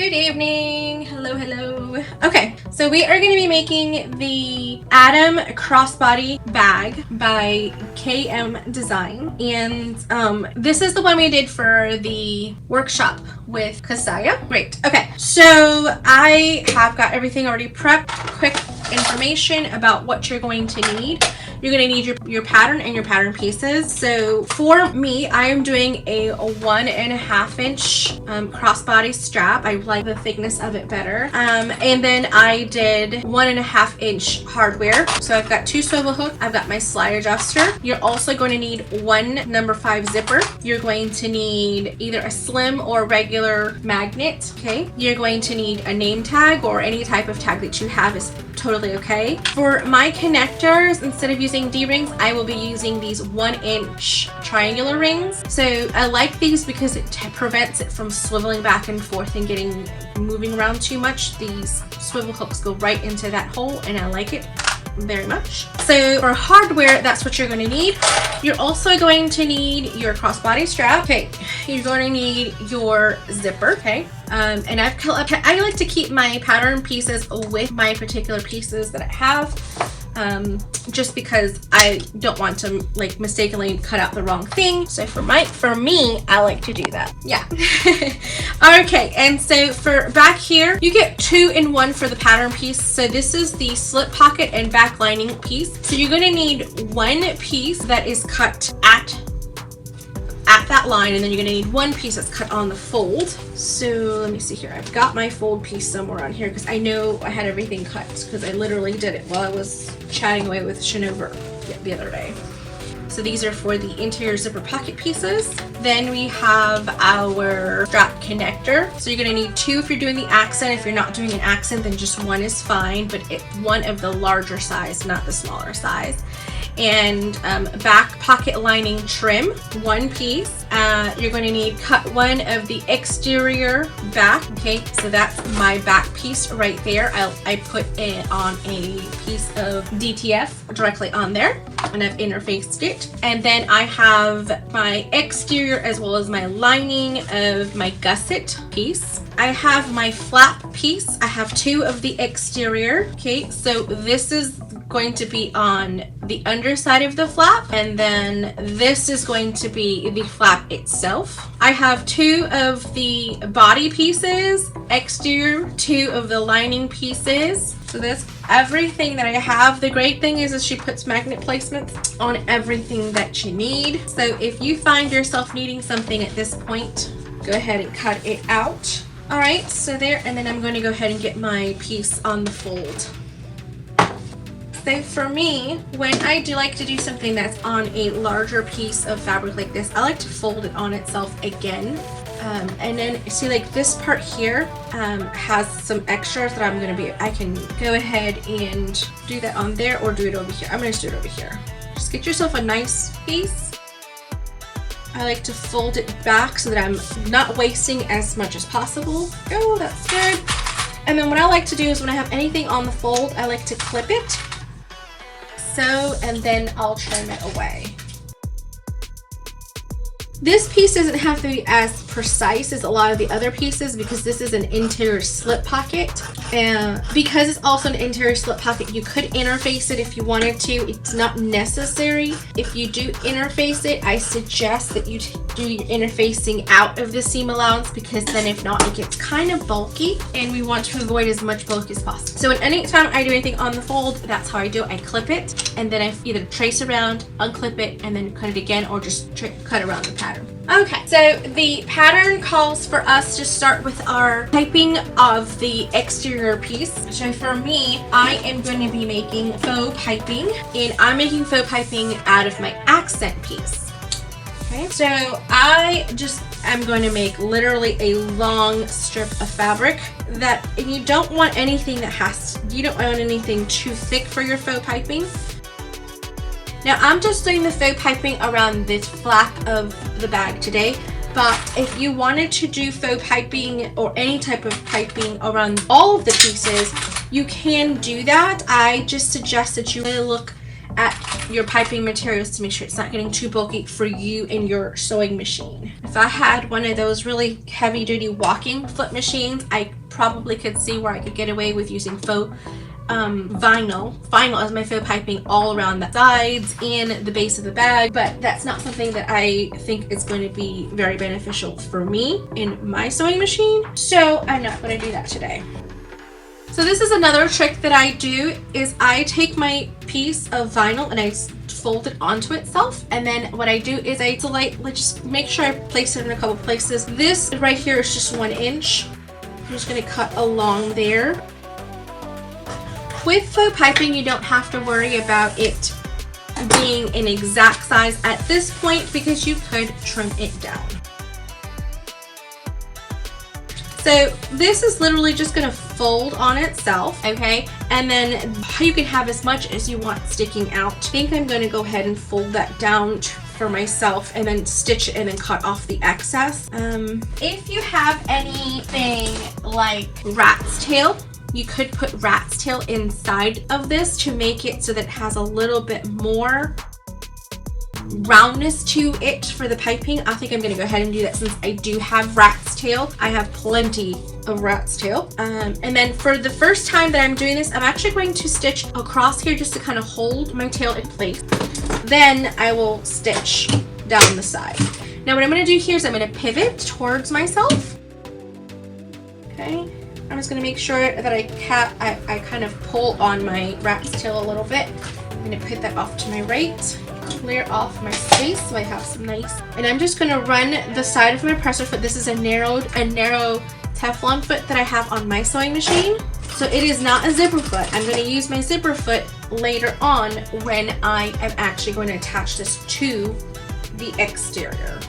Good evening. Hello, hello. Okay, so we are going to be making the Adam Crossbody bag by KMDesign, and this is the one we did for the workshop with Kasaya. Great. Okay, so I have got everything already prepped. Quick information about what you're going to need. You're going to need your pattern and your pattern pieces. So for me, I am doing a 1.5 inch crossbody strap. I like the thickness of it better. And then I did 1.5 inch hardware. So I've got 2 swivel hooks. I've got my slide adjuster. You're also going to need 1 number 5 zipper. You're going to need either a slim or regular magnet. Okay. You're going to need a name tag, or any type of tag that you have is totally okay. For my connectors, instead of using D-rings, I will be using these 1 inch triangular rings. So I like these because it prevents it from swiveling back and forth and moving around too much. These swivel hooks go right into that hole, and I like it very much. So for hardware, that's what you're going to need. You're also going to need your crossbody strap. Okay, you're going to need your zipper. Okay, and I like to keep my pattern pieces with my particular pieces that I have. Just because I don't want to like mistakenly cut out the wrong thing. So for me, I like to do that. Yeah. Okay, and so for back here, you get 2 in 1 for the pattern piece. So this is the slip pocket and back lining piece. So you're going to need 1 piece that is cut at that line, and then you're going to need 1 piece that's cut on the fold. So let me see here. I've got my fold piece somewhere on here because I know I had everything cut because I literally did it while I was chatting away with Shinover the other day. So these are for the interior zipper pocket pieces. Then we have our strap connector. So you're going to need 2 if you're doing the accent. If you're not doing an accent, then just 1 is fine, but one of the larger size, not the smaller size. And back pocket lining trim, 1 piece. You're going to need cut 1 of the exterior back. Okay, so that's my back piece right there. I put it on a piece of DTF directly on there, and I've interfaced it. And then I have my exterior as well as my lining of my gusset piece. I have my flap piece. I have 2 of the exterior. Okay, so this is going to be on the underside of the flap, and then this is going to be the flap itself. I have 2 of the body pieces, exterior, 2 of the lining pieces. So that's everything that I have. The great thing is she puts magnet placements on everything that you need. So if you find yourself needing something at this point, go ahead and cut it out. All right, so there, and then I'm going to go ahead and get my piece on the fold. So for me, when I do like to do something that's on a larger piece of fabric like this, I like to fold it on itself again. And then see, like this part here has some extras that I can go ahead and do that on there, or do it over here. I'm going to do it over here. Just get yourself a nice piece. I like to fold it back so that I'm not wasting as much as possible. Oh, that's good. And then what I like to do is when I have anything on the fold, I like to clip it. So, and then I'll trim it away. This piece doesn't have to be as precise as a lot of the other pieces because this is an interior slip pocket. And because it's also an interior slip pocket, you could interface it if you wanted to. It's not necessary. If you do interface it, I suggest that you do your interfacing out of the seam allowance, because then if not, it gets kind of bulky, and we want to avoid as much bulk as possible. So anytime I do anything on the fold, that's how I do it. I clip it, and then I either trace around, unclip it, and then cut it again, or just cut around the pattern. Okay, so the pattern calls for us to start with our piping of the exterior piece. So for me, I am going to be making faux piping, and I'm making faux piping out of my accent piece. Okay, so I'm going to make literally a long strip of fabric that, and you don't want anything you don't want anything too thick for your faux piping. Now I'm just doing the faux piping around this flap of the bag today, but if you wanted to do faux piping or any type of piping around all of the pieces, you can do that. I just suggest that you really look at your piping materials to make sure it's not getting too bulky for you and your sewing machine. If I had one of those really heavy duty walking foot machines, I probably could see where I could get away with using faux vinyl as my faux piping all around the sides and the base of the bag, but that's not something that I think is going to be very beneficial for me in my sewing machine, so I'm not going to do that today. So this is another trick that I do, is I take my piece of vinyl and I fold it onto itself, and then what I do is I just make sure I place it in a couple places. This right here is just 1 inch. I'm just going to cut along there. With faux piping, you don't have to worry about it being an exact size at this point because you could trim it down. So this is literally just going to fold on itself, okay? And then you can have as much as you want sticking out. I think I'm going to go ahead and fold that down for myself and then stitch it and then cut off the excess. If you have anything like rat's tail, you could put rat's tail inside of this to make it so that it has a little bit more roundness to it for the piping. I think I'm going to go ahead and do that since I do have rat's tail. I have plenty of rat's tail. And then for the first time that I'm doing this, I'm actually going to stitch across here just to kind of hold my tail in place. Then I will stitch down the side. Now what I'm going to do here is I'm going to pivot towards myself. Okay. I'm just going to make sure that I kind of pull on my rat's tail a little bit. I'm going to put that off to my right, clear off my space so I have some nice. And I'm just going to run the side of my presser foot. This is a narrow Teflon foot that I have on my sewing machine. So it is not a zipper foot. I'm going to use my zipper foot later on when I am actually going to attach this to the exterior.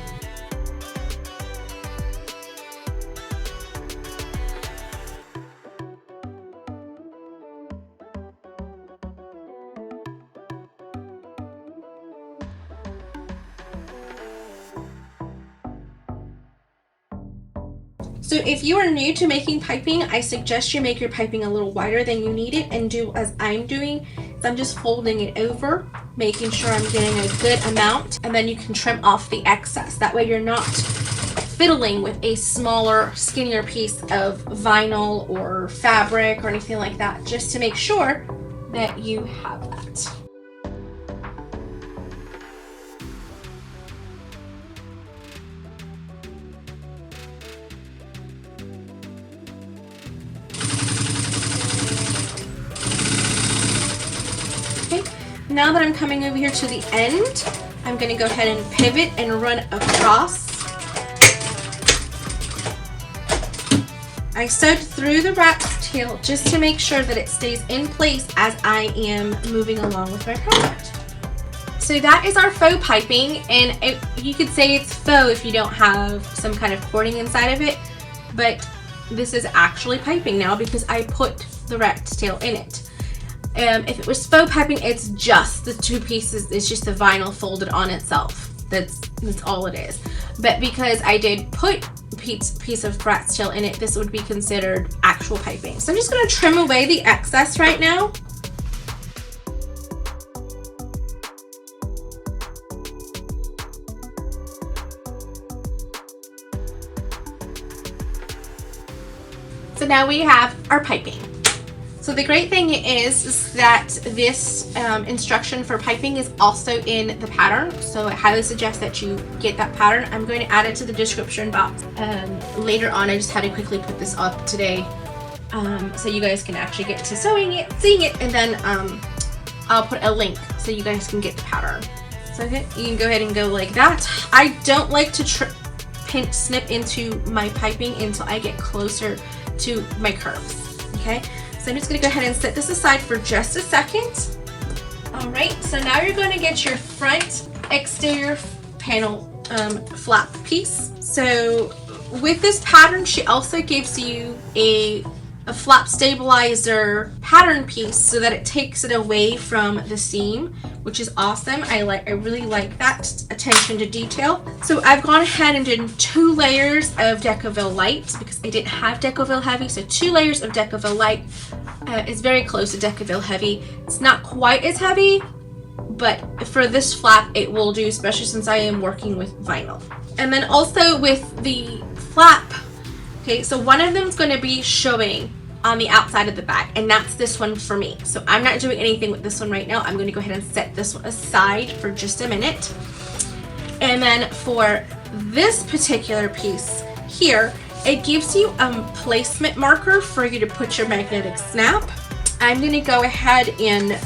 So if you are new to making piping, I suggest you make your piping a little wider than you need it and do as I'm doing. So I'm just folding it over, making sure I'm getting a good amount, and then you can trim off the excess. That way you're not fiddling with a smaller, skinnier piece of vinyl or fabric or anything like that, just to make sure that you have that. Now that I'm coming over here to the end, I'm going to go ahead and pivot and run across. I sewed through the rat's tail just to make sure that it stays in place as I am moving along with my project. So that is our faux piping, and you could say it's faux if you don't have some kind of cording inside of it, but this is actually piping now because I put the rat's tail in it. If it was faux piping, it's just the two pieces, it's just the vinyl folded on itself. That's all it is. But because I did put a piece of rat's tail in it, this would be considered actual piping. So I'm just going to trim away the excess right now. So now we have our piping. So the great thing is that this instruction for piping is also in the pattern. So I highly suggest that you get that pattern. I'm going to add it to the description box later on. I just had to quickly put this up today so you guys can actually get to sewing it, seeing it, and then I'll put a link so you guys can get the pattern. So you can go ahead and go like that. I don't like to snip into my piping until I get closer to my curves, okay? So I'm just going to go ahead and set this aside for just a second. All right, so now you're going to get your front exterior panel flap piece. So with this pattern, she also gives you a flap stabilizer pattern piece so that it takes it away from the seam, which is awesome. I really like that attention to detail. So I've gone ahead and done 2 layers of Decoville Light because I didn't have Decoville Heavy. So 2 layers of Decoville Light is very close to Decoville Heavy. It's not quite as heavy, but for this flap it will do, especially since I am working with vinyl. And then also with the flap, okay, so one of them is going to be showing on the outside of the bag, and that's this one for me. So I'm not doing anything with this one right now. I'm going to go ahead and set this one aside for just a minute. And then for this particular piece here, it gives you a placement marker for you to put your magnetic snap. I'm going to go ahead and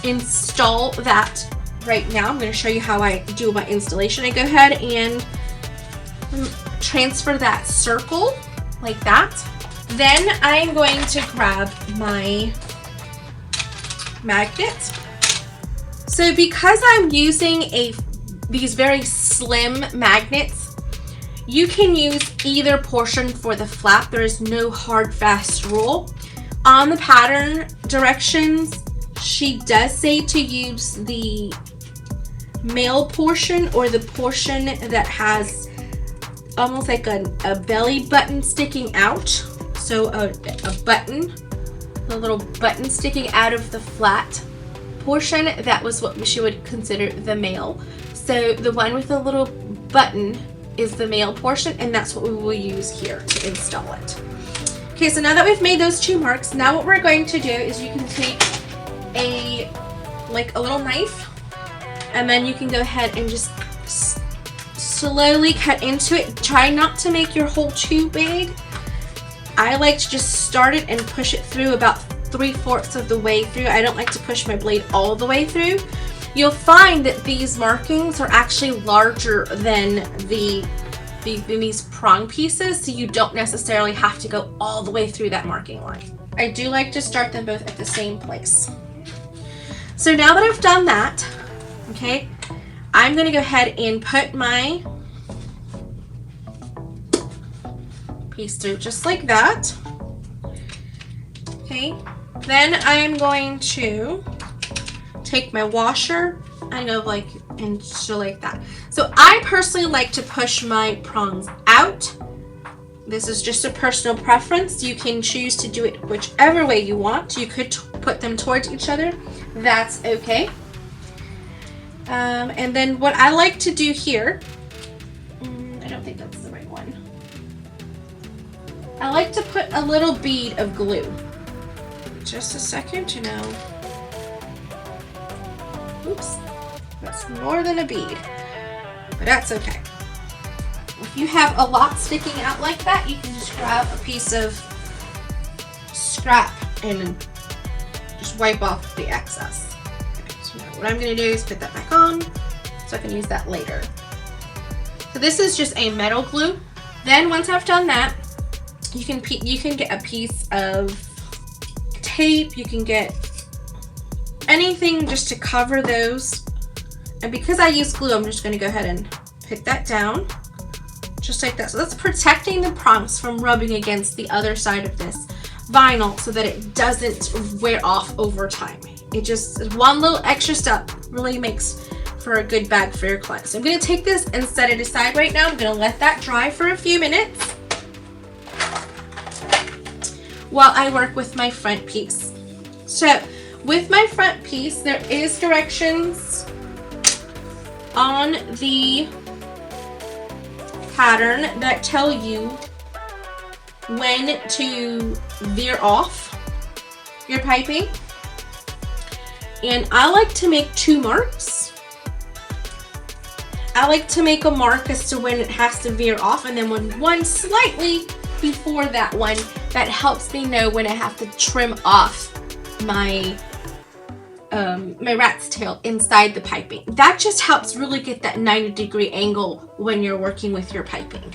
install that right now. I'm going to show you how I do my installation. I go ahead and transfer that circle like that. Then I'm going to grab my magnet. So because I'm using these very slim magnets, you can use either portion for the flap. There is no hard fast rule. On the pattern directions, she does say to use the male portion, or the portion that has almost like a belly button sticking out. So a button, a little button sticking out of the flat portion, that was what she would consider the male. So the one with the little button is the male portion, and that's what we will use here to install it. Okay, so now that we've made those two marks, now what we're going to do is you can take a little knife, and then you can go ahead and just slowly cut into it. Try not to make your hole too big. I like to just start it and push it through about 3/4 of the way through. I don't like to push my blade all the way through. You'll find that these markings are actually larger than these prong pieces, so you don't necessarily have to go all the way through that marking line. I do like to start them both at the same place. So now that I've done that, okay, I'm going to go ahead and put my piece through just like that. Okay, then I'm going to take my washer and go and so like that. So I personally like to push my prongs out. This is just a personal preference. You can choose to do it whichever way you want. You could put them towards each other. That's okay. And then what I like to do here, I don't think that's the right one. I like to put a little bead of glue. Just a second, oops, that's more than a bead, but that's okay. If you have a lot sticking out like that, you can just grab a piece of scrap and just wipe off the excess. Okay, so now what I'm going to do is put that back on so I can use that later. So this is just a metal glue. Then once I've done that, you can get a piece of tape. You can get anything just to cover those. And because I use glue, I'm just going to go ahead and put that down just like that. So that's protecting the prongs from rubbing against the other side of this vinyl so that it doesn't wear off over time. It just, one little extra step really makes for a good bag for your client. So I'm going to take this and set it aside right now. I'm going to let that dry for a few minutes while I work with my front piece. So with my front piece, there is directions on the pattern that tell you when to veer off your piping. And I like to make 2 marks. I like to make a mark as to when it has to veer off, and then one slightly before that one. That helps me know when I have to trim off my my rat's tail inside the piping. That just helps really get that 90-degree angle when you're working with your piping.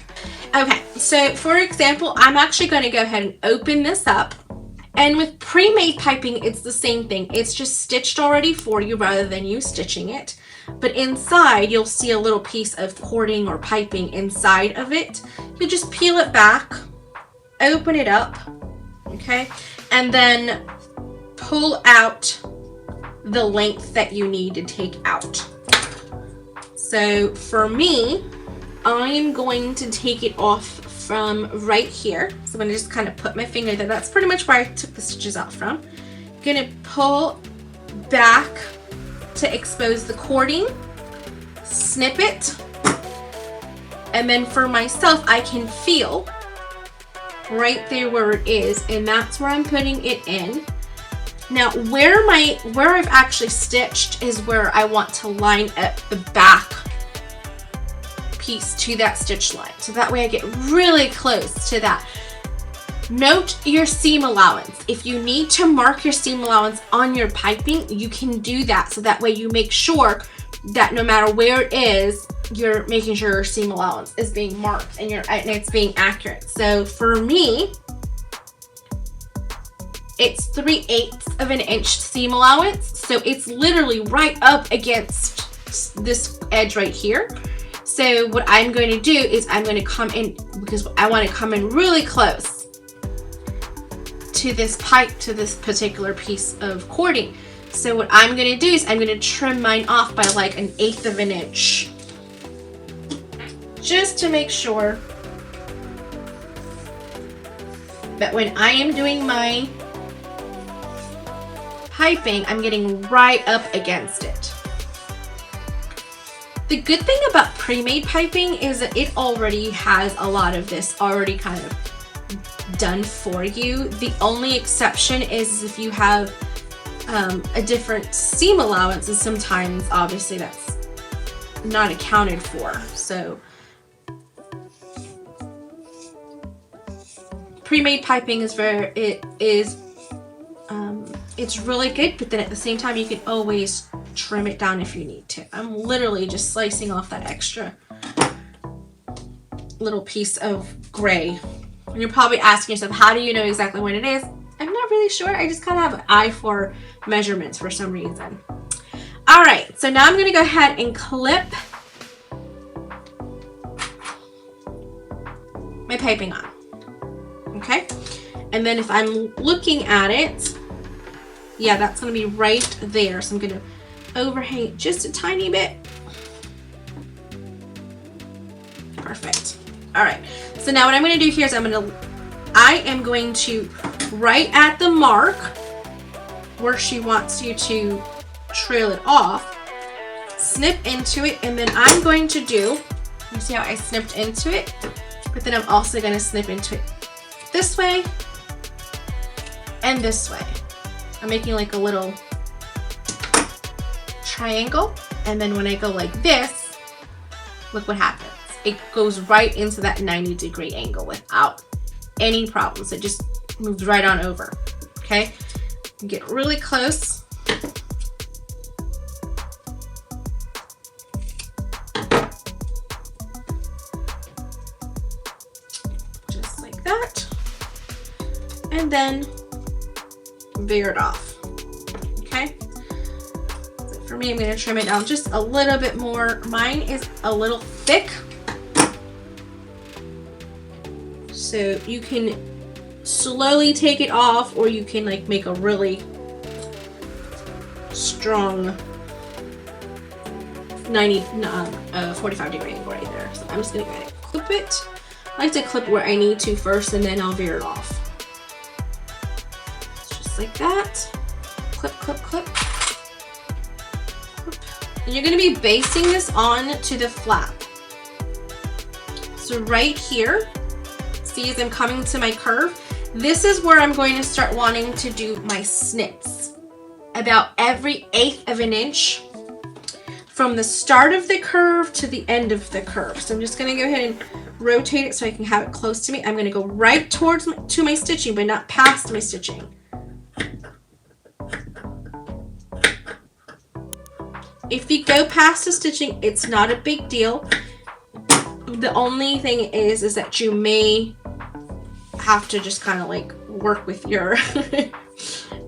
Okay, so for example, I'm actually going to go ahead and open this up. And with pre-made piping, it's the same thing. It's just stitched already for you rather than you stitching it. But inside, you'll see a little piece of cording or piping inside of it. You just peel it back, open it up, okay? And then pull out the length that you need to take out. So for me, I'm going to take it off from right here. So I'm going to just kind of put my finger there. That's pretty much where I took the stitches out from. I'm going to pull back to expose the cording, snip it, and then for myself, I can feel right there where it is, and that's where I'm putting it in. Now, where I've actually stitched is where I want to line up the back piece to that stitch line. So that way I get really close to that. Note your seam allowance. If you need to mark your seam allowance on your piping, you can do that. So that way you make sure that no matter where it is, you're making sure your seam allowance is being marked and it's being accurate. So for me, it's 3/8 of an inch seam allowance. So it's literally right up against this edge right here. So what I'm going to do is I'm going to come in, because I want to come in really close to this pipe, to this particular piece of cording. So what I'm going to do is I'm going to trim mine off by like 1/8 of an inch, just to make sure that when I am doing my piping, I'm getting right up against it. The good thing about pre-made piping is that it already has a lot of this already kind of done for you. The only exception is if you have a different seam allowance, and sometimes obviously that's not accounted for. So pre-made piping is it's really good, but then at the same time you can always trim it down if you need to. I'm literally just slicing off that extra little piece of gray. And you're probably asking yourself, how do you know exactly what it is? I'm not really sure. I just kind of have an eye for measurements for some reason. All right, so now I'm going to go ahead and clip my piping on. Okay, and then if I'm looking at it, yeah, that's going to be right there. So I'm going to overhang it just a tiny bit. Perfect. All right, so now what I'm going to do here is I am going to, right at the mark where she wants you to trail it off, snip into it, and then I'm going to do, you see how I snipped into it, but then I'm also going to snip into it this way and this way. I'm making like a little triangle, and then when I go like this, look what happens. It goes right into that 90-degree angle without any problems. It just moves right on over. Okay, get really close. Just like that. And then veer it off. Okay, so for me, I'm going to trim it down just a little bit more. Mine is a little thick, so you can slowly take it off, or you can like make a really strong 45-degree angle right there. So I'm just going to go ahead and clip it. I like to clip where I need to first, and then I'll veer it off. Just like that. Clip, clip, clip. Clip. And you're going to be basting this on to the flap. So right here, see as I'm coming to my curve, this is where I'm going to start wanting to do my snips. About every 1/8 of an inch from the start of the curve to the end of the curve. So I'm just going to go ahead and rotate it so I can have it close to me. I'm going to go right towards to my stitching, but not past my stitching. If you go past the stitching, it's not a big deal. The only thing is that you may have to just kind of like work with your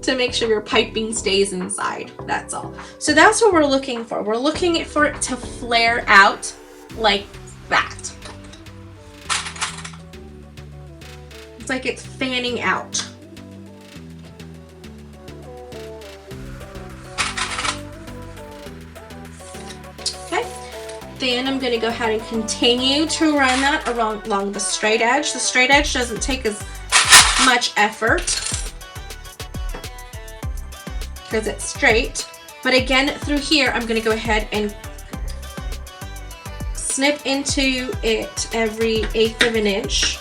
to make sure your piping stays inside. That's all. So that's what we're looking for. We're looking for it to flare out like that. It's like it's fanning out. Okay. Then I'm going to go ahead and continue to run that along the straight edge. The straight edge doesn't take as much effort because it's straight, But again, through here, I'm gonna go ahead and snip into it every 1/8 of an inch.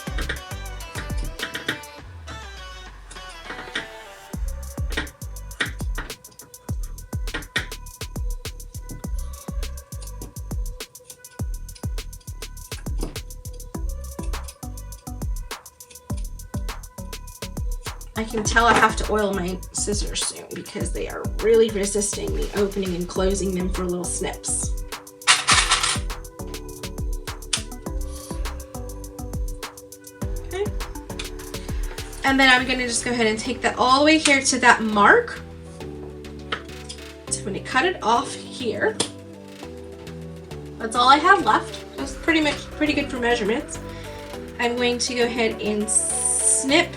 I can tell I have to oil my scissors soon because they are really resisting me opening and closing them for little snips. Okay. And then I'm gonna just go ahead and take that all the way here to that mark. So I'm gonna cut it off here. That's all I have left. That's pretty good for measurements. I'm going to go ahead and snip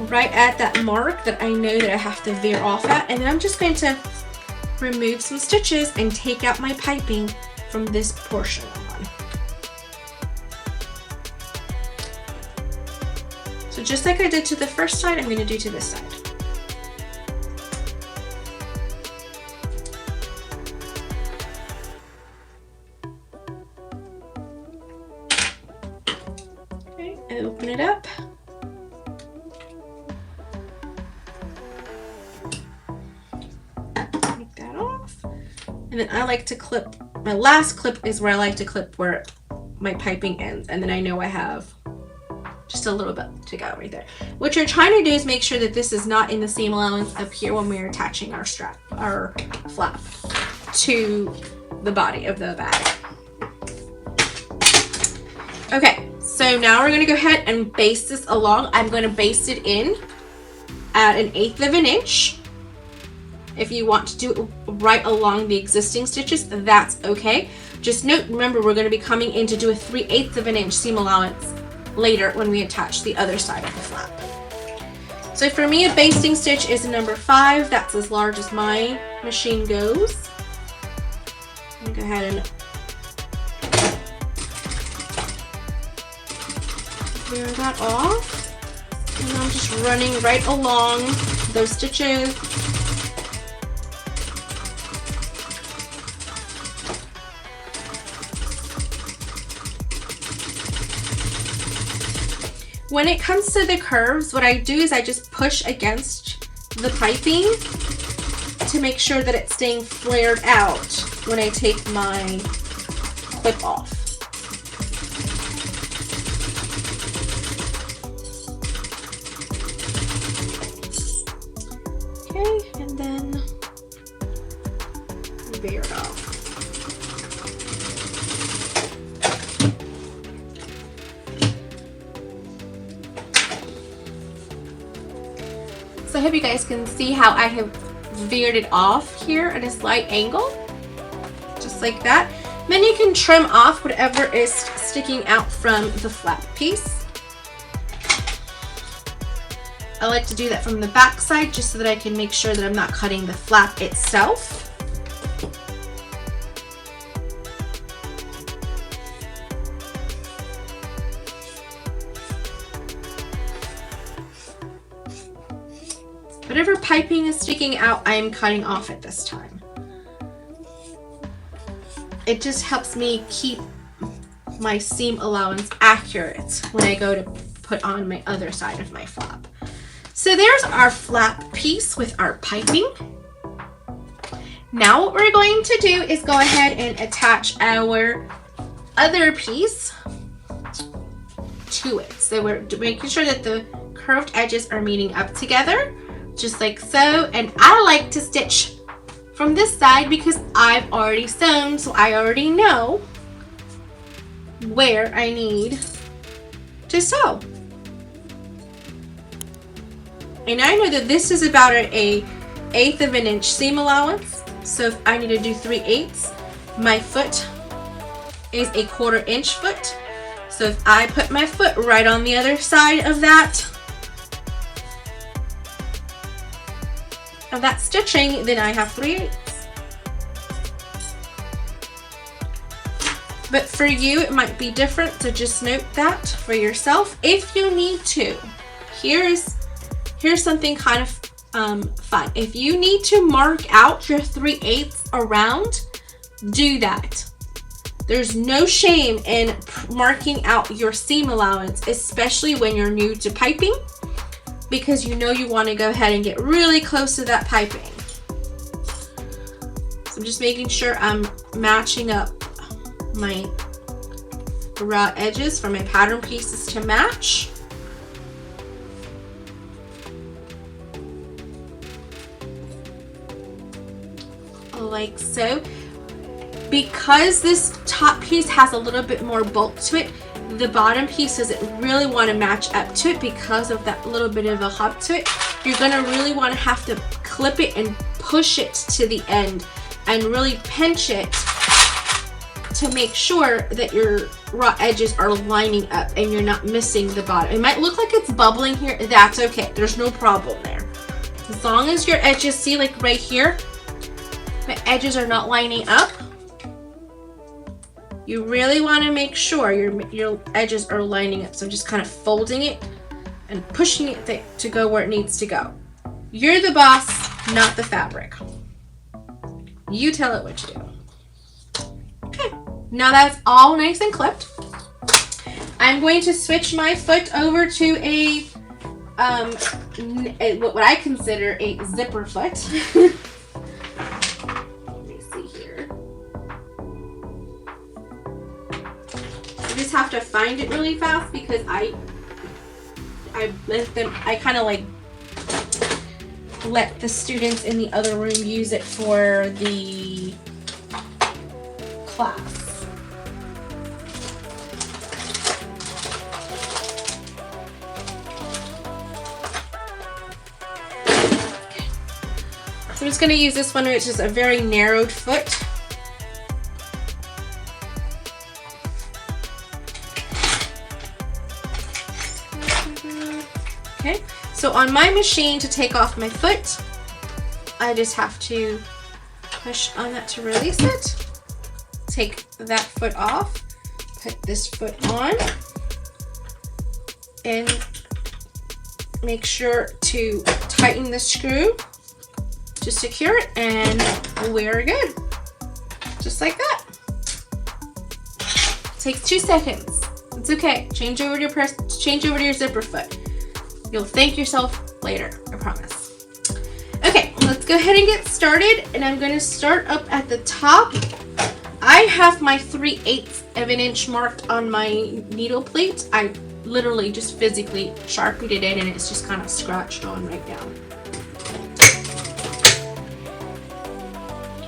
right at that mark that I know that I have to veer off at, and then I'm just going to remove some stitches and take out my piping from this portion on. So just like I did to the first side, I'm going to do to this side. Okay, open it up. And then I like to clip, my last clip is where I like to clip where my piping ends, and then I know I have just a little bit to go right there. What you're trying to do is make sure that this is not in the seam allowance up here when we're attaching our strap, our flap to the body of the bag. Okay, so now we're gonna go ahead and baste this along. I'm gonna baste it in at 1/8 of an inch. If you want to do it right along the existing stitches, that's okay. Just note, remember, we're going to be coming in to do a 3/8 of an inch seam allowance later when we attach the other side of the flap. So for me, a basting stitch is a number 5. That's as large as my machine goes. I'm going to go ahead and clear that off. And I'm just running right along those stitches. When it comes to the curves, what I do is I just push against the piping to make sure that it's staying flared out when I take my clip off. Okay, and then veer it off. So I hope you guys can see how I have veered it off here at a slight angle, just like that. Then you can trim off whatever is sticking out from the flap piece. I like to do that from the back side just so that I can make sure that I'm not cutting the flap itself. Whatever piping is sticking out, I am cutting off at this time. It just helps me keep my seam allowance accurate when I go to put on my other side of my flap. So there's our flap piece with our piping. Now what we're going to do is go ahead and attach our other piece to it. So we're making sure that the curved edges are meeting up together, just like so. And I like to stitch from this side because I've already sewn, so I already know where I need to sew. And I know that this is about a 1/8 of an inch seam allowance. So if I need to do 3/8, my foot is a 1/4 inch foot. So if I put my foot right on the other side of that stitching, then I have 3/8. But for you, it might be different, so just note that for yourself if you need to. Here's something kind of fine. If you need to mark out your 3/8 around, do that. There's no shame in marking out your seam allowance, especially when you're new to piping, because you know you want to go ahead and get really close to that piping. So I'm just making sure I'm matching up my raw edges for my pattern pieces to match. Like so. Because this top piece has a little bit more bulk to it, the bottom piece doesn't really want to match up to it because of that little bit of a hub to it. You're going to really want to have to clip it and push it to the end and really pinch it to make sure that your raw edges are lining up and you're not missing the bottom. It might look like it's bubbling here. That's okay. There's no problem there. As long as your edges, see, like right here, my edges are not lining up. You really want to make sure your edges are lining up. So I'm just kind of folding it and pushing it to go where it needs to go. You're the boss, not the fabric. You tell it what to do. Okay, now that's all nice and clipped. I'm going to switch my foot over to what I consider a zipper foot. I just have to find it really fast because I kind of like let the students in the other room use it for the class. Okay. So I'm just going to use this one, which is a very narrowed foot. Okay, so on my machine, to take off my foot, I just have to push on that to release it. Take that foot off, put this foot on, and make sure to tighten the screw to secure it, and we're good. Just like that. Takes 2 seconds. It's okay. Change over to your zipper foot. You'll thank yourself later, I promise. Okay, let's go ahead and get started. And I'm going to start up at the top. I have my 3/8 of an inch marked on my needle plate. I literally just physically sharpened it in and it's just kind of scratched on right now.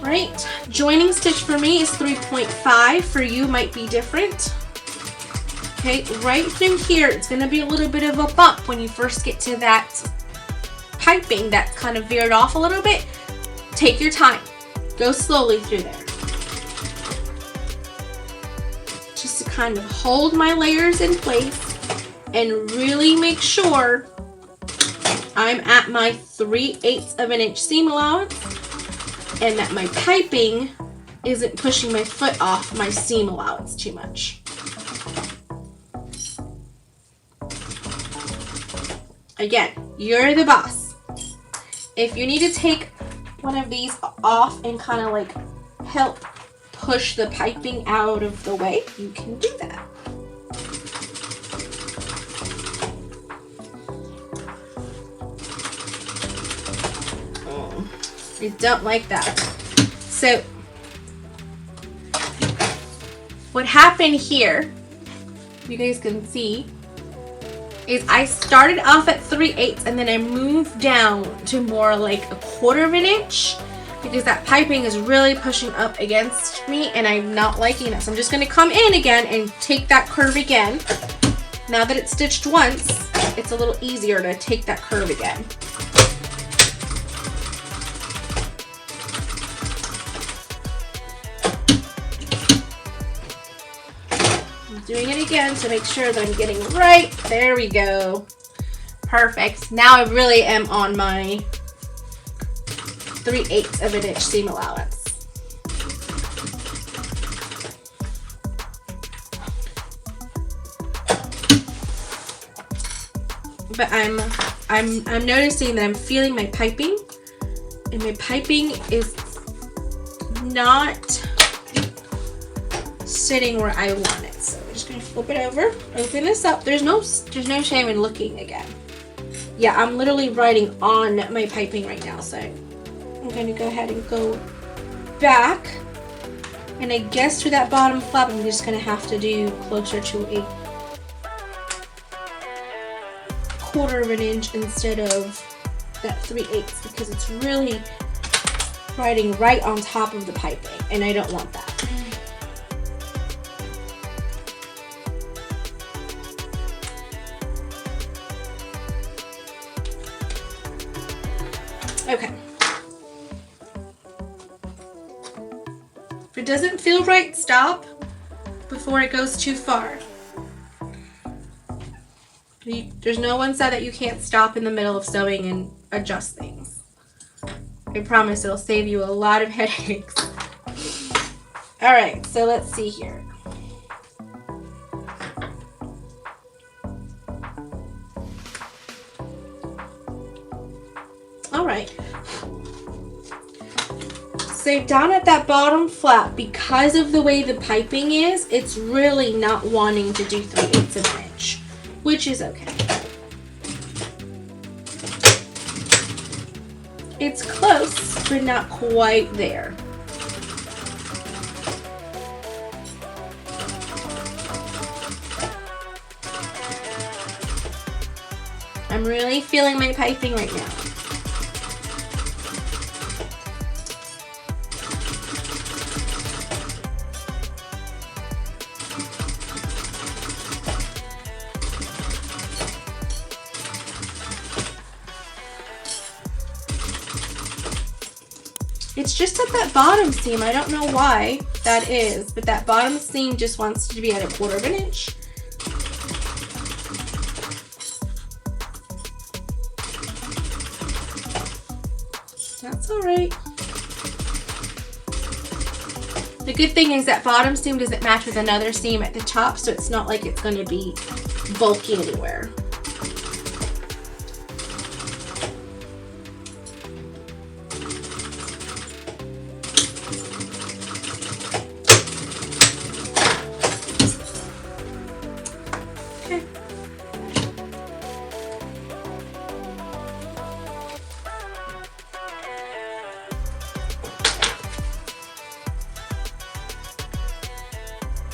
Right, joining stitch for me is 3.5. For you might be different. Okay, right through here, it's going to be a little bit of a bump when you first get to that piping that's kind of veered off a little bit. Take your time. Go slowly through there. Just to kind of hold my layers in place and really make sure I'm at my 3/8 of an inch seam allowance and that my piping isn't pushing my foot off my seam allowance too much. Again, you're the boss. If you need to take one of these off and kind of like help push the piping out of the way, you can do that. I don't like that. So what happened here, you guys can see, is I started off at 3/8 and then I moved down to more like 1/4 of an inch because that piping is really pushing up against me and I'm not liking it. So I'm just going to come in again and take that curve again. Now that it's stitched once, it's a little easier to take that curve again. Doing it again to make sure that I'm getting right. There we go. Perfect. Now I really am on my 3/8 of an inch seam allowance. But I'm I'm noticing that I'm feeling my piping, and my piping is not sitting where I want it. So I'm just gonna flip it over, open this up. There's no shame in looking again. Yeah, I'm literally writing on my piping right now, so I'm gonna go ahead and go back, and I guess through that bottom flap I'm just gonna have to do closer to a 1/4 of an inch instead of that 3/8, because it's really writing right on top of the piping, and I don't want that. Okay. If it doesn't feel right, stop before it goes too far. There's no one said that you can't stop in the middle of sewing and adjust things. I promise it'll save you a lot of headaches. Alright, so let's see here. Alright. So down at that bottom flap, because of the way the piping is, it's really not wanting to do 3/8 of an inch, which is okay. It's close, but not quite there. I'm really feeling my piping right now. It's just at that bottom seam. I don't know why that is, but that bottom seam just wants to be at a 1/4 of an inch. That's all right. The good thing is that bottom seam doesn't match with another seam at the top, so it's not like it's going to be bulky anywhere.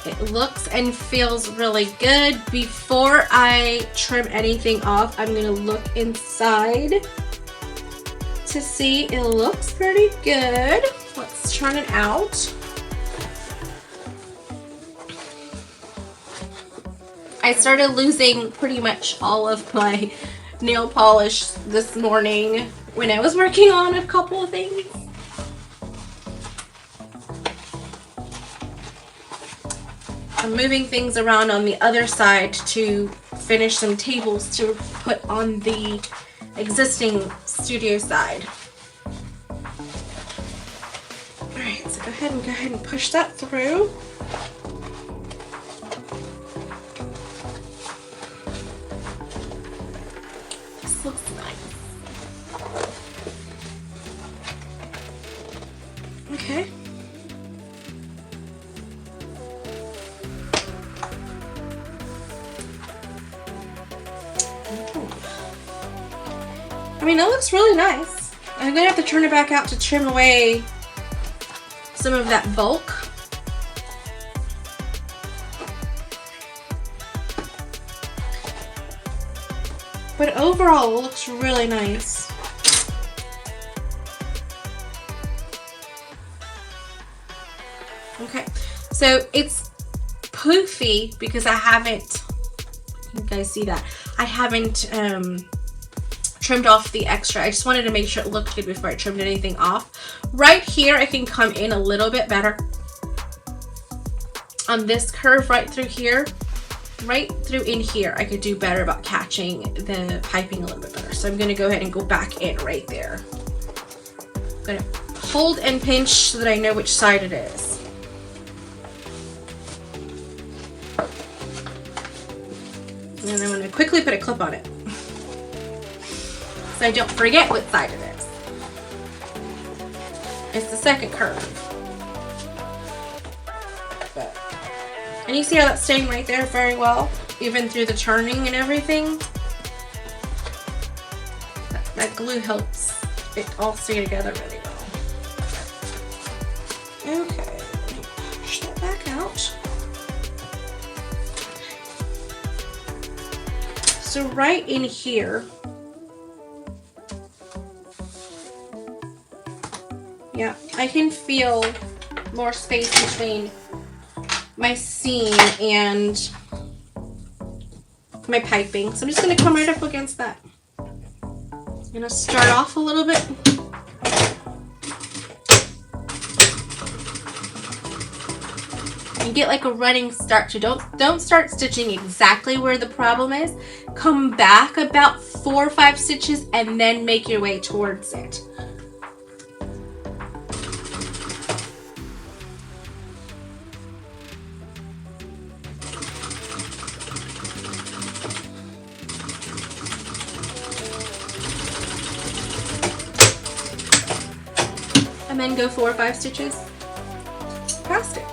It looks and feels really good. Before I trim anything off, I'm gonna look inside to see. It looks pretty good. Let's turn it out. I started losing pretty much all of my nail polish this morning when I was working on a couple of things. I'm moving things around on the other side to finish some tables to put on the existing studio side. Alright, so go ahead and push that through. This looks nice. Okay. I mean, it looks really nice. I'm gonna have to turn it back out to trim away some of that bulk. But overall, it looks really nice. Okay, so it's poofy because I haven't, you guys see that? I haven't trimmed off the extra. I just wanted to make sure it looked good before I trimmed anything off. Right here, I can come in a little bit better. On this curve right through here, right through in here, I could do better about catching the piping a little bit better. So I'm gonna go ahead and go back in right there. I'm gonna hold and pinch so that I know which side it is. And I'm gonna quickly put a clip on it. so I don't forget what side it is. It's the second curve. And you see how that's staying right there very well, even through the turning and everything. That glue helps it all stay together really well. Okay, push that back out. So right in here, yeah, I can feel more space between my seam and my piping. So I'm just going to come right up against that. I'm going to start off a little bit. And get like a running start. So don't start stitching exactly where the problem is. Come back about 4 or 5 stitches and then make your way towards it. And then go 4 or 5 stitches past it.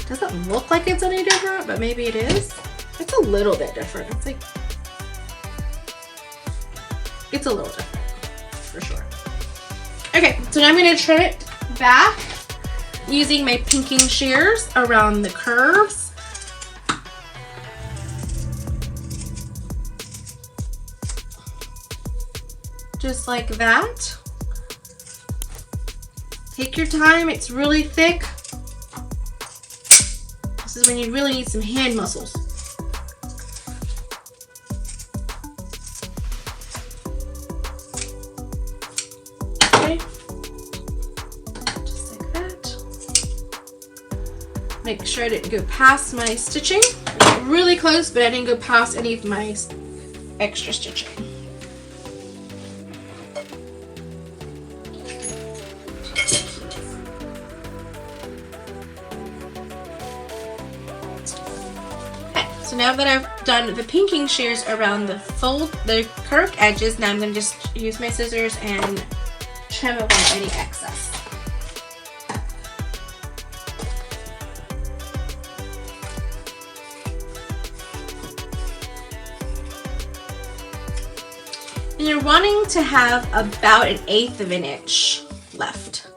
Doesn't look like it's any different, but maybe it is. It's a little bit different. It's like, it's a little different for sure. Okay, so now I'm going to trim it back using my pinking shears around the curves. Just like that. Take your time, it's really thick. This is when you really need some hand muscles. Okay. Just like that. Make sure I didn't go past my stitching. Really close, but I didn't go past any of my extra stitching. So now that I've done the pinking shears around the curved edges, now I'm going to just use my scissors and trim away any excess. And you're wanting to have about 1/8 of an inch left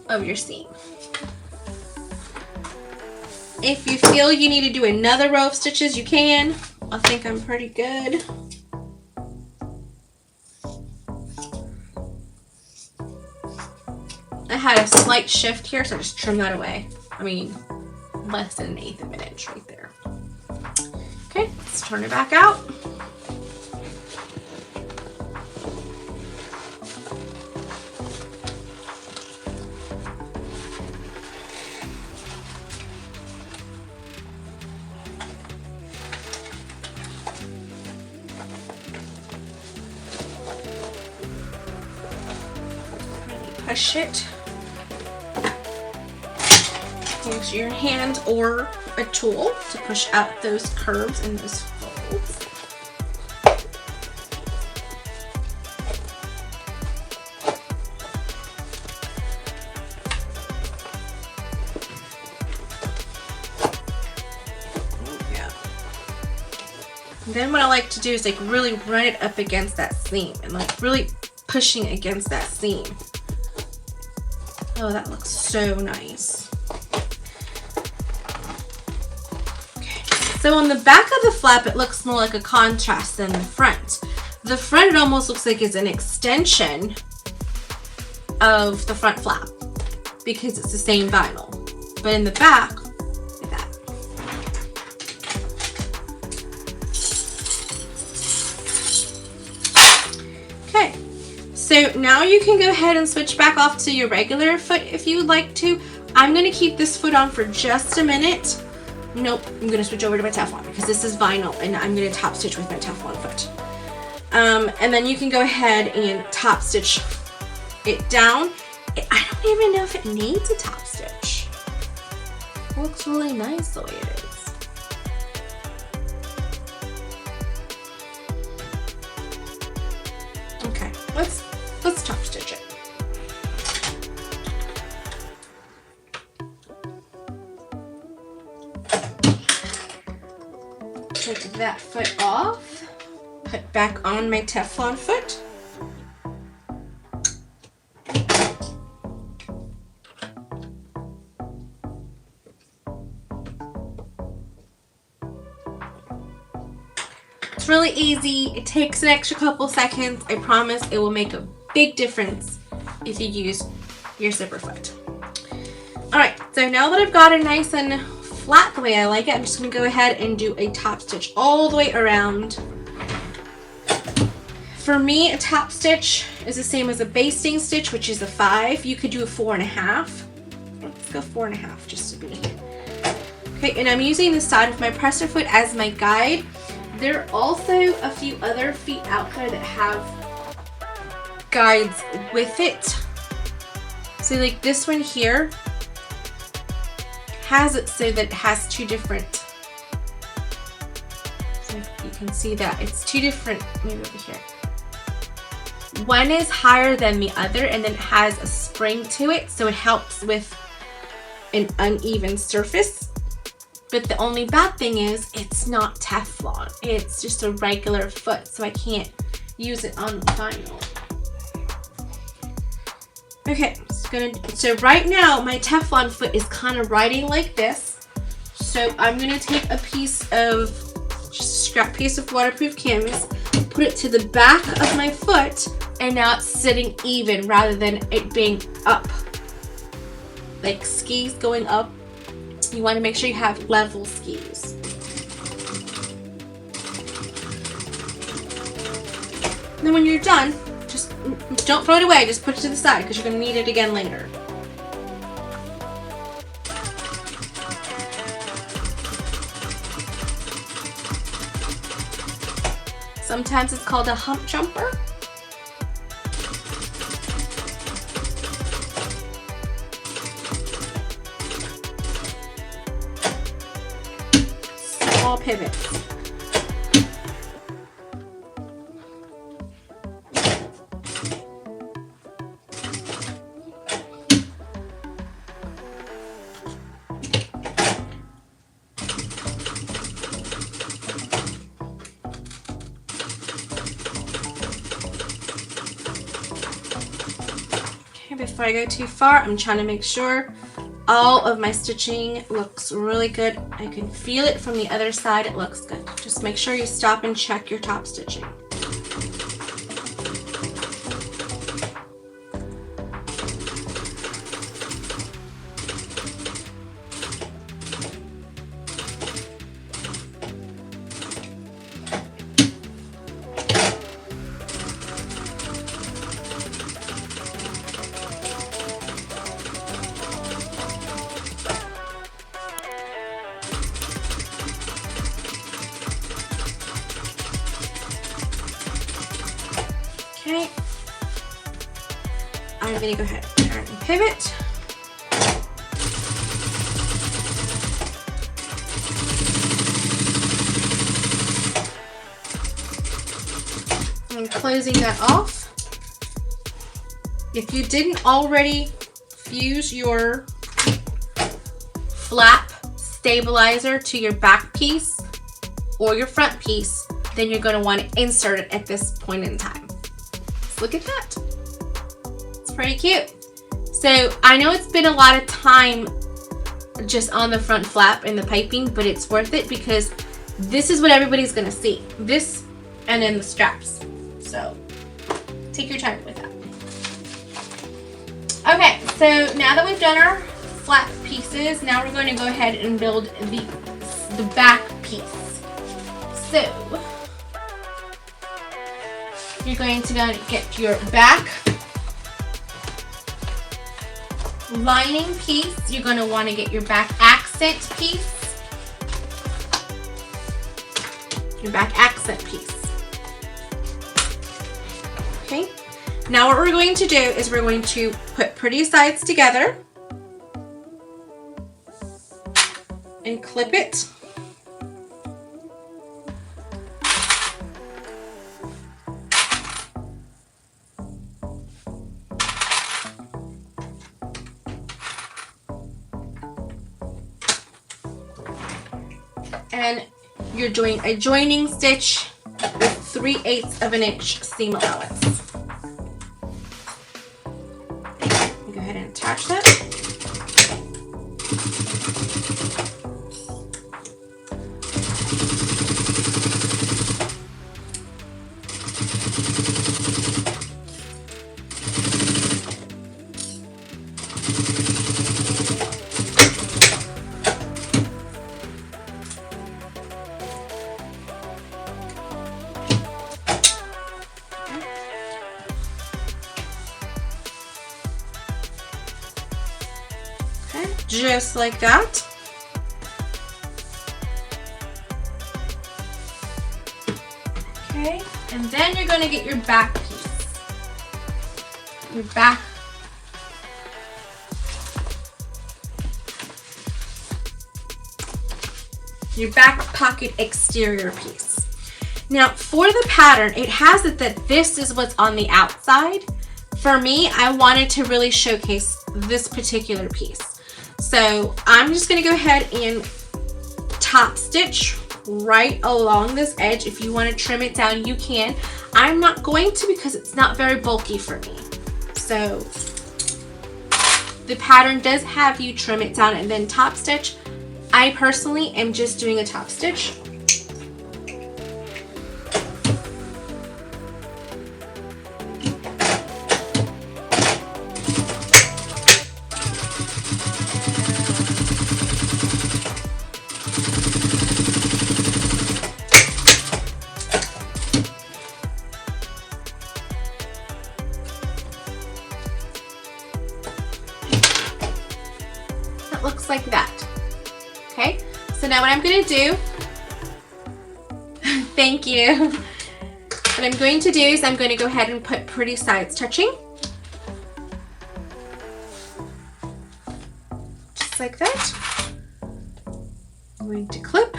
of your seam. If you feel you need to do another row of stitches, you can. I think I'm pretty good. I had a slight shift here, so I just trim that away. I mean, less than 1/8 of an inch right there. Okay, let's turn it back out. Push it. Use your hand or a tool to push out those curves and those folds. Yeah. And then what I like to do is like really run it up against that seam and like really pushing against that seam. Oh, that looks so nice. Okay. So on the back of the flap, it looks more like a contrast than the front. The front, it almost looks like it's an extension of the front flap because it's the same vinyl. But in the back, look at that. Okay. So now you can go ahead and switch back off to your regular foot if you would like to. I'm going to keep this foot on for just a minute. Nope, I'm going to switch over to my Teflon because this is vinyl and I'm going to top stitch with my Teflon foot. And then you can go ahead and top stitch it down. I don't even know if it needs a top stitch. It looks really nice the way it is. take that foot off, put back on my Teflon foot. It's really easy. It takes an extra couple seconds. I promise it will make a big difference if you use your zipper foot. Alright, so now that I've got it nice and flat the way I like it, I'm just going to go ahead and do a top stitch all the way around. For me, a top stitch is the same as a basting stitch, which is a 5. You could do a 4.5. Let's go 4.5 just to be. Okay, and I'm using the side of my presser foot as my guide. There are also a few other feet out there that have guides with it. So like this one here has it so that it has two different, so you can see that it's two different, maybe over here. One is higher than the other and then it has a spring to it, so it helps with an uneven surface. But the only bad thing is it's not Teflon. It's just a regular foot, so I can't use it on the vinyl. Okay, so right now my Teflon foot is kind of riding like this. So I'm gonna take a piece of, just a scrap piece of waterproof canvas, put it to the back of my foot, and now it's sitting even rather than it being up. Like skis going up. You want to make sure you have level skis. Then when you're done, just don't throw it away, just put it to the side because you're going to need it again later. Sometimes it's called a hump jumper. Small pivots. Before I go too far, I'm trying to make sure all of my stitching looks really good. I can feel it from the other side. It looks good. Just make sure you stop and check your top stitching. Okay, I'm going to go ahead and turn and pivot. I'm closing that off. If you didn't already fuse your flap stabilizer to your back piece or your front piece, then you're going to want to insert it at this point in time. Look at that. It's pretty cute. So I know it's been a lot of time just on the front flap and the piping, but it's worth it because this is what everybody's gonna see. This and then the straps. So take your time with that. Okay, so now that we've done our flap pieces, now we're going to go ahead and build the back piece. So you're going to get your back lining piece. You're going to want to get your back accent piece. Your back accent piece. Okay. Now what we're going to do is we're going to put pretty sides together and clip it. And you're doing a joining stitch with 3/8 of an inch seam allowance. Go ahead and attach that. Just like that. Okay, and then you're going to get your back piece. Your back. Your back pocket exterior piece. Now for the pattern, it has it that this is what's on the outside. For me, I wanted to really showcase this particular piece. So I'm just going to go ahead and top stitch right along this edge. If you want to trim it down, you can. I'm not going to because it's not very bulky for me. So the pattern does have you trim it down and then top stitch. I personally am just doing a top stitch. Looks like that. Okay, so now what I'm going to do, thank you. What I'm going to do is I'm going to go ahead and put pretty sides touching. Just like that. I'm going to clip.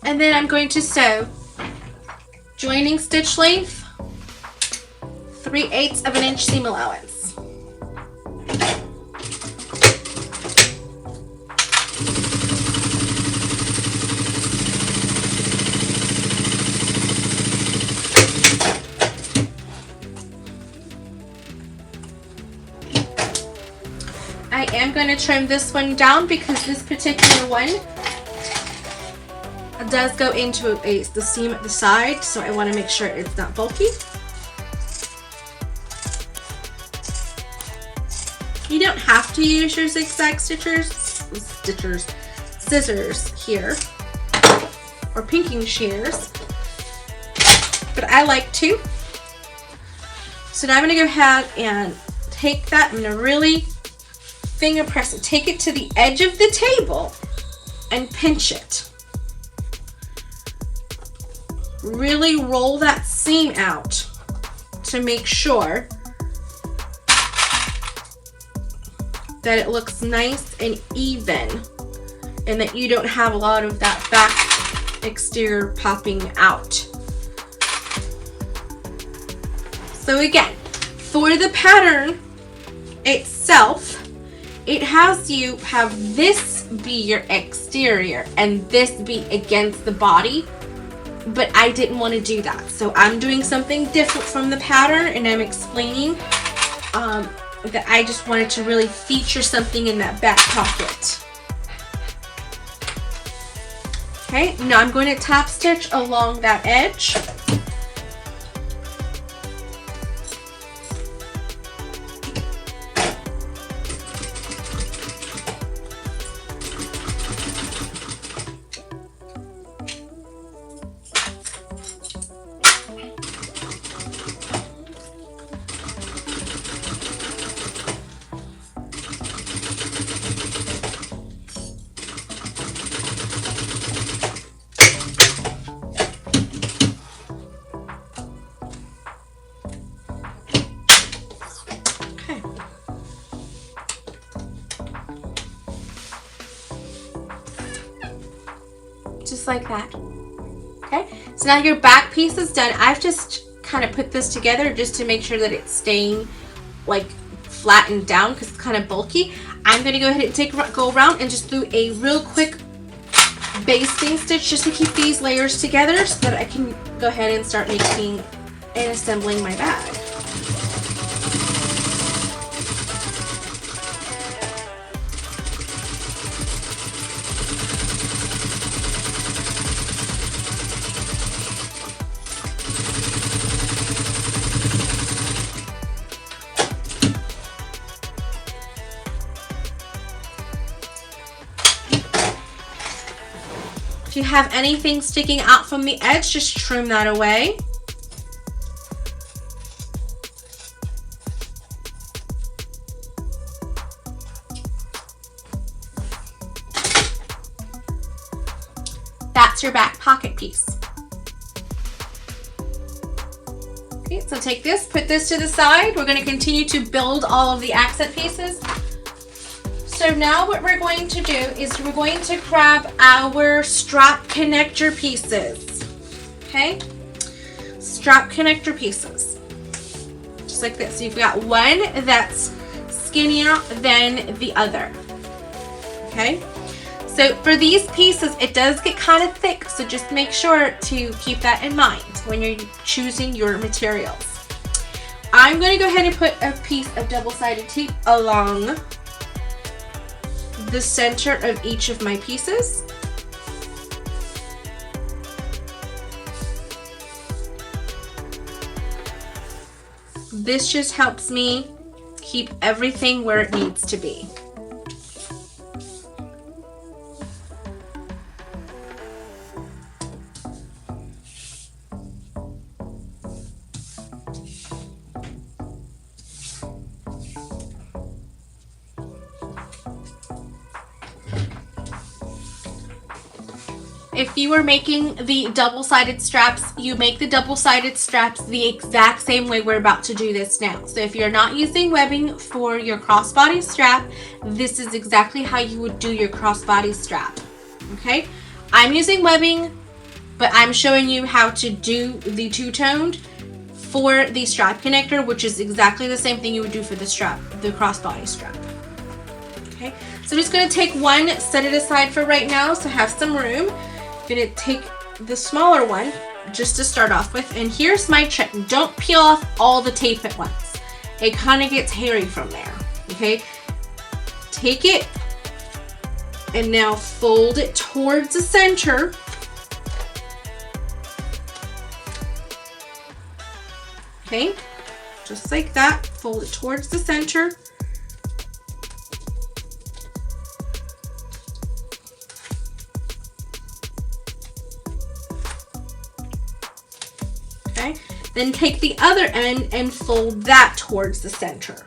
And then I'm going to sew. Joining stitch length, 3/8 of an inch seam allowance. I am going to trim this one down because this particular one does go into the seam at the side, so I want to make sure it's not bulky. You don't have to use your zigzag scissors here, or pinking shears, but I like to. So now I'm going to go ahead and take that. I'm going to really finger press it, take it to the edge of the table and pinch it. Really roll that seam out to make sure that it looks nice and even and that you don't have a lot of that back exterior popping out. So again, for the pattern itself, it has you have this be your exterior and this be against the body. But I didn't want to do that, so I'm doing something different from the pattern, and I'm explaining that I just wanted to really feature something in that back pocket. Okay, now I'm going to top stitch along that edge. Just like that. Okay, so now your back piece is done. I've just kind of put this together just to make sure that it's staying like flattened down because it's kind of bulky, I'm going to go ahead and go around and just do a real quick basting stitch just to keep these layers together so that I can go ahead and start making and assembling my bag. If you have anything sticking out from the edge, just trim that away. That's your back pocket piece. Okay, so take this, put this to the side. We're going to continue to build all of the accent pieces. So now what we're going to do is we're going to grab our strap connector pieces. Okay? Strap connector pieces. Just like this. So you've got one that's skinnier than the other. Okay? So for these pieces, it does get kind of thick, so just make sure to keep that in mind when you're choosing your materials. I'm going to go ahead and put a piece of double-sided tape along the center of each of my pieces. This just helps me keep everything where it needs to be. If you are making the double-sided straps, you make the double-sided straps the exact same way we're about to do this now. So if you're not using webbing for your crossbody strap, this is exactly how you would do your crossbody strap. Okay? I'm using webbing, but I'm showing you how to do the two-toned for the strap connector, which is exactly the same thing you would do for the strap, the crossbody strap. Okay? So I'm just going to take one, set it aside for right now, so have some room. Gonna take the smaller one just to start off with, and here's my trick: don't peel off all the tape at once. It kind of gets hairy from there. Okay, take it and now fold it towards the center. Okay, just like that. Fold it towards the center. Then take the other end and fold that towards the center.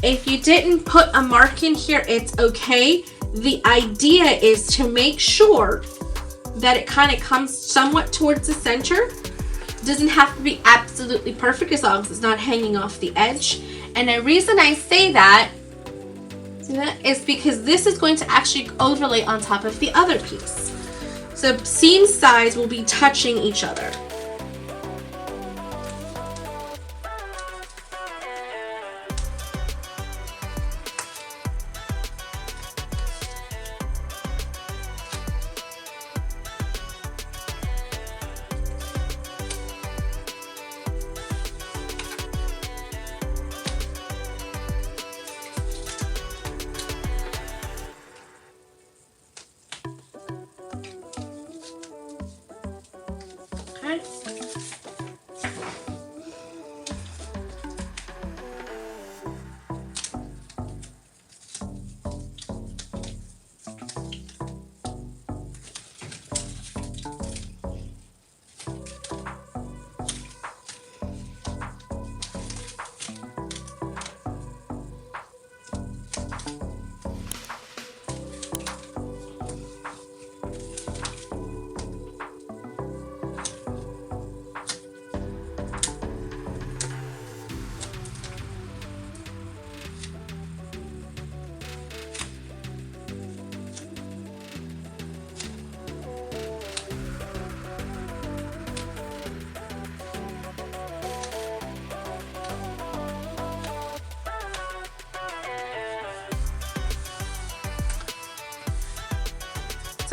If you didn't put a mark in here, it's okay. The idea is to make sure that it kind of comes somewhat towards the center. It doesn't have to be absolutely perfect as long as it's not hanging off the edge. And the reason I say that is because this is going to actually overlay on top of the other piece. So seam sides will be touching each other.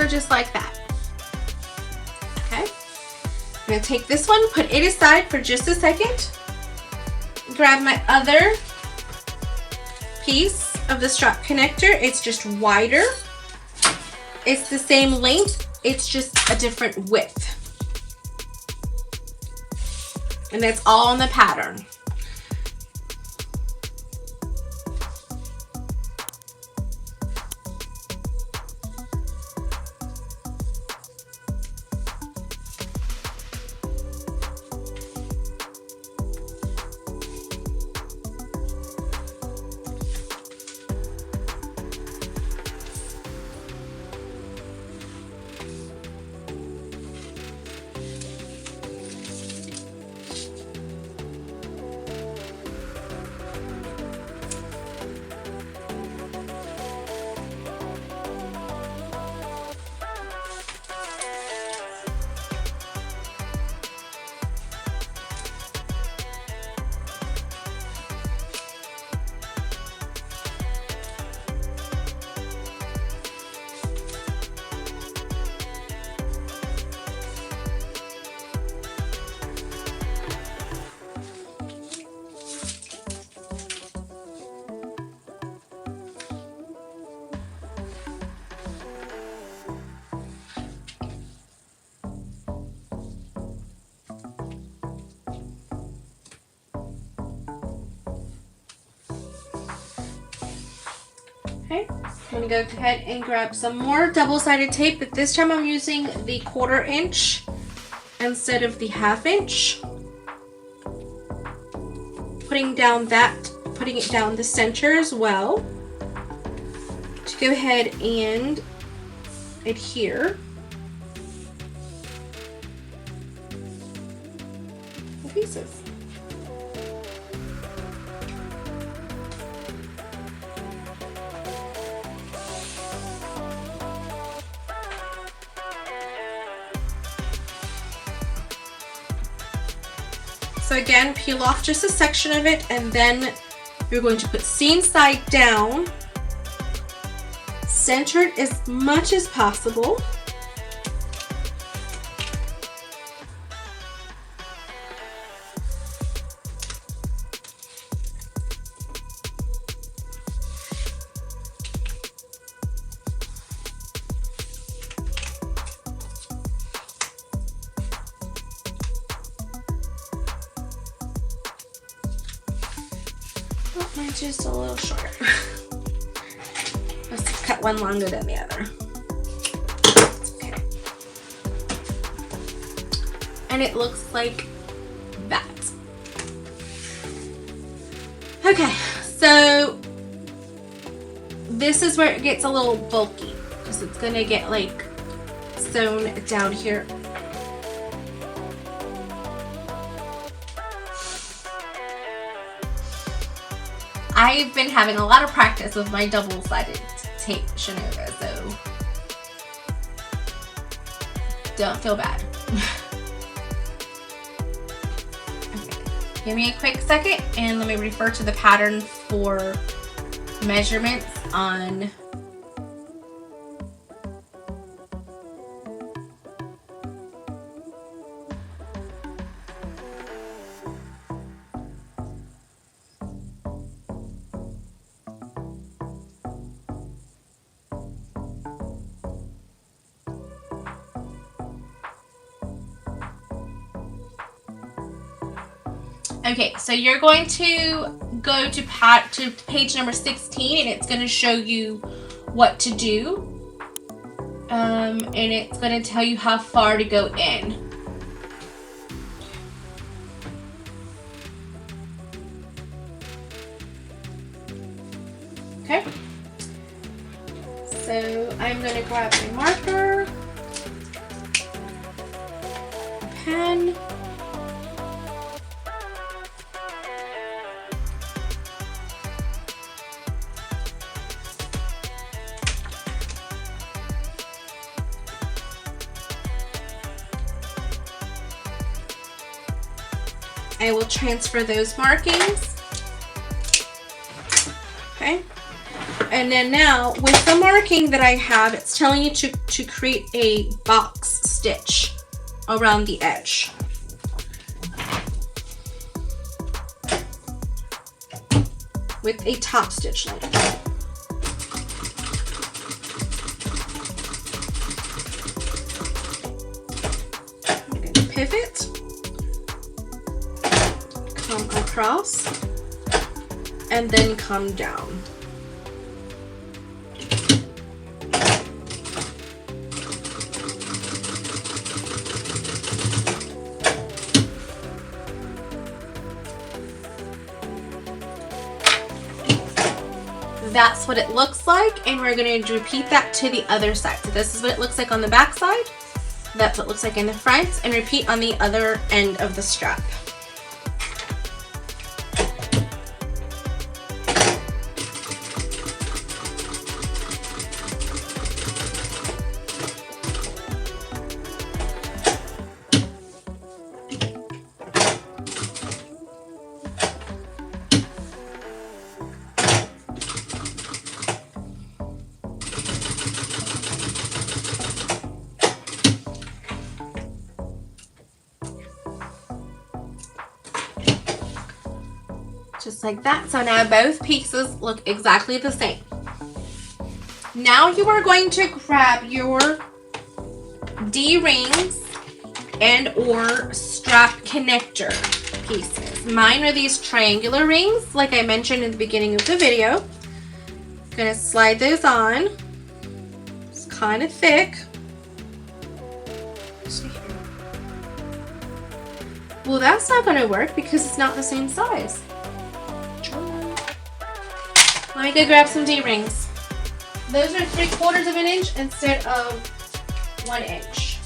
So just like that. Okay. I'm gonna take this one, put it aside for just a second. Grab my other piece of the strap connector. It's just wider. It's the same length, it's just a different width. And that's all on the pattern. Okay, I'm gonna go ahead and grab some more double-sided tape, but this time I'm using the 1/4 inch instead of the 1/2 inch. Putting it down the center as well to go ahead and adhere the pieces. So again, peel off just a section of it, and then you're going to put seam side down, centered as much as possible. Mine's just a little short. Let's cut one longer than the other. Okay. And it looks like that. Okay, so this is where it gets a little bulky because it's gonna get like sewn down here. I've been having a lot of practice with my double-sided tape Shenova, so don't feel bad. Okay. Give me a quick second and let me refer to the pattern for measurements on Okay, so you're going to go to page number 16 and it's going to show you what to do. And it's going to tell you how far to go in. Okay. So I'm going to grab my marker, a pen, I will transfer those markings. Okay. And then now with the marking that I have, it's telling you to create a box stitch around the edge. With a top stitch length. I'm going to pivot, come across, and then come down. That's what it looks like, and we're going to repeat that to the other side. So this is what it looks like on the back side. That's what it looks like in the front, and repeat on the other end of the strap. Just like that. So now both pieces look exactly the same. Now you are going to grab your D-rings and or strap connector pieces. Mine are these triangular rings, like I mentioned in the beginning of the video. I'm gonna slide those on. It's kind of thick. Well, that's not gonna work because it's not the same size. Let me go grab some D-rings. Those are 3/4 of an inch instead of 1 inch.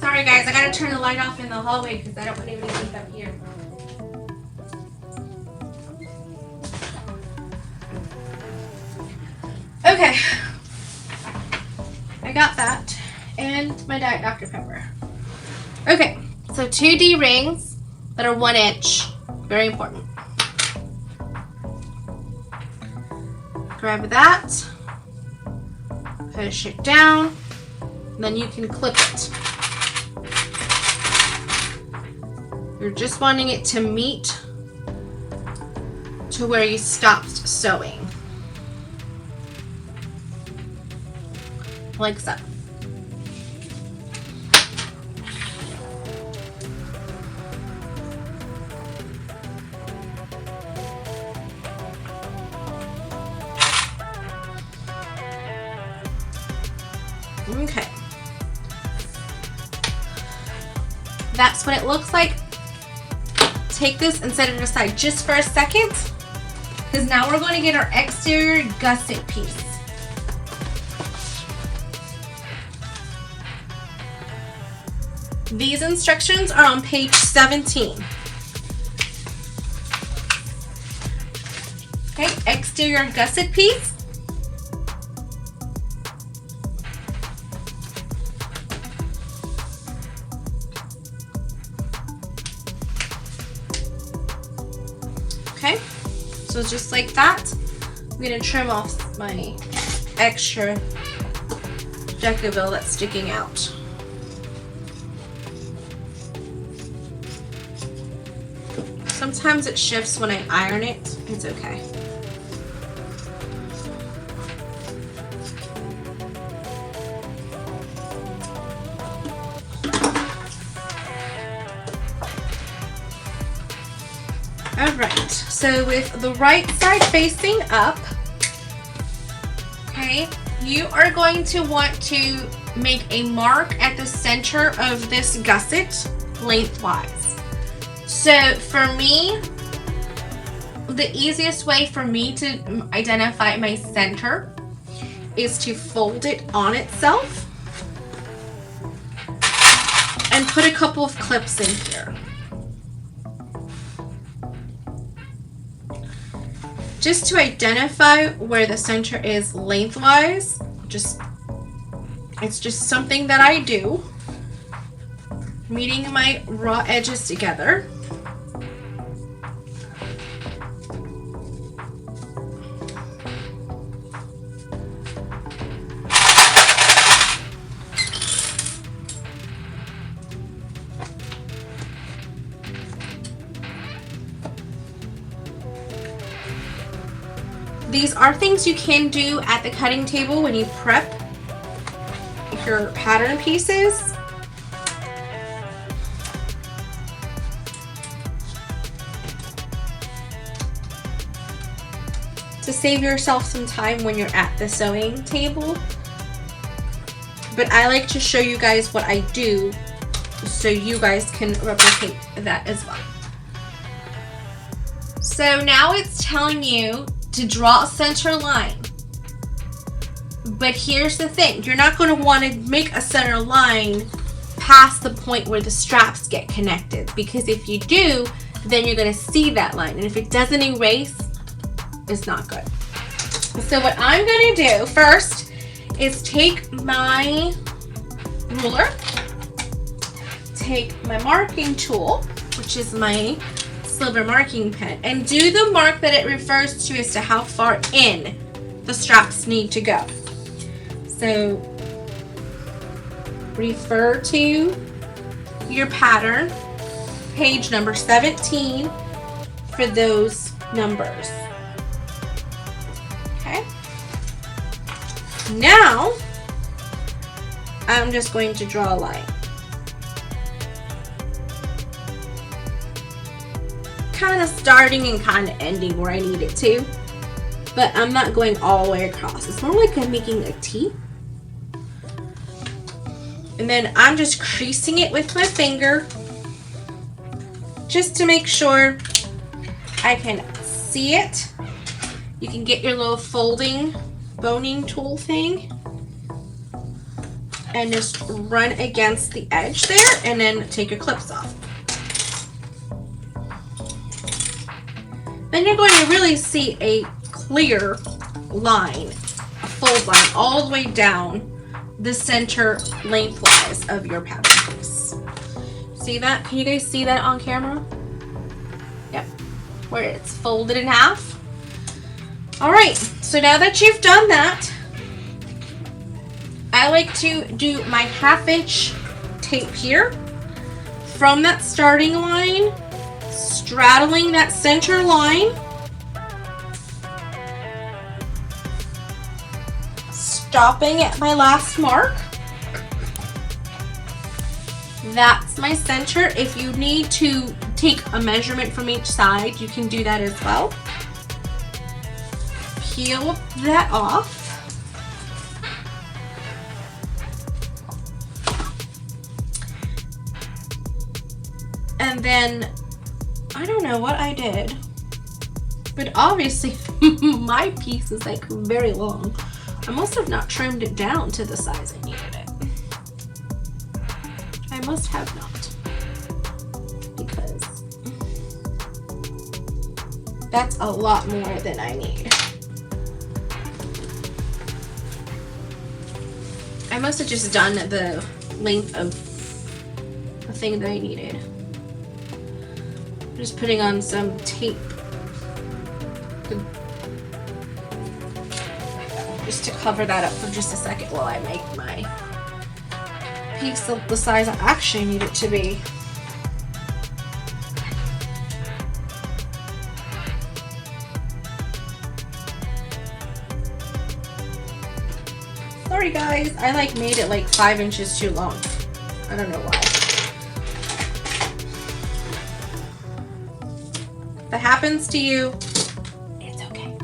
Sorry guys, I gotta turn the light off in the hallway because I don't want anybody to think I'm here. Okay, I got that, and my Diet Dr. Pepper. Okay, so 2 D-rings that are 1 inch, very important. Grab that, push it down, and then you can clip it. You're just wanting it to meet to where you stopped sewing. Like so. Okay. That's what it looks like. Take this and set it aside just for a second, because now we're going to get our exterior gusset piece. These instructions are on page 17. Okay, exterior gusset piece. So just like that, I'm going to trim off my extra Decaville that's sticking out. Sometimes it shifts when I iron it. It's okay. Alright, so with the right side facing up, okay, you are going to want to make a mark at the center of this gusset lengthwise. So for me, the easiest way for me to identify my center is to fold it on itself and put a couple of clips in here. Just to identify where the center is lengthwise. It's just something that I do, meeting my raw edges together. These are things you can do at the cutting table when you prep your pattern pieces. To save yourself some time when you're at the sewing table. But I like to show you guys what I do so you guys can replicate that as well. So now it's telling you to draw a center line. But here's the thing, you're not going to want to make a center line past the point where the straps get connected, because if you do, then you're going to see that line, and if it doesn't erase, it's not good. So what I'm going to do first is take my ruler, take my marking tool, which is my silver marking pen, and do the mark that it refers to as to how far in the straps need to go. So refer to your pattern, page number 17, for those numbers. Okay. Now I'm just going to draw a line. Kind of starting and kind of ending where I need it to, but I'm not going all the way across. It's more like I'm making a T. And then I'm just creasing it with my finger just to make sure I can see it. You can get your little folding boning tool thing and just run against the edge there, and then take your clips off. Then you're going to really see a clear line, a fold line, all the way down the center lengthwise of your pattern piece. See that? Can you guys see that on camera? Yep. Where it's folded in half. Alright, so now that you've done that, I like to do my 1/2 inch tape here from that starting line, straddling that center line, stopping at my last mark. That's my center. If you need to take a measurement from each side, you can do that as well. Peel that off. And then, I don't know what I did, but obviously my piece is like very long. I must have not trimmed it down to the size I needed it. I must have not, because that's a lot more than I need. I must have just done the length of the thing that I needed. Just putting on some tape Just to cover that up for just a second while I make my piece the size I actually need it to be. Sorry guys, I like made it like 5 inches too long. I don't know why. If that happens to you, it's okay.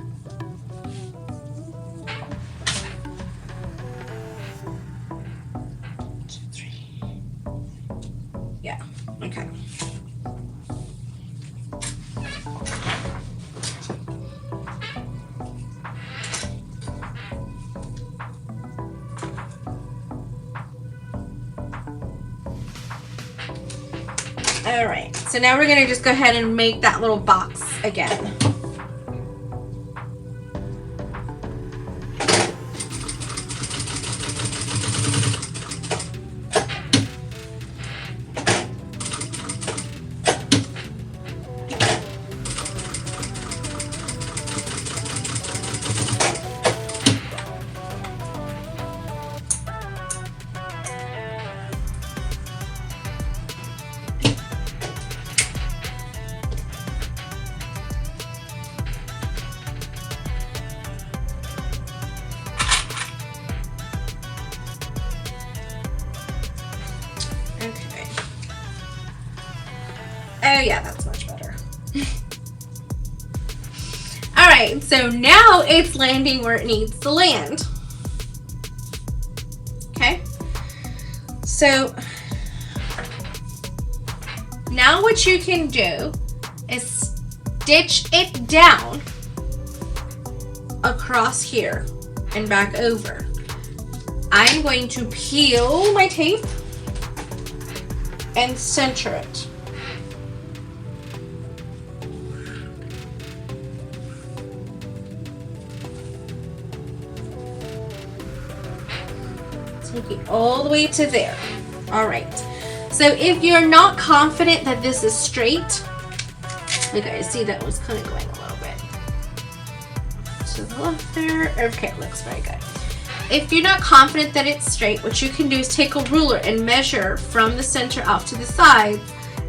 Yeah, okay. Alright, so now we're going to just go ahead and make that little box again. Oh yeah, that's much better. Alright, so now it's landing where it needs to land. Okay, so now what you can do is stitch it down across here and back over. I'm going to peel my tape and center it. Take it all the way to there. All right. So if you're not confident that this is straight, you guys see that was kind of going a little bit to the left there. Okay, it looks very good. If you're not confident that it's straight, what you can do is take a ruler and measure from the center out to the sides,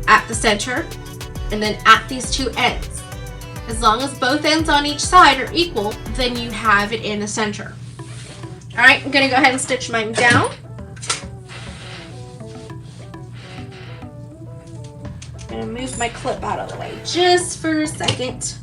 at the center, and then at these two ends. As long as both ends on each side are equal, then you have it in the center. All right, I'm gonna go ahead and stitch mine down. I'm gonna move my clip out of the way just for a second.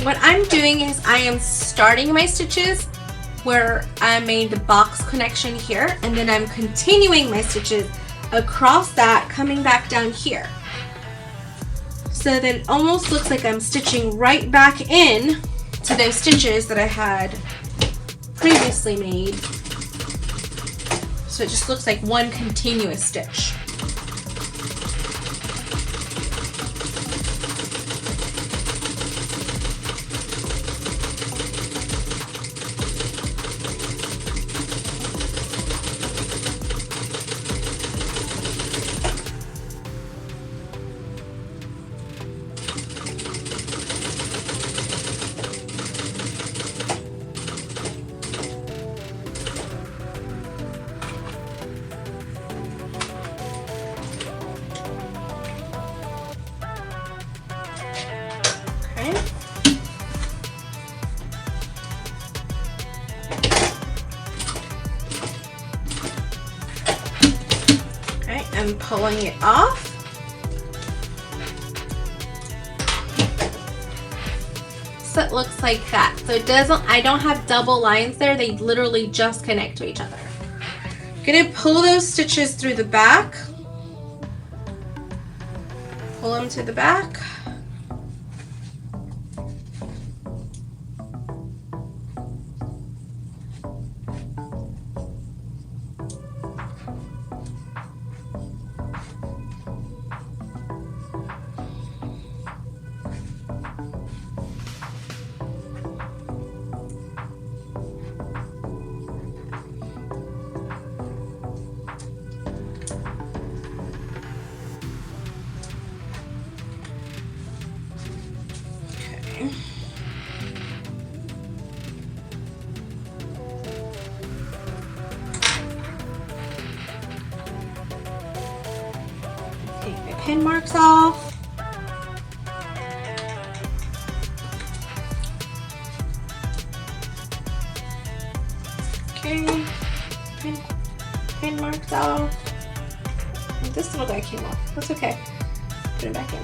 What I'm doing is I am starting my stitches where I made the box connection here, and then I'm continuing my stitches across that, coming back down here. So that it almost looks like I'm stitching right back in to those stitches that I had previously made. So it just looks like one continuous stitch. I'm pulling it off. So it looks like that. So it doesn't, I don't have double lines there. They literally just connect to each other. I'm gonna pull those stitches through the back. Pull them to the back. Take my pin marks off. Okay, pin marks off. This little guy came off. That's okay. Put him back in.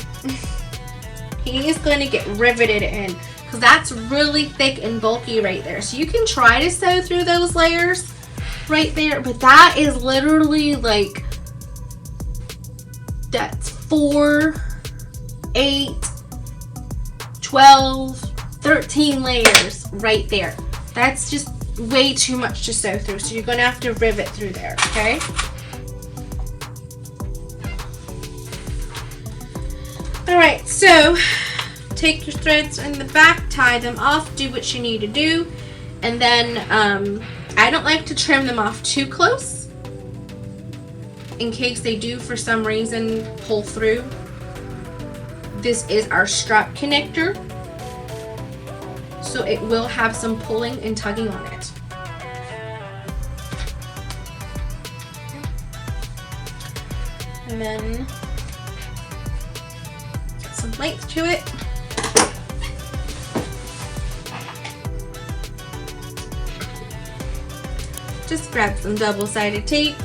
He is going to get riveted in because that's really thick and bulky right there. So you can try to sew through those layers right there, but that is literally like, that's 4, 8, 12, 13 layers right there. That's just way too much to sew through. So you're going to have to rivet through there, okay? Alright, so take your threads in the back, tie them off, do what you need to do, and then I don't like to trim them off too close in case they do for some reason pull through. This is our strap connector, so it will have some pulling and tugging on it. And then get some length to it. Just grab some double-sided tape.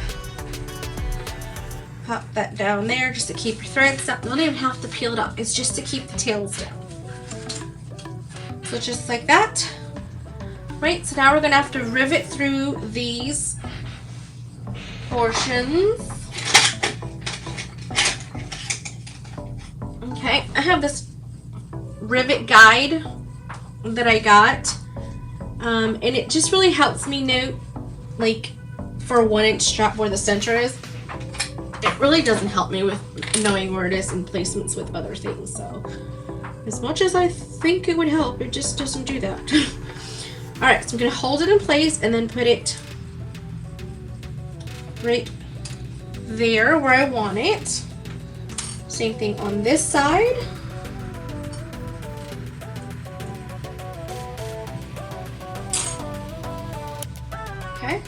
Pop that down there just to keep your threads down. You don't even have to peel it off. It's just to keep the tails down. So just like that. Right, so now we're going to have to rivet through these portions. Okay, I have this rivet guide that I got. And it just really helps me note, like, for a 1-inch strap where the center is. It really doesn't help me with knowing where it is in placements with other things. So as much as I think it would help, it just doesn't do that. Alright, so I'm going to hold it in place and then put it right there where I want it. Same thing on this side. Okay,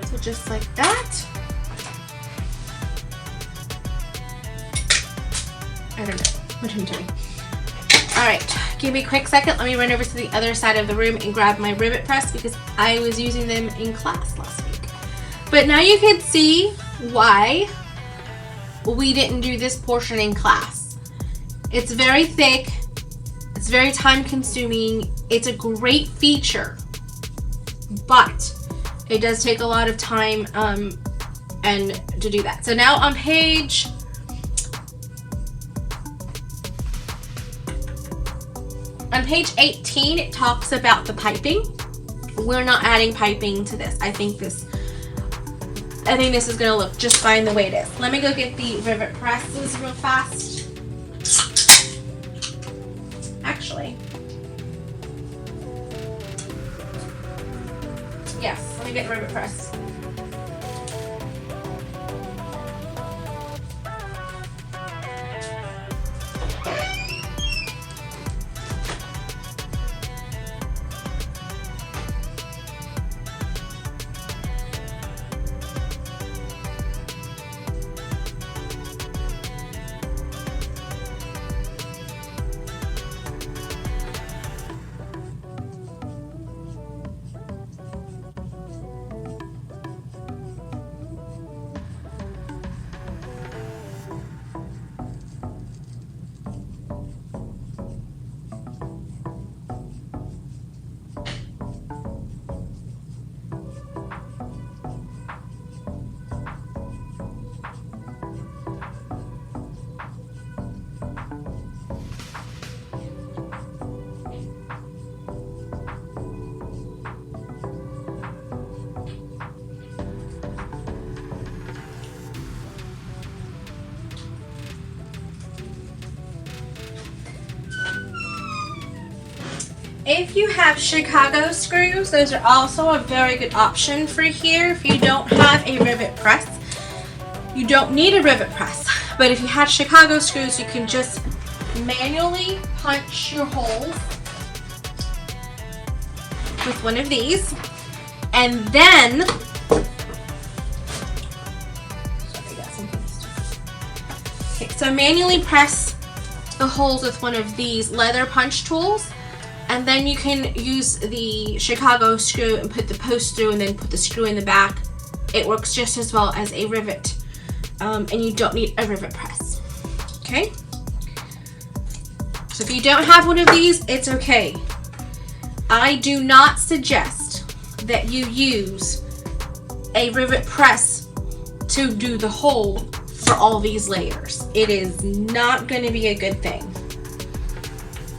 so just like that. I don't know what I'm doing. Alright, give me a quick second. Let me run over to the other side of the room and grab my rivet press because I was using them in class last week. But now you can see why we didn't do this portion in class. It's very thick. It's very time consuming. It's a great feature, but it does take a lot of time and to do that. So now on page 18, it talks about the piping. We're not adding piping to this. I think this is gonna look just fine the way it is. Let me go get the rivet presses real fast. Actually, yes, let me get the rivet press. If you have Chicago screws, those are also a very good option for here. If you don't have a rivet press, you don't need a rivet press. But if you had Chicago screws, you can just manually punch your holes with one of these. And then, okay, so manually press the holes with one of these leather punch tools. And then you can use the Chicago screw and put the post through and then put the screw in the back. It works just as well as a rivet. And you don't need a rivet press. Okay? So if you don't have one of these, it's okay. I do not suggest that you use a rivet press to do the hole for all these layers. It is not going to be a good thing.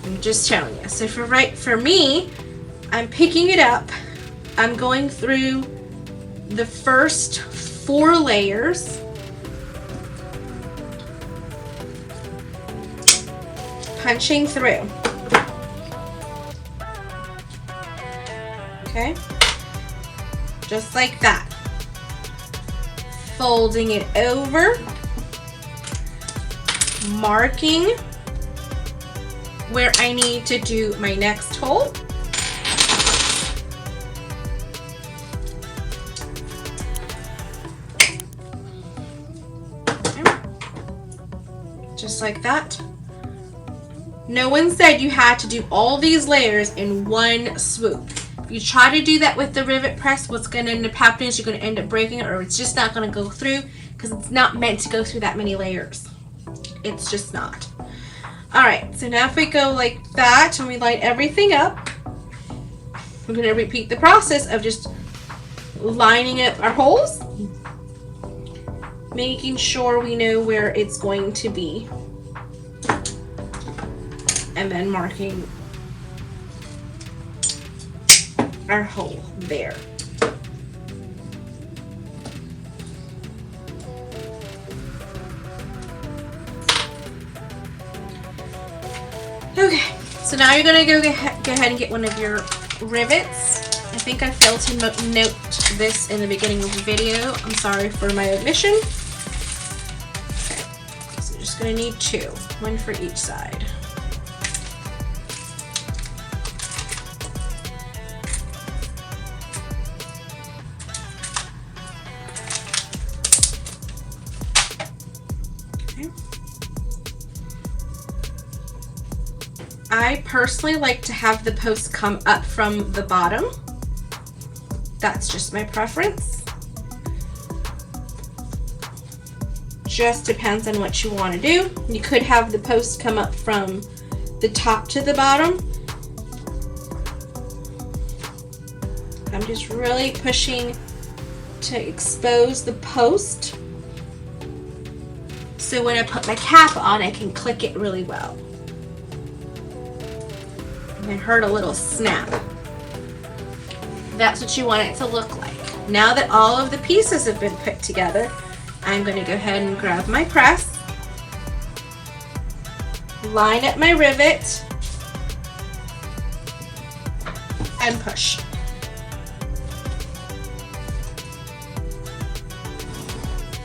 I'm just showing you. So for me, I'm picking it up. I'm going through the first 4 layers. Punching through. Okay? Just like that. Folding it over. Marking where I need to do my next hole. Just like that. No one said you had to do all these layers in one swoop. If you try to do that with the rivet press, what's going to end up happening is you're going to end up breaking it, or it's just not going to go through because it's not meant to go through that many layers. It's just not. Alright, so now if we go like that and we line everything up, we're going to repeat the process of just lining up our holes, making sure we know where it's going to be, and then marking our hole there. Okay, so now you're going to go ahead and get one of your rivets. I think I failed to note this in the beginning of the video. I'm sorry for my omission. Okay, so you're just going to need 2, one for each side. I personally like to have the post come up from the bottom. That's just my preference. Just depends on what you want to do. You could have the post come up from the top to the bottom. I'm just really pushing to expose the post, so when I put my cap on, I can click it really well. I heard a little snap. That's what you want it to look like. Now that all of the pieces have been put together, I'm going to go ahead and grab my press, line up my rivet, and push.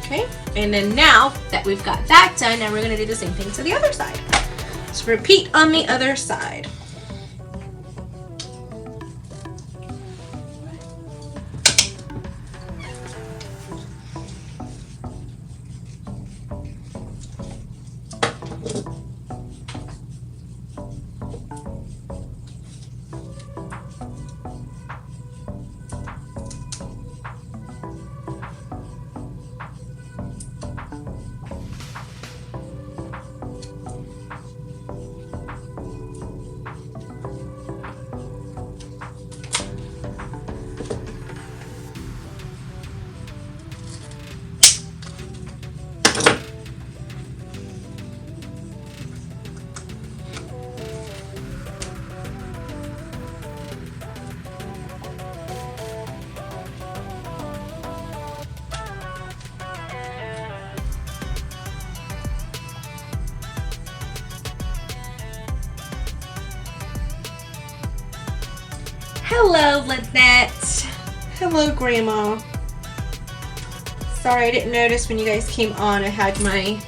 Okay, and then now that we've got that done, now we're going to do the same thing to the other side. So repeat on the other side. Hello, Lynette. Hello, Grandma. Sorry, I didn't notice when you guys came on I had my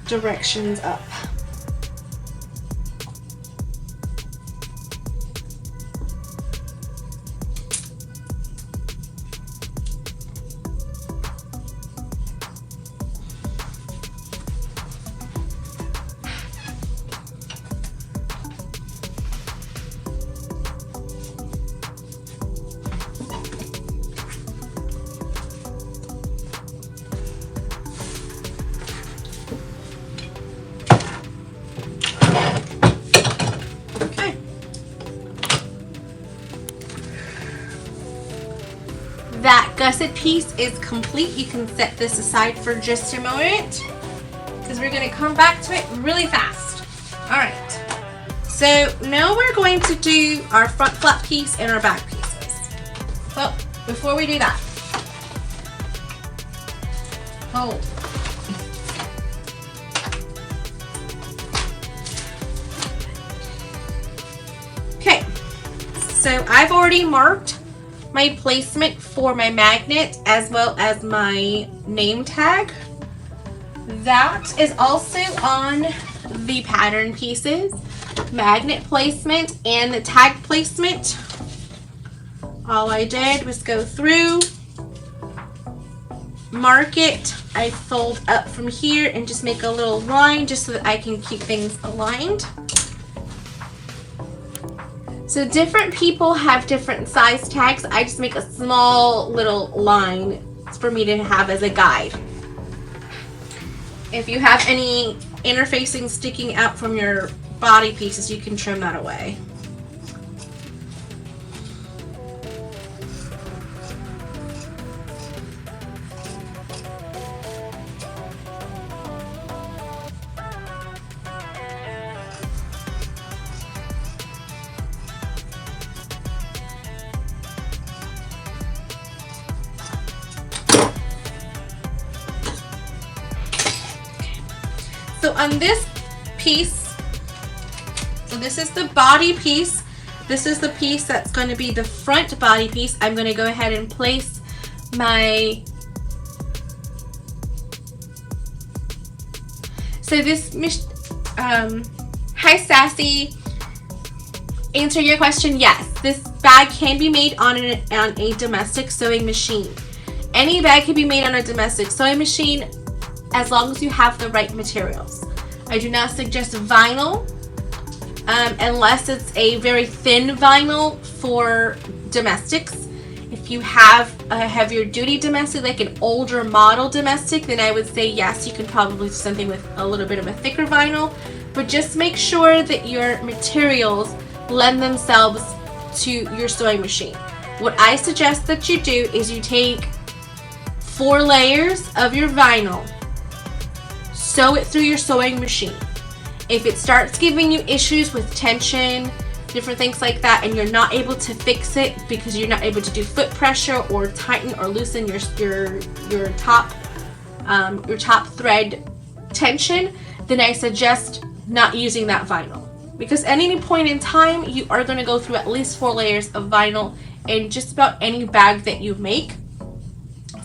directions up. That gusset piece is complete. You can set this aside for just a moment because we're going to come back to it really fast. All right. So now we're going to do our front flap piece and our back pieces. Well, before we do that, hold. Okay. So I've already marked my placement for my magnet as well as my name tag. That is also on the pattern pieces, magnet placement and the tag placement. All I did was go through, mark it, I fold up from here and just make a little line just so that I can keep things aligned. So different people have different size tags. I just make a small little line for me to have as a guide. If you have any interfacing sticking out from your body pieces, you can trim that away. So on this piece, so this is the body piece. This is the piece that's going to be the front body piece. I'm going to go ahead and place my, so this, hi Sassy, answer your question, yes. This bag can be made on a domestic sewing machine. Any bag can be made on a domestic sewing machine as long as you have the right materials. I do not suggest vinyl unless it's a very thin vinyl for domestics. If you have a heavier duty domestic, like an older model domestic, then I would say yes, you can probably do something with a little bit of a thicker vinyl, but just make sure that your materials lend themselves to your sewing machine. What I suggest that you do is you take 4 layers of your vinyl, sew it through your sewing machine. If it starts giving you issues with tension, different things like that, and you're not able to fix it because you're not able to do foot pressure or tighten or loosen your top thread tension, then I suggest not using that vinyl. Because at any point in time, you are going to go through at least 4 layers of vinyl in just about any bag that you make.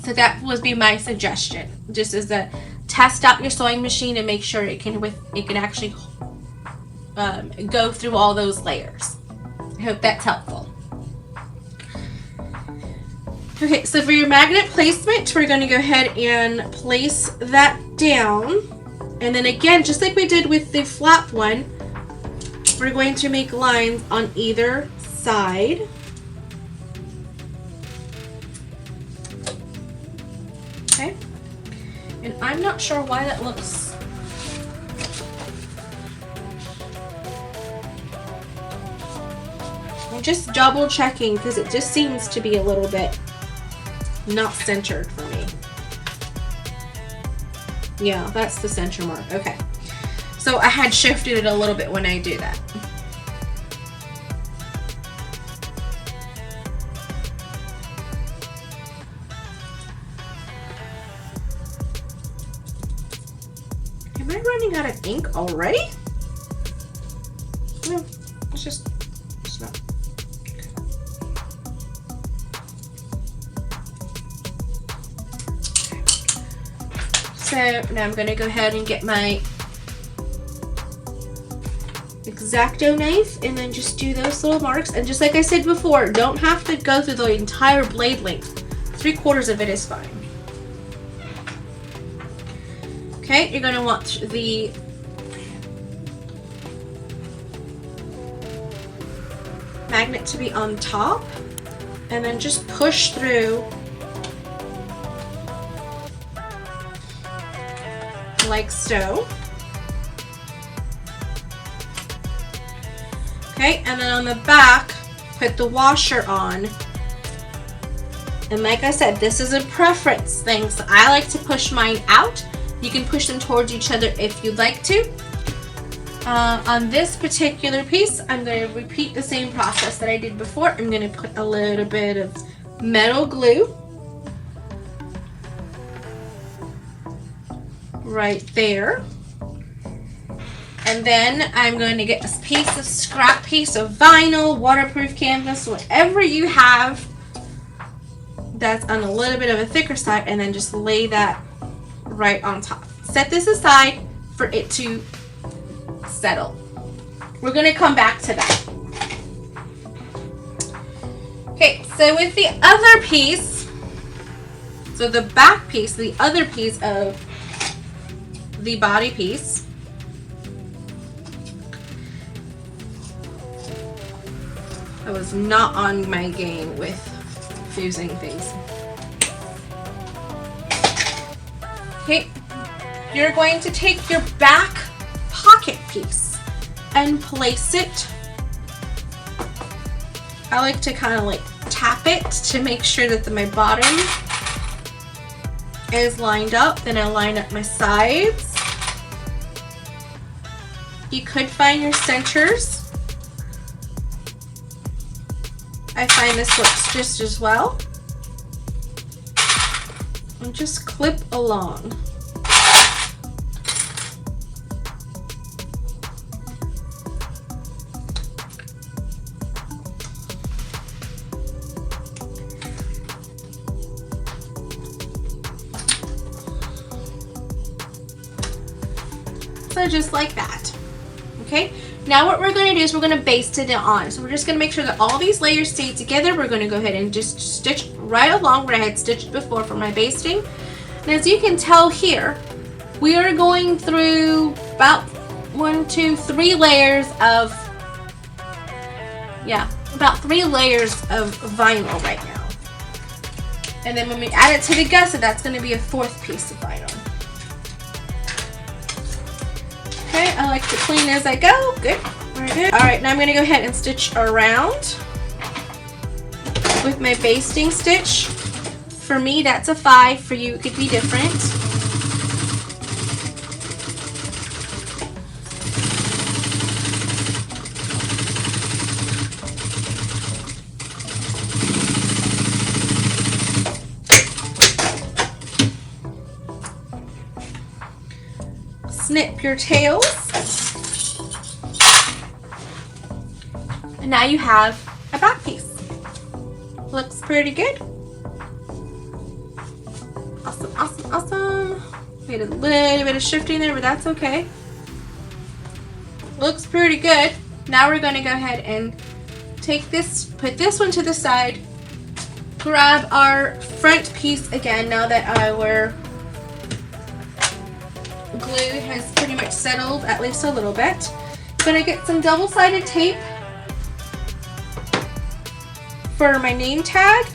So that would be my suggestion, just as a test out your sewing machine and make sure it can actually go through all those layers. I hope that's helpful. Okay, so for your magnet placement, we're going to go ahead and place that down. And then again, just like we did with the flap one, we're going to make lines on either side. Okay. And I'm not sure why that looks. I'm just double checking because it just seems to be a little bit not centered for me. Yeah, that's the center mark. Okay. So I had shifted it a little bit when I do that. Am I running out of ink already? No, it's not. So now I'm going to go ahead and get my X-Acto knife and then just do those little marks. And just like I said before, don't have to go through the entire blade length. 3/4 of it is fine. Okay, you're going to want the magnet to be on top, and then just push through like so. Okay, and then on the back, put the washer on. And like I said, this is a preference thing, so I like to push mine out. You can push them towards each other if you'd like to. On this particular piece, I'm going to repeat the same process that I did before. I'm going to put a little bit of metal glue right there. And then I'm going to get a scrap piece of vinyl, waterproof canvas, whatever you have that's on a little bit of a thicker side, and then just lay that right on top. Set this aside for it to settle. We're going to come back to that. Okay, so with the other piece, so the back piece, the other piece of the body piece, I was not on my game with fusing things. Okay, you're going to take your back pocket piece and place it. I like to kind of like tap it to make sure that my bottom is lined up. Then I line up my sides. You could find your centers. I find this works just as well. And just clip along. So just like that. Okay, now what we're going to do is we're going to baste it on. So we're just going to make sure that all these layers stay together. We're going to go ahead and just stitch right along where I had stitched before for my basting. And as you can tell here, we are going through about 1, 2, 3 layers of, about 3 layers of vinyl right now. And then when we add it to the gusset, that's going to be a 4th piece of vinyl. Okay, I like to clean as I go. Good, we're good. All right, now I'm gonna go ahead and stitch around with my basting stitch. For me, that's a 5. For you, it could be different. Snip your tails, and now you have a back piece. Looks pretty good. Awesome, awesome, awesome. Made a little bit of shifting there, but that's okay. Looks pretty good. Now we're going to go ahead and take this, put this one to the side, grab our front piece again now that our glue has pretty much settled, at least a little bit. I'm gonna get some double-sided tape for my name tag.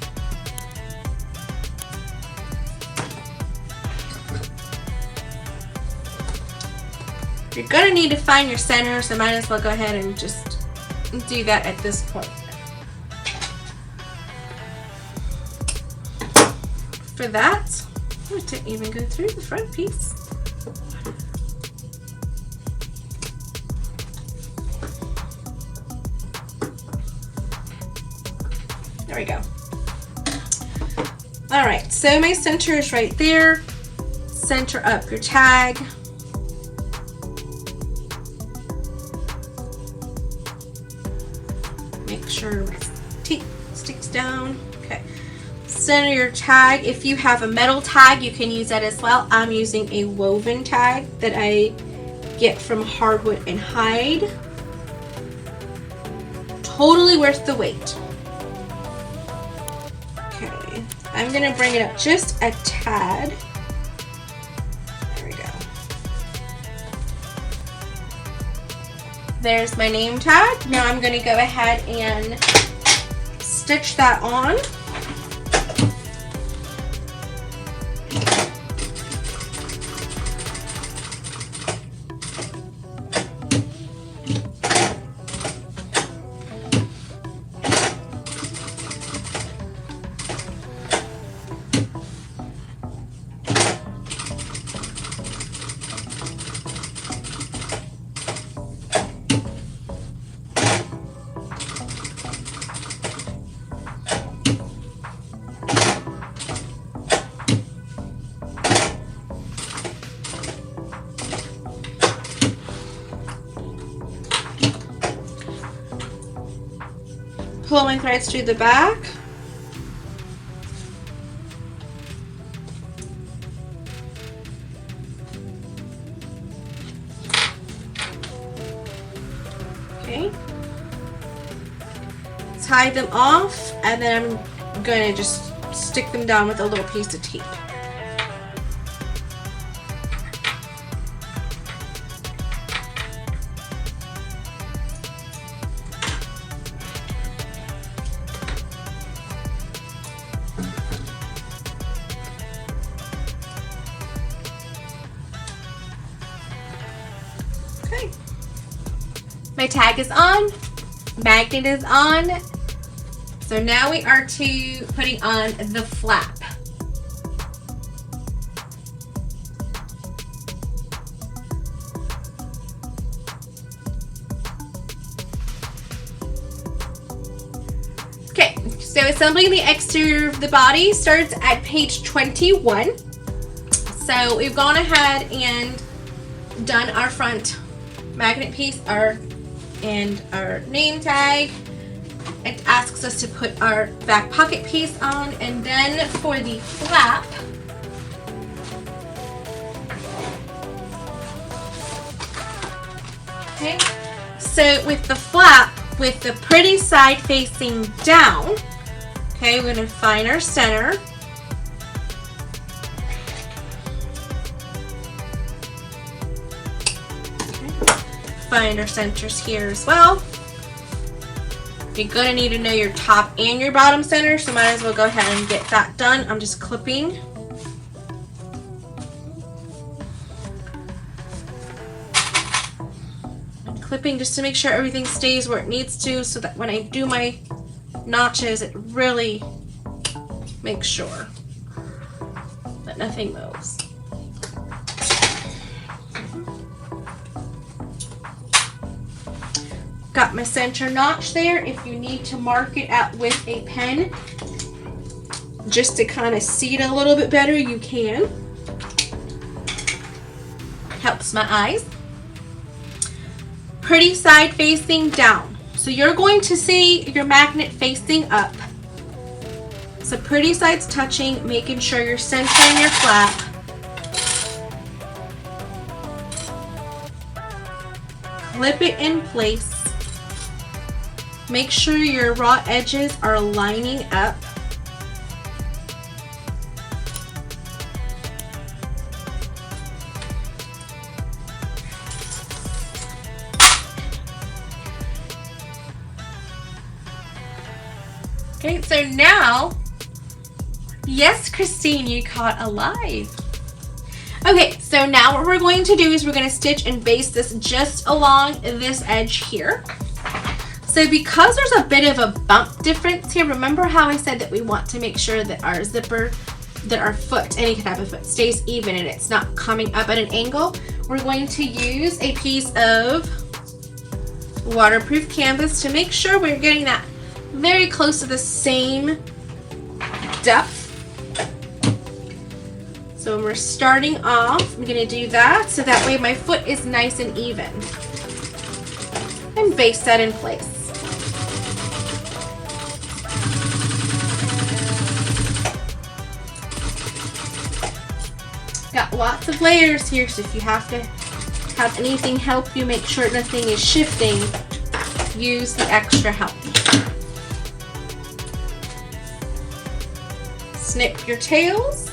You're gonna need to find your center, so might as well go ahead and just do that at this point. For that, I didn't even go through the front piece. There we go. All right, so my center is right there. Center up your tag. Make sure my tape sticks down. Okay, center your tag. If you have a metal tag, you can use that as well. I'm using a woven tag that I get from Hardwood and Hide. Totally worth the wait. Okay, I'm gonna bring it up just a tad. There we go. There's my name tag. Now I'm gonna go ahead and stitch that on. Pull my threads through the back. Okay. Tie them off, and then I'm going to just stick them down with a little piece of tape. Okay. My tag is on, magnet is on, so now we are to putting on the flap. Okay, so assembling the exterior of the body starts at page 21. So we've gone ahead and done our front magnet piece and our name tag. It asks us to put our back pocket piece on, and then for the flap, okay, so with the flap, with the pretty side facing down, okay, we're going to find our center. Find our centers here as well. You're going to need to know your top and your bottom center, so might as well go ahead and get that done. I'm just clipping. I'm clipping just to make sure everything stays where it needs to, so that when I do my notches, it really makes sure that nothing moves. Got my center notch there. If you need to mark it out with a pen just to kind of see it a little bit better, you can. Helps my eyes. Pretty side facing down. So you're going to see your magnet facing up. So pretty sides touching, making sure you're centering your flap. Clip it in place. Make sure your raw edges are lining up. Okay, so now, yes, Christine, you caught alive. Okay, so now what we're going to do is we're going to stitch and baste this just along this edge here. So because there's a bit of a bump difference here, remember how I said that we want to make sure that our zipper, that our foot, any type of foot, stays even and it's not coming up at an angle. We're going to use a piece of waterproof canvas to make sure we're getting that very close to the same depth. So when we're starting off, I'm going to do that so that way my foot is nice and even. And baste that in place. lots of layers here, so if you have to have anything help you make sure nothing is shifting, use the extra help. Snip your tails.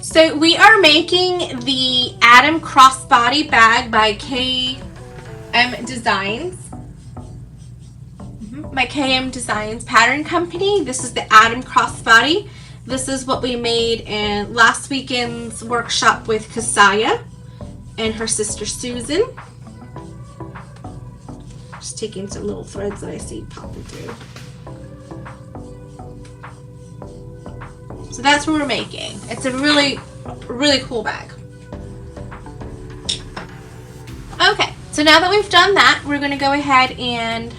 So we are making the Adam Crossbody bag by KMDesigns. By KMDesigns Pattern Company. This is the Adam Crossbody. This is what we made in last weekend's workshop with Kasaya and her sister Susan. Just taking some little threads that I see popping through. So that's what we're making. It's a really, really cool bag. Okay, so now that we've done that, we're going to go ahead and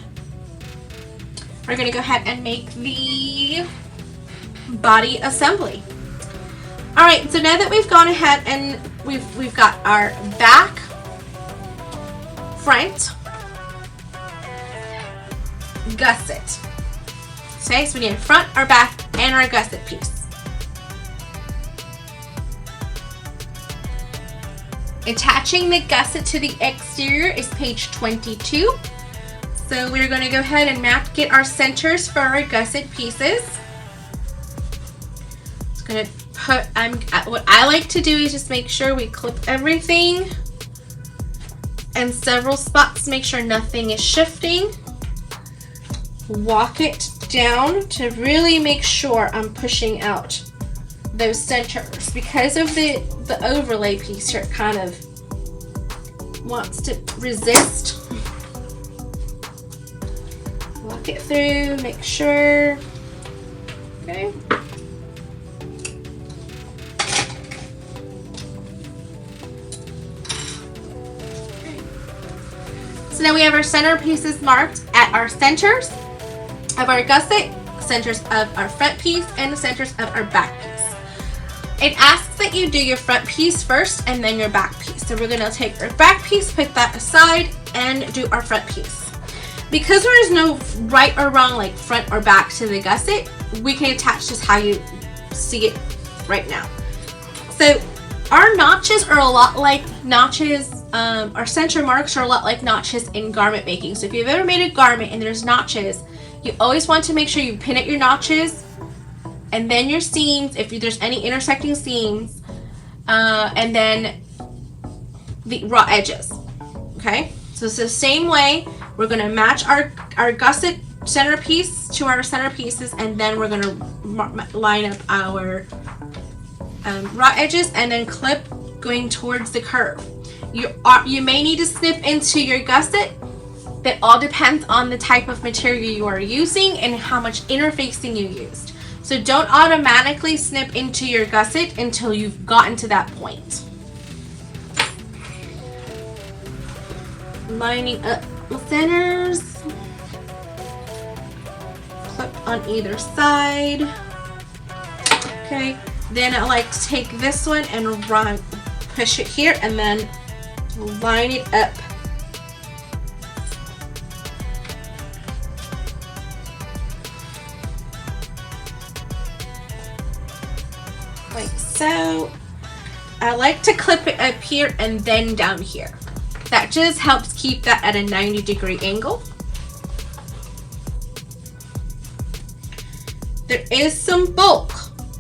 make the body assembly. All right, so now that we've gone ahead and we've got our back, front, gusset. Okay, so we need front, our back, and our gusset piece. Attaching the gusset to the exterior is page 22. So we're going to go ahead and get our centers for our gusset pieces. Just going to put, what I like to do is just make sure we clip everything in several spots, make sure nothing is shifting. Walk it down to really make sure I'm pushing out those centers. Because of the overlay piece here, it kind of wants to resist. Walk it through, make sure. Okay. So now we have our center pieces marked at our centers of our gusset, centers of our front piece, and the centers of our back piece. It asks that you do your front piece first and then your back piece. So we're going to take our back piece, put that aside, and do our front piece. Because there is no right or wrong, like front or back to the gusset, we can attach just how you see it right now. So our notches are a lot like notches, our center marks are a lot like notches in garment making. So if you've ever made a garment and there's notches, you always want to make sure you pin at your notches and then your seams, if there's any intersecting seams, and then the raw edges. Okay, so it's the same way. We're going to match our gusset centerpiece to our center pieces, and then we're going to line up our raw edges and then clip going towards the curve. You may need to snip into your gusset. That all depends on the type of material you are using and how much interfacing you used. So don't automatically snip into your gusset until you've gotten to that point. Lining up the centers. Clip on either side. Okay, then I like to take this one and push it here and then line it up. Like so. I like to clip it up here and then down here. That just helps keep that at a 90-degree angle. There is some bulk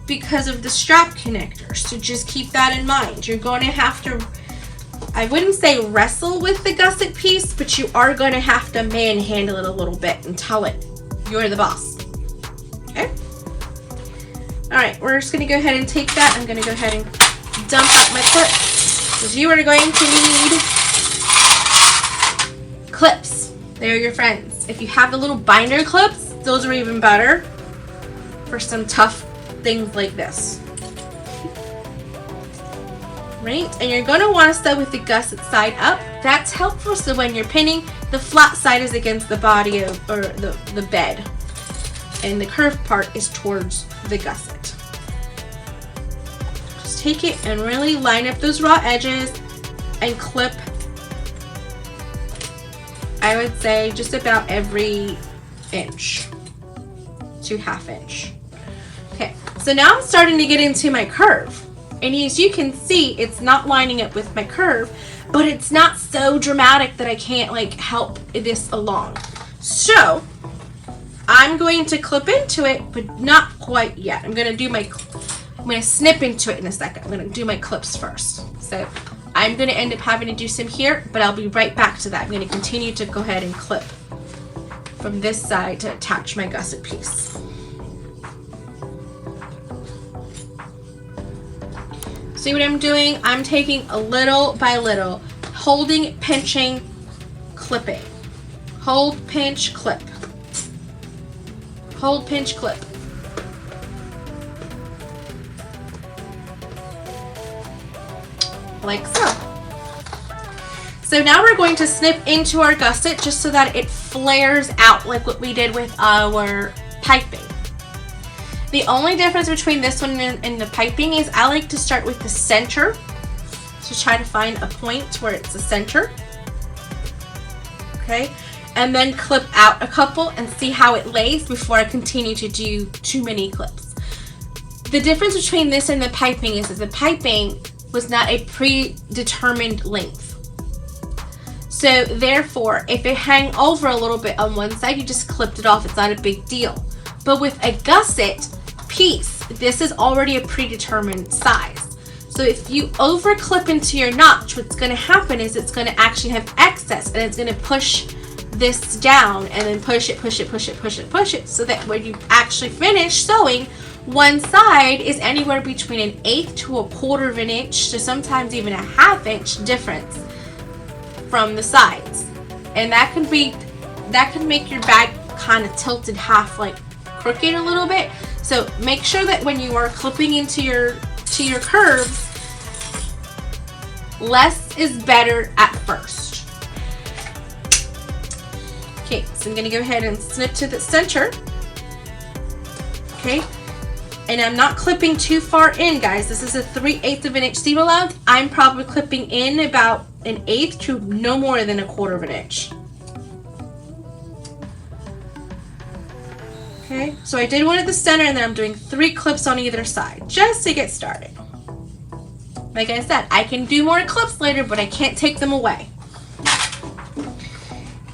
because of the strap connector, so just keep that in mind. You're going to have to, I wouldn't say wrestle with the gusset piece, but you are going to have to manhandle it a little bit and tell it you're the boss. Okay? Alright, we're just going to go ahead and take that. I'm going to go ahead and dump out my clips, because you are going to need clips. They're your friends. If you have the little binder clips, those are even better for some tough things like this. Right? And you're going to want to sew with the gusset side up. That's helpful, so when you're pinning, the flat side is against the body or the bed, and the curved part is towards the gusset. Just take it and really line up those raw edges and clip, I would say, just about every inch to 1/2 inch. Okay, so now I'm starting to get into my curve. And as you can see, it's not lining up with my curve, but it's not so dramatic that I can't like help this along. So I'm going to clip into it, but not quite yet. I'm going to snip into it in a second. I'm going to do my clips first. So I'm going to end up having to do some here, but I'll be right back to that. I'm going to continue to go ahead and clip from this side to attach my gusset piece. See what I'm doing? I'm taking a little by little, holding, pinching, clipping. Hold, pinch, clip. Hold, pinch, clip. Like so. So now we're going to snip into our gusset just so that it flares out like what we did with our piping. The only difference between this one and the piping is I like to start with the center. So try to find a point where it's the center. Okay. And then clip out a couple and see how it lays before I continue to do too many clips. The difference between this and the piping is that the piping was not a predetermined length. So therefore, if it hang over a little bit on one side, you just clipped it off. It's not a big deal. But with a gusset piece, this is already a predetermined size. So if you over clip into your notch, what's going to happen is it's going to actually have excess, and it's going to push this down and then push it, so that when you actually finish sewing, one side is anywhere between 1/8 to 1/4 of an inch to sometimes even 1/2 inch difference from the sides. And that can make your bag kind of tilted half, like crooked a little bit. So make sure that when you are clipping into your curves, less is better at first. Okay, so I'm going to go ahead and snip to the center. Okay, and I'm not clipping too far in, guys. This is a 3/8 of an inch seam allowance. I'm probably clipping in about 1/8 to no more than 1/4 of an inch. Okay, so I did one at the center, and then I'm doing 3 clips on either side just to get started. Like I said, I can do more clips later, but I can't take them away.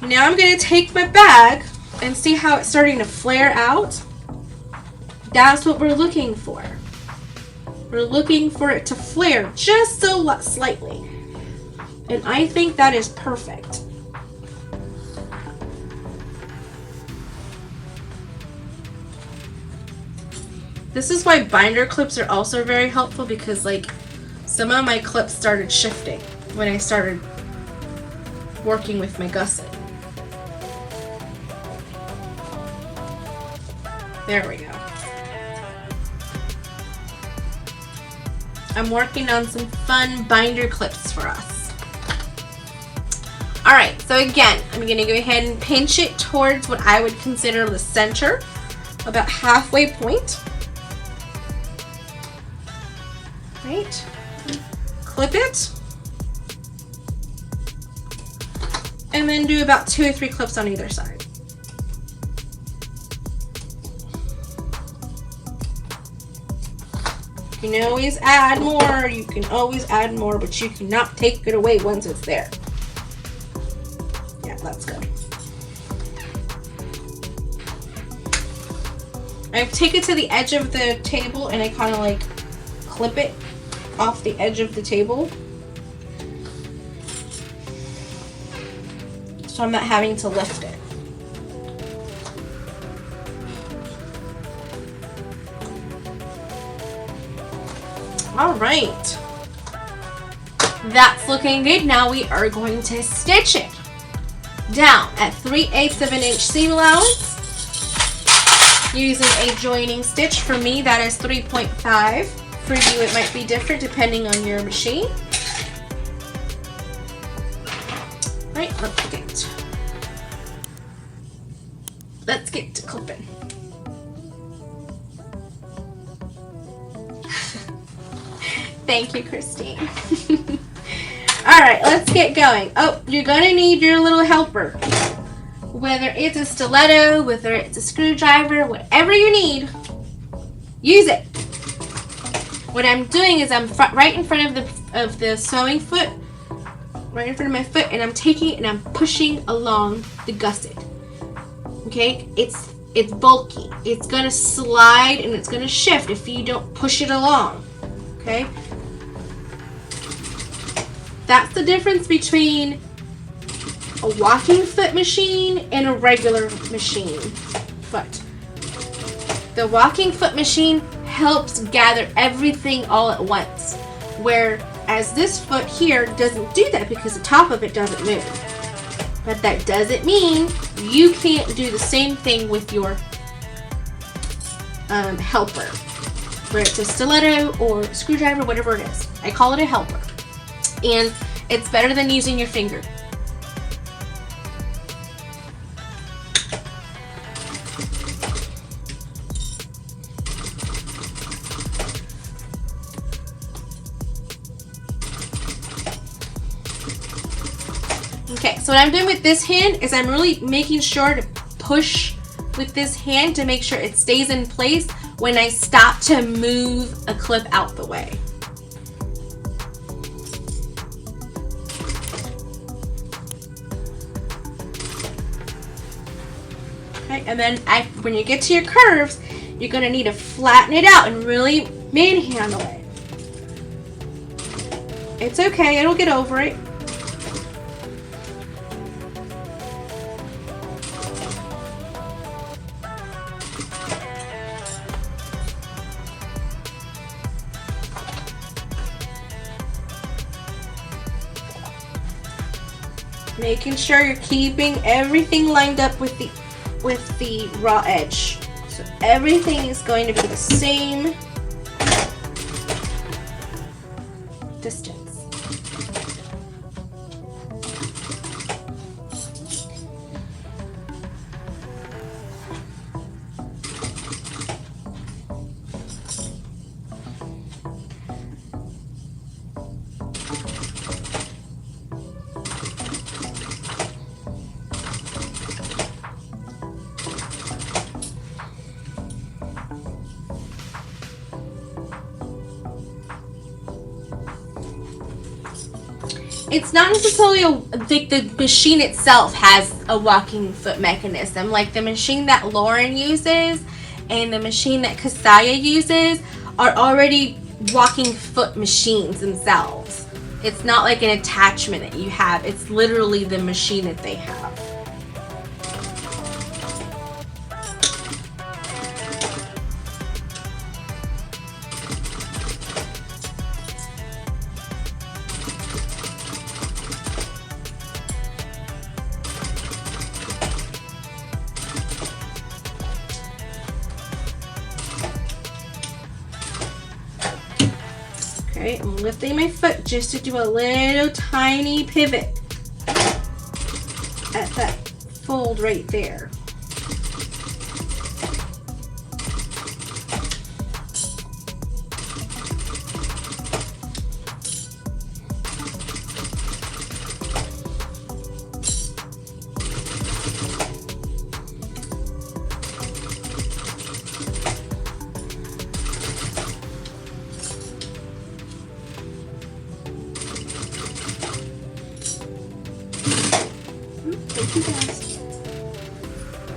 Now I'm going to take my bag and see how it's starting to flare out. That's what we're looking for. We're looking for it to flare just so slightly. And I think that is perfect. This is why binder clips are also very helpful, because like some of my clips started shifting when I started working with my gusset. There we go. I'm working on some fun binder clips for us. Alright, so again, I'm going to go ahead and pinch it towards what I would consider the center, about halfway point. Right? Clip it. And then do about 2 or 3 clips on either side. You can always add more, but you cannot take it away once it's there. Yeah, that's good. I take it to the edge of the table and I kind of like clip it off the edge of the table, so I'm not having to lift it. All right, that's looking good. Now we are going to stitch it down at 3/8 of an inch seam allowance using a joining stitch. For me, that is 3.5. For you, it might be different depending on your machine. Right, let's get to clipping. Thank you, Christine. All right, let's get going. Oh, you're gonna need your little helper. Whether it's a stiletto, whether it's a screwdriver, whatever you need, use it. What I'm doing is I'm right in front of the sewing foot, right in front of my foot, and I'm taking it and I'm pushing along the gusset. Okay, it's bulky. It's gonna slide and it's gonna shift if you don't push it along. Okay, that's the difference between a walking foot machine and a regular machine foot. The walking foot machine helps gather everything all at once, whereas this foot here doesn't do that because the top of it doesn't move. But that doesn't mean you can't do the same thing with your helper, where it's a stiletto or a screwdriver, whatever it is. I call it a helper, and it's better than using your finger. Okay, so what I'm doing with this hand is I'm really making sure to push with this hand to make sure it stays in place when I stop to move a clip out the way. Okay, and then when you get to your curves, you're going to need to flatten it out and really manhandle it. It's okay, it'll get over it. Making sure you're keeping everything lined up with the raw edge. So everything is going to be the same distance. It's not necessarily the machine itself has a walking foot mechanism. Like the machine that Lauren uses and the machine that Kasaya uses are already walking foot machines themselves. It's not like an attachment that you have. It's literally the machine that they have. Okay, I'm lifting my foot just to do a little tiny pivot at that fold right there.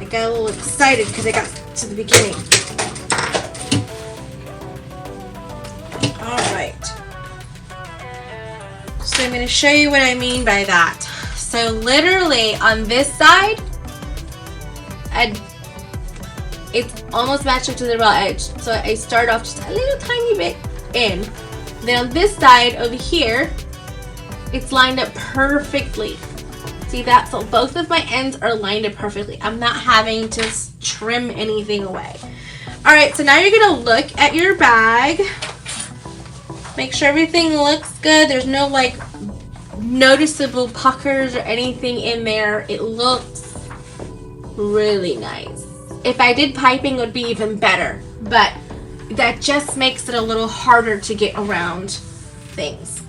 I got a little excited because I got to the beginning. Alright. So I'm going to show you what I mean by that. So literally on this side, it's almost matched up to the raw edge. So I start off just a little tiny bit in. Then on this side over here, it's lined up perfectly. See that? So both of my ends are lined up perfectly. I'm not having to trim anything away. Alright, so now you're going to look at your bag. Make sure everything looks good. There's no like noticeable puckers or anything in there. It looks really nice. If I did piping, it would be even better. But that just makes it a little harder to get around things.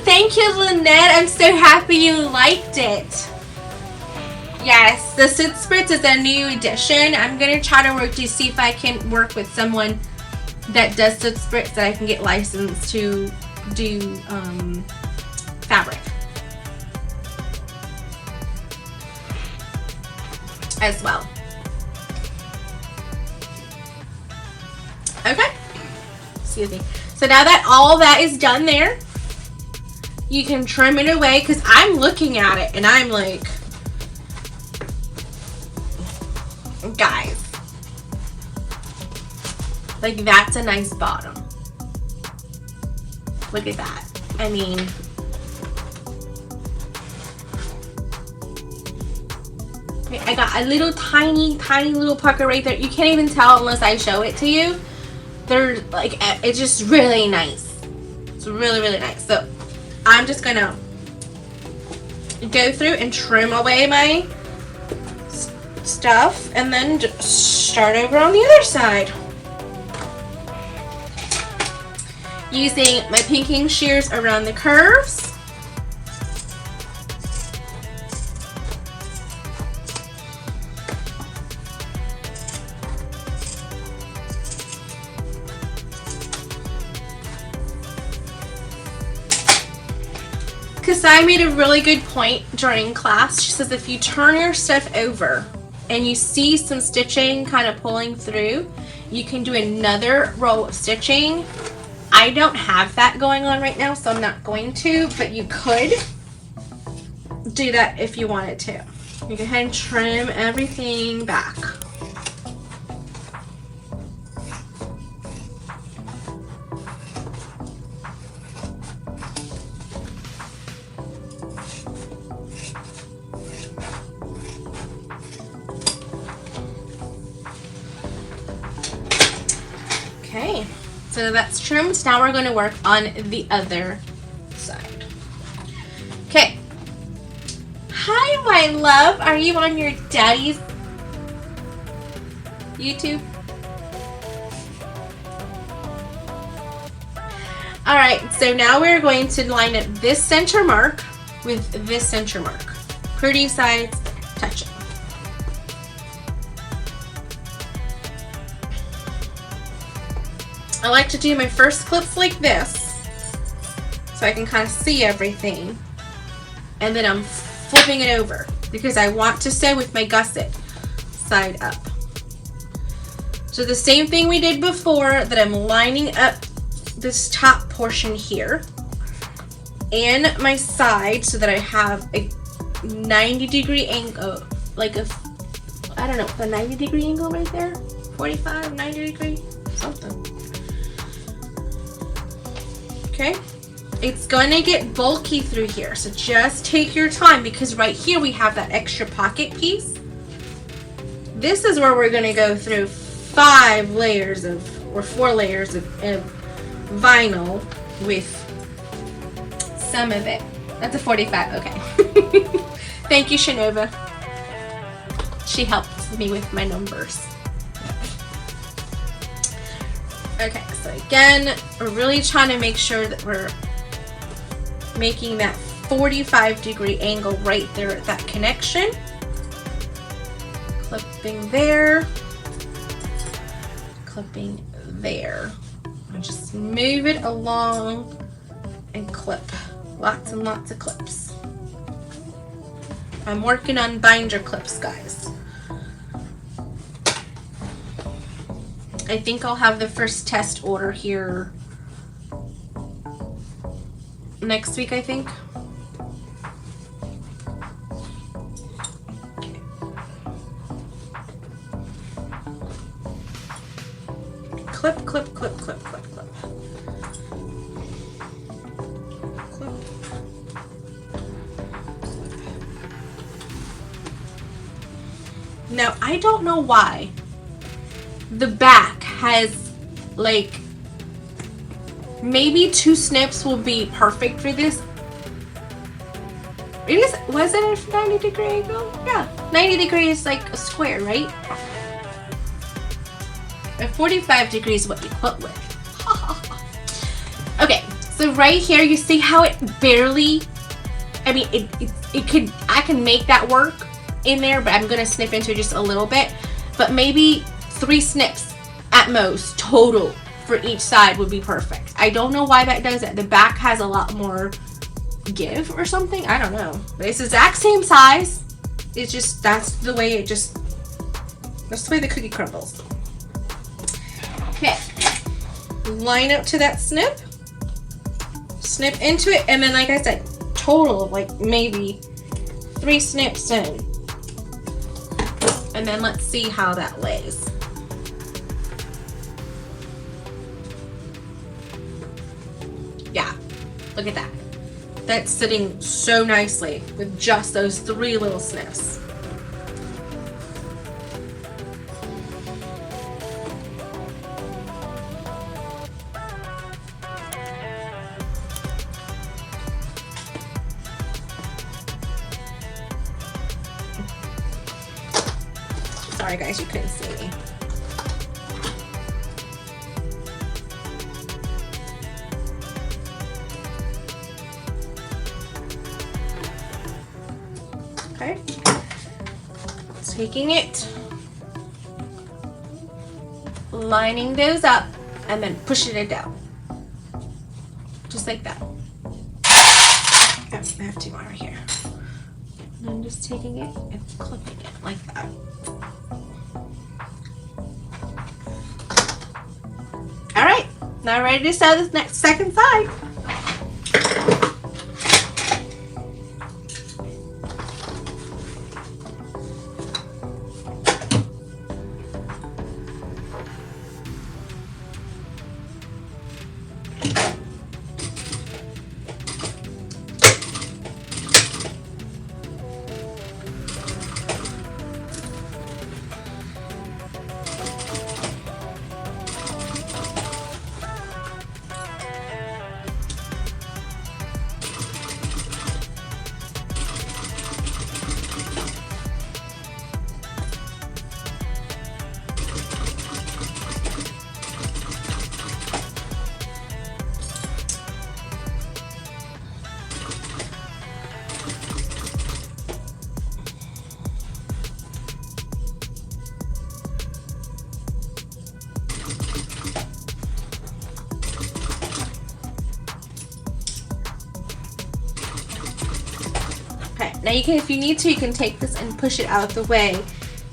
thank you, Lynette. I'm so happy you liked it. Yes, the Sit Spritz is a new addition. I'm going to try to work to see if I can work with someone that does Sit Spritz that I can get licensed to do fabric as well. Okay. Excuse me. So now that all that is done there, you can trim it away, because I'm looking at it and I'm like, guys, like, that's a nice bottom. Look at that. I mean, I got a little tiny little pucker right there. You can't even tell unless I show it to you. They're like, it's just really nice. It's really, really nice. So I'm just gonna go through and trim away my stuff and then just start over on the other side. Using my pinking shears around the curves. Kasai made a really good point during class. She says if you turn your stuff over and you see some stitching kind of pulling through, you can do another row of stitching. I don't have that going on right now, so I'm not going to, but you could do that if you wanted to. You go ahead and trim everything back. Okay, so that's trimmed. Now we're going to work on the other side. Okay. Hi, my love. Are you on your daddy's YouTube? Alright, so now we're going to line up this center mark with this center mark. Pretty sides touching. I like to do my first clips like this so I can kind of see everything, and then I'm flipping it over because I want to sew with my gusset side up. So the same thing we did before, that I'm lining up this top portion here and my side so that I have a 90-degree angle, like a, I don't know, a 90-degree angle right there, 45, 90 degree, something. Okay, it's gonna get bulky through here, so just take your time, because right here we have that extra pocket piece. This is where we're gonna go through 4 layers of vinyl with some of it. That's a 45, okay. Thank you, Shanova. She helps me with my numbers. Okay, so again, we're really trying to make sure that we're making that 45-degree angle right there at that connection. Clipping there, clipping there. And just move it along and clip. Lots and lots of clips. I'm working on binder clips, guys. I think I'll have the first test order here next week, I think. Okay. Clip, clip, clip, clip, clip, clip. Clip. Now, I don't know why the back has, like, maybe 2 snips will be perfect for this. It is, was it a 90-degree angle? Yeah, 90 degrees is like a square, right? A 45 degrees is what you put with. Okay, so So right here, you see how it barely, I mean, I can make that work in there, but I'm gonna snip into just a little bit. But maybe 3 snips at most total for each side would be perfect. I don't know why that does it. The back has a lot more give or something. I don't know. But it's the exact same size. It's just, that's the way the cookie crumbles. Okay. Line up to that snip. Snip into it, and then like I said, total of like maybe 3 snips in. And then let's see how that lays. Yeah, look at that. That's sitting so nicely with just those 3 little snips. Sorry guys, you couldn't see me. Okay. Taking it, lining those up, and then pushing it down. Just like that. Oh, I have 2 more right here. And I'm just taking it and clipping it like that. Alright, now ready to sew this next second side. Now you can, if you need to, you can take this and push it out of the way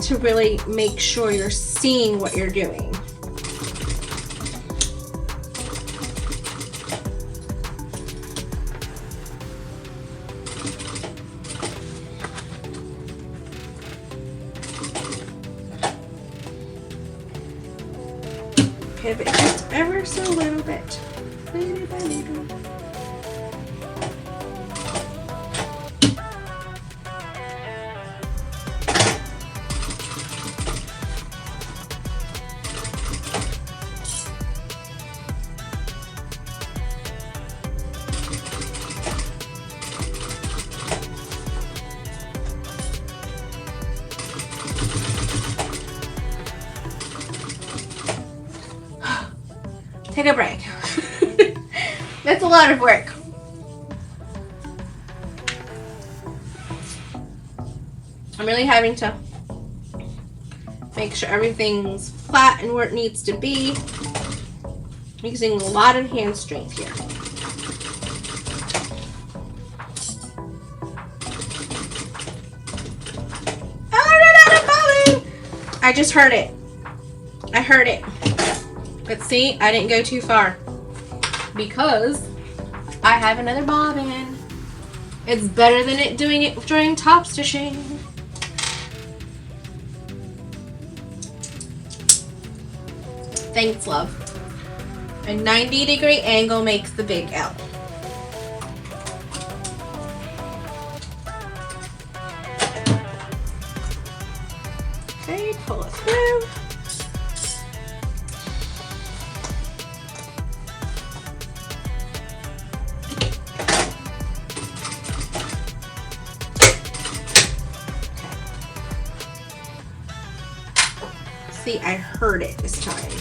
to really make sure you're seeing what you're doing. Pivot just ever so little bit. Little by little. Take a break. That's a lot of work. I'm really having to make sure everything's flat and where it needs to be. Using a lot of hand strength here. I just heard it. I heard it. But see, I didn't go too far because I have another bobbin. It's better than it doing it during top stitching. Thanks, love. A 90-degree angle makes the big L. Okay, pull it through. See, I heard it this time.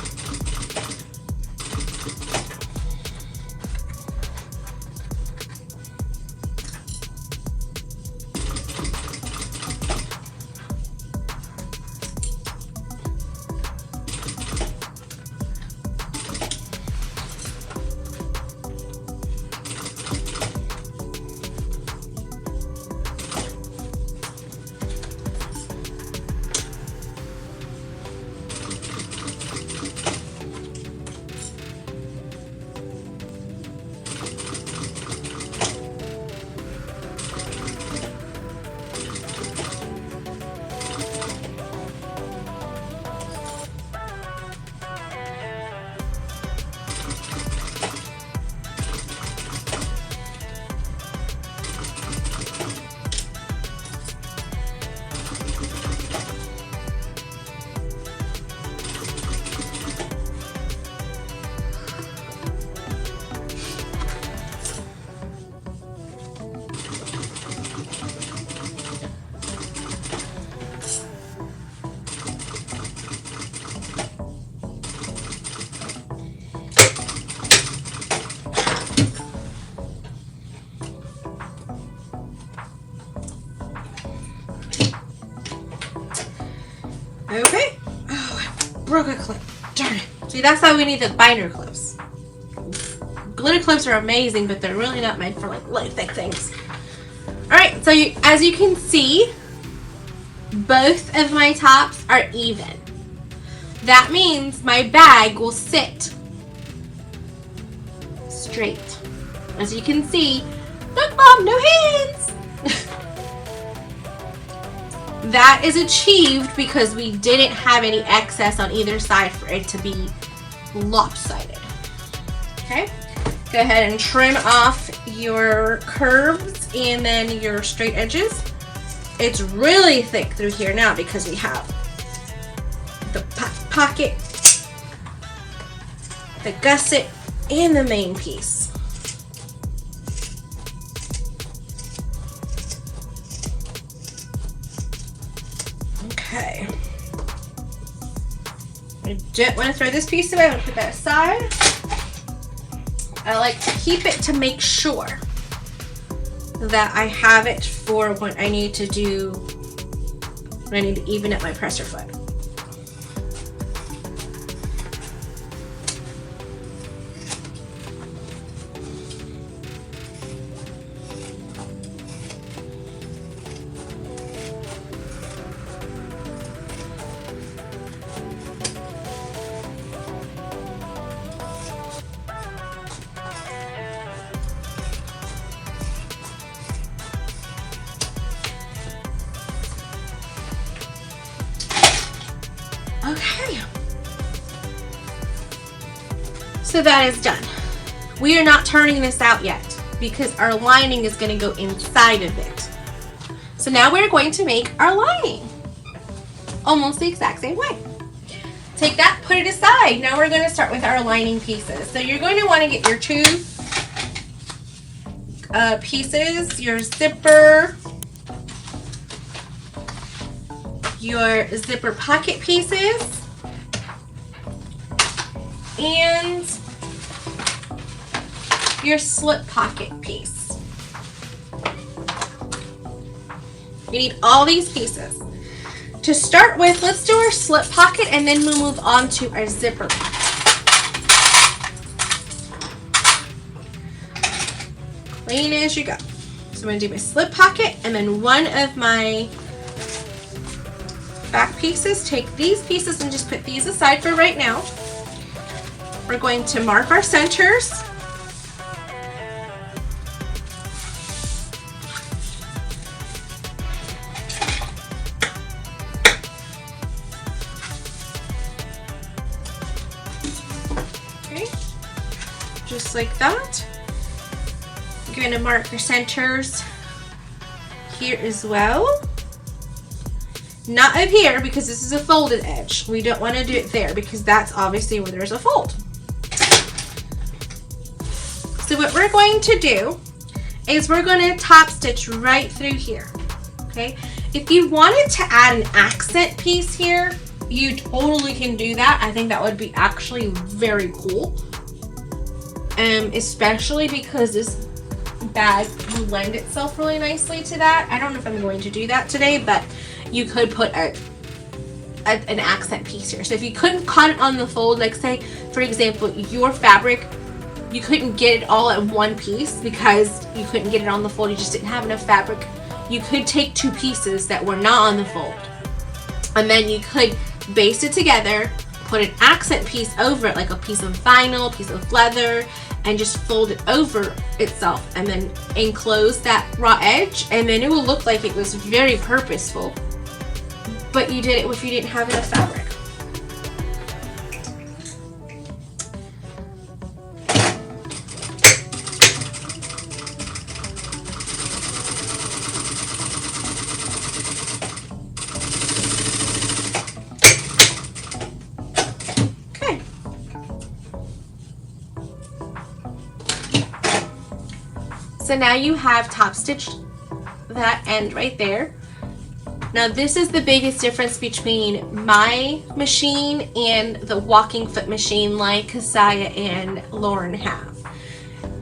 Okay. Oh, I broke a clip. Darn it. See, that's why we need the binder clips. Glitter clips are amazing, but they're really not made for like really thick things. Alright, so as you can see, both of my tops are even. That means my bag will sit straight. As you can see, look, Mom, no hands! That is achieved because we didn't have any excess on either side for it to be lopsided. Okay, go ahead and trim off your curves and then your straight edges. It's really thick through here now because we have the pocket, the gusset, and the main piece. Okay. I don't want to throw this piece away. I'm going to put that aside. I like to keep it to make sure that I have it for what I need to do when I need to even up my presser foot. Okay, so that is done. We are not turning this out yet because our lining is going to go inside of it. So now we're going to make our lining almost the exact same way. Take that, put it aside. Now we're going to start with our lining pieces. So you're going to want to get your two pieces, your zipper, your zipper pocket pieces, and your slip pocket piece. You need all these pieces. To start with, let's do our slip pocket and then we'll move on to our zipper pocket. Clean as you go. So I'm going to do my slip pocket and then one of my back pieces. Take these pieces and just put these aside for right now. We're going to mark our centers. Okay, just like that. We're going to mark our centers here as well. Not up here because this is a folded edge. We don't want to do it there because that's obviously where there's a fold. So what we're going to do is we're going to top stitch right through here. Okay. If you wanted to add an accent piece here, you totally can do that. I think that would be actually very cool. Especially because this bag will lend itself really nicely to that. I don't know if I'm going to do that today, but you could put an accent piece here. So if you couldn't cut it on the fold, like say, for example, your fabric, you couldn't get it all in one piece because you couldn't get it on the fold, you just didn't have enough fabric, you could take two pieces that were not on the fold. And then you could baste it together, put an accent piece over it, like a piece of vinyl, piece of leather, and just fold it over itself and then enclose that raw edge, and then it will look like it was very purposeful. But you did it if you didn't have enough fabric. Okay. So now you have top stitched that end right there. Now this is the biggest difference between my machine and the walking foot machine like Keziah and Lauren have.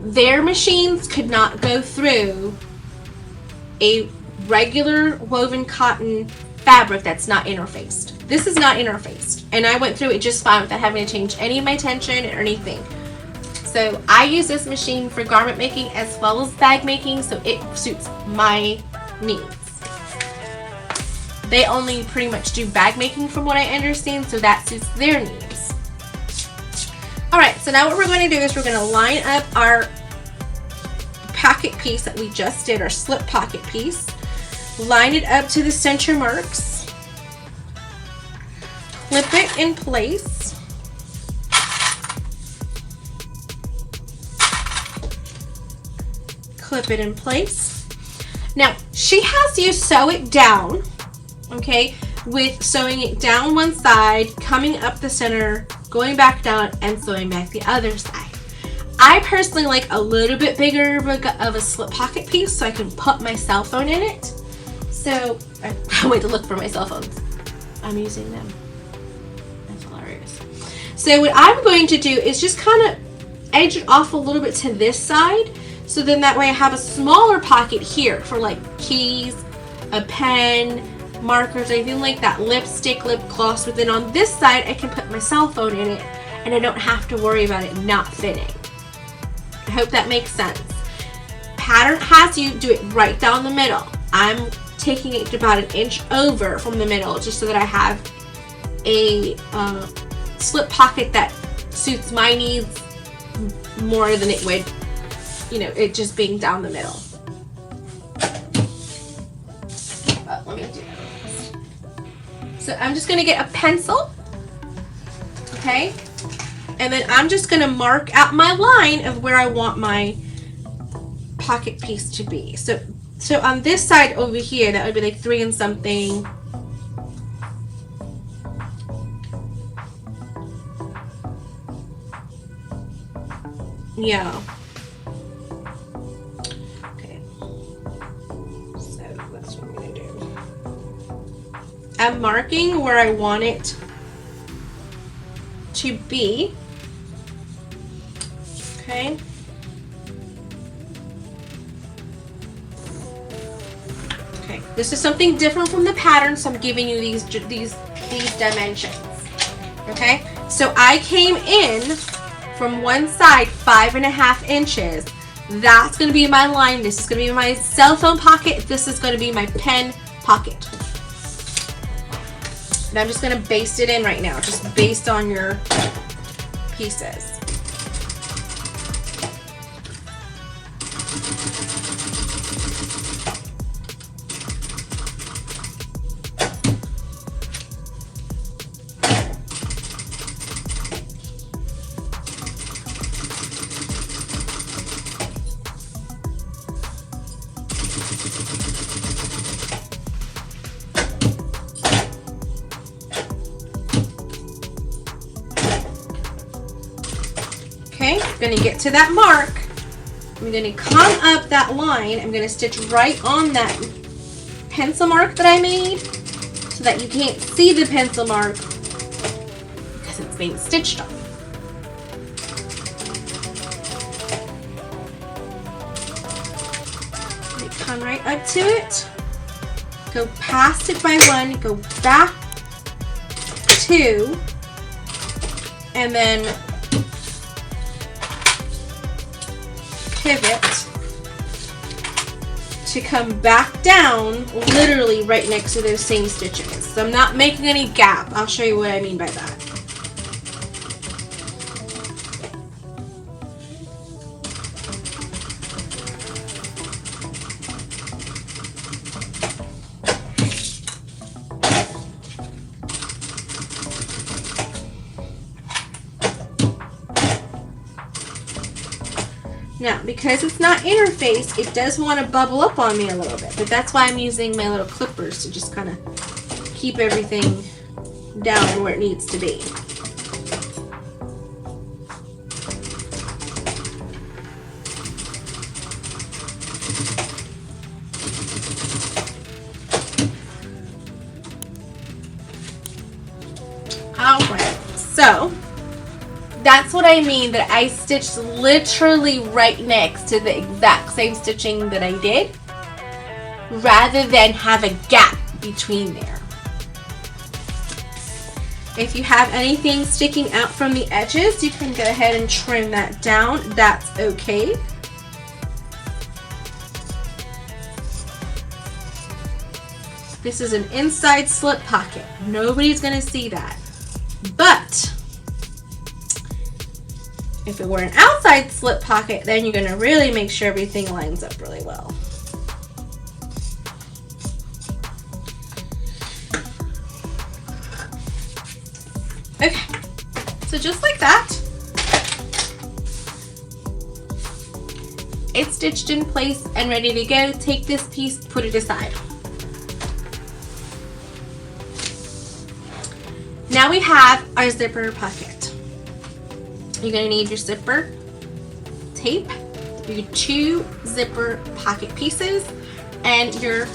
Their machines could not go through a regular woven cotton fabric that's not interfaced. This is not interfaced, and I went through it just fine without having to change any of my tension or anything. So I use this machine for garment making as well as bag making, so it suits my needs. They only pretty much do bag making from what I understand, so that suits their needs. Alright, so now what we're going to do is we're going to line up our pocket piece that we just did, our slip pocket piece. Line it up to the center marks. Clip it in place. Clip it in place. Now, she has you sew it down, okay, with sewing it down one side, coming up the center, going back down, and sewing back the other side. I personally like a little bit bigger of a slip pocket piece so I can put my cell phone in it. So, I wait to look for my cell phones. I'm using them. That's hilarious. So what I'm going to do is just kind of edge it off a little bit to this side. So then that way I have a smaller pocket here for like keys, a pen, markers, anything like that, lipstick, lip gloss. But then on this side I can put my cell phone in it and I don't have to worry about it not fitting. I hope that makes sense. Pattern has you do it right down the middle. I'm taking it about 1 inch over from the middle just so that I have a slip pocket that suits my needs more than it would, you know, it just being down the middle. Let me do this. So I'm just going to get a pencil, okay, and then I'm just going to mark out my line of where I want my pocket piece to be. So on this side over here, that would be like 3 and something. Yeah. Okay. So that's what I'm going to do. I'm marking where I want it to be. Okay. Okay. This is something different from the pattern, so I'm giving you these dimensions. Okay. So I came in from one side 5.5 inches. That's going to be my line. This is going to be my cell phone pocket. This is going to be my pen pocket. And I'm just going to baste it in right now, just based on your pieces. Okay, I'm going to get to that mark. I'm going to come up that line. I'm going to stitch right on that pencil mark that I made so that you can't see the pencil mark because it's being stitched on. Come right up to it, go past it by 1, go back 2, and then pivot to come back down literally right next to those same stitches. So I'm not making any gap. I'll show you what I mean by that. Now, because it's not interfaced, it does want to bubble up on me a little bit, but that's why I'm using my little clippers to just kind of keep everything down where it needs to be. Alright, so that's what I mean that I stitched literally right next to the exact same stitching that I did, rather than have a gap between there. If you have anything sticking out from the edges, you can go ahead and trim that down. That's okay. This is an inside slip pocket. Nobody's gonna see that. But if it were an outside slip pocket, then you're gonna really make sure everything lines up really well. Okay, so just like that, it's stitched in place and ready to go. Take this piece, put it aside. Now we have our zipper pocket. You're going to need your zipper tape, your 2 zipper pocket pieces, and your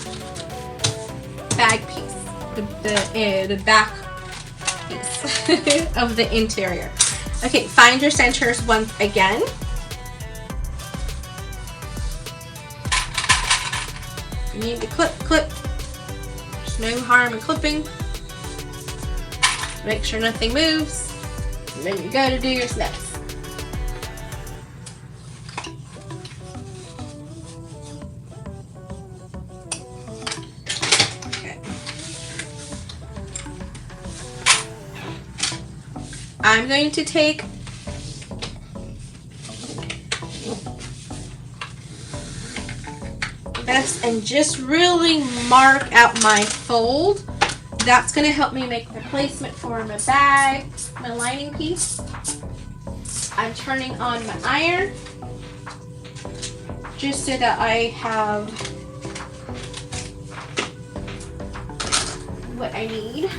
bag piece, the back piece of the interior. Okay, find your centers once again. You need to clip. There's no harm in clipping. Make sure nothing moves. And then you go to do your snips. Okay. I'm going to take this and just really mark out my fold. That's going to help me make the placement for my bag, my lining piece. I'm turning on my iron just so that I have what I need.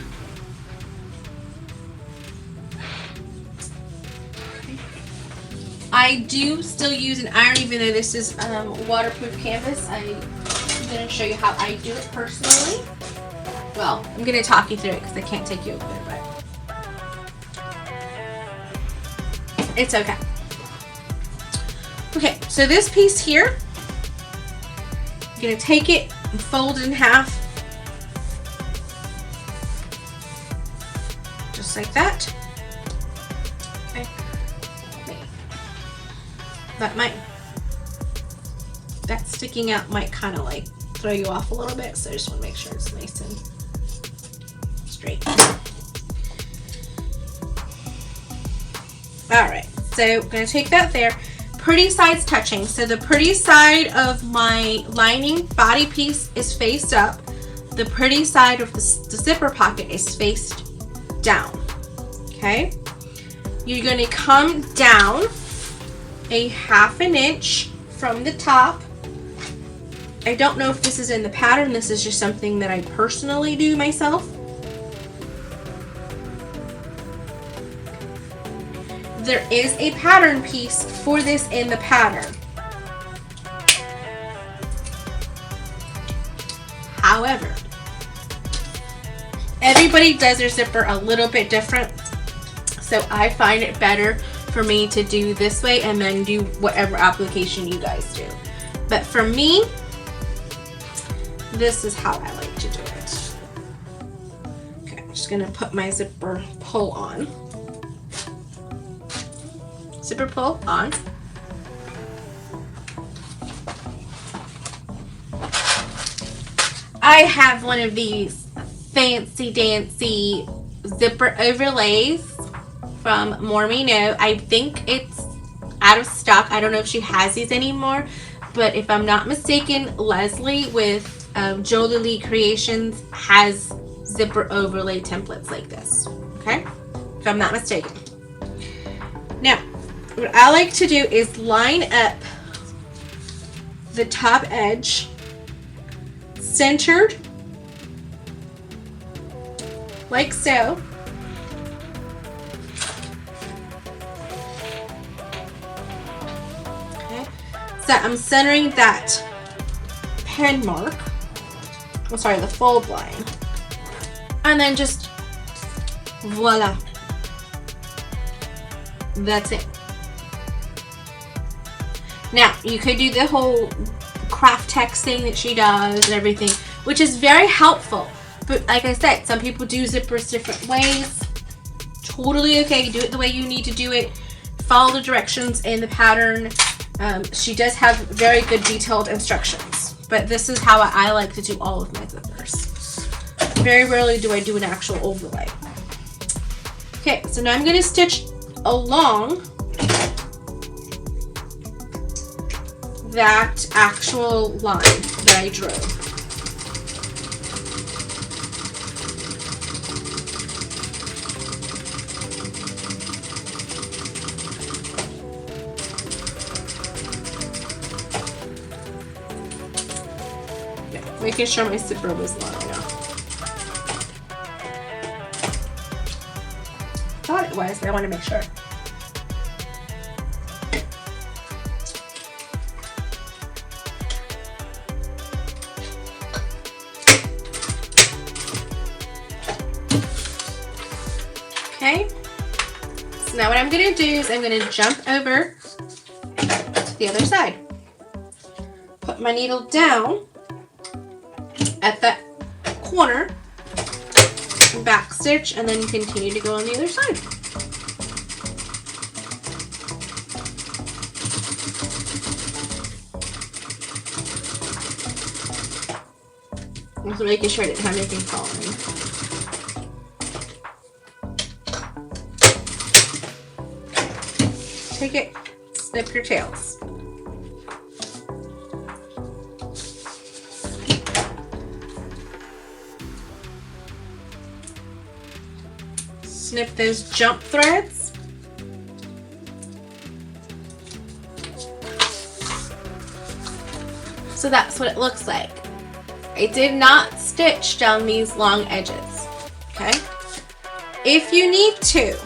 I do still use an iron even though this is waterproof canvas. I'm going to show you how I do it personally. Well, I'm going to talk you through it because I can't take you over there, but it's okay. Okay, so this piece here, I'm going to take it and fold it in half. Just like that. Okay. That sticking out might kind of like throw you off a little bit, so I just want to make sure it's nice and straight. Alright, so I'm going to take that there. Pretty sides touching. So the pretty side of my lining body piece is faced up. The pretty side of the zipper pocket is faced down. Okay? You're going to come down a 1/2 inch from the top. I don't know if this is in the pattern. This is just something that I personally do myself. There is a pattern piece for this in the pattern. However, everybody does their zipper a little bit different. So I find it better for me to do this way and then do whatever application you guys do. But for me, this is how I like to do it. Okay, I'm just gonna put my zipper pull on. Zipper pull on. I have one of these fancy dancy zipper overlays from Mormino. I think it's out of stock. I don't know if she has these anymore, but if I'm not mistaken, Leslie with Jolie Creations has zipper overlay templates like this. Okay, if I'm not mistaken. Now, what I like to do is line up the top edge centered like so. Okay, so I'm centering that pen mark, oh sorry, the fold line, and then just voila, that's it. Now, you could do the whole craft text thing that she does and everything, which is very helpful. But like I said, some people do zippers different ways. Totally okay. Do it the way you need to do it. Follow the directions in the pattern. She does have very good detailed instructions, but this is how I like to do all of my zippers. Very rarely do I do an actual overlay. Okay, so now I'm going to stitch along that actual line that I drew. Making sure my zipper was long enough. Thought it was, but I want to make sure. Okay. So now what I'm going to do is I'm going to jump over to the other side. Put my needle down at that corner, back stitch, and then continue to go on the other side. Also making sure I didn't have anything falling. Take it, snip your tails. Snip those jump threads. So that's what it looks like. I did not stitch down these long edges, okay? If you need to,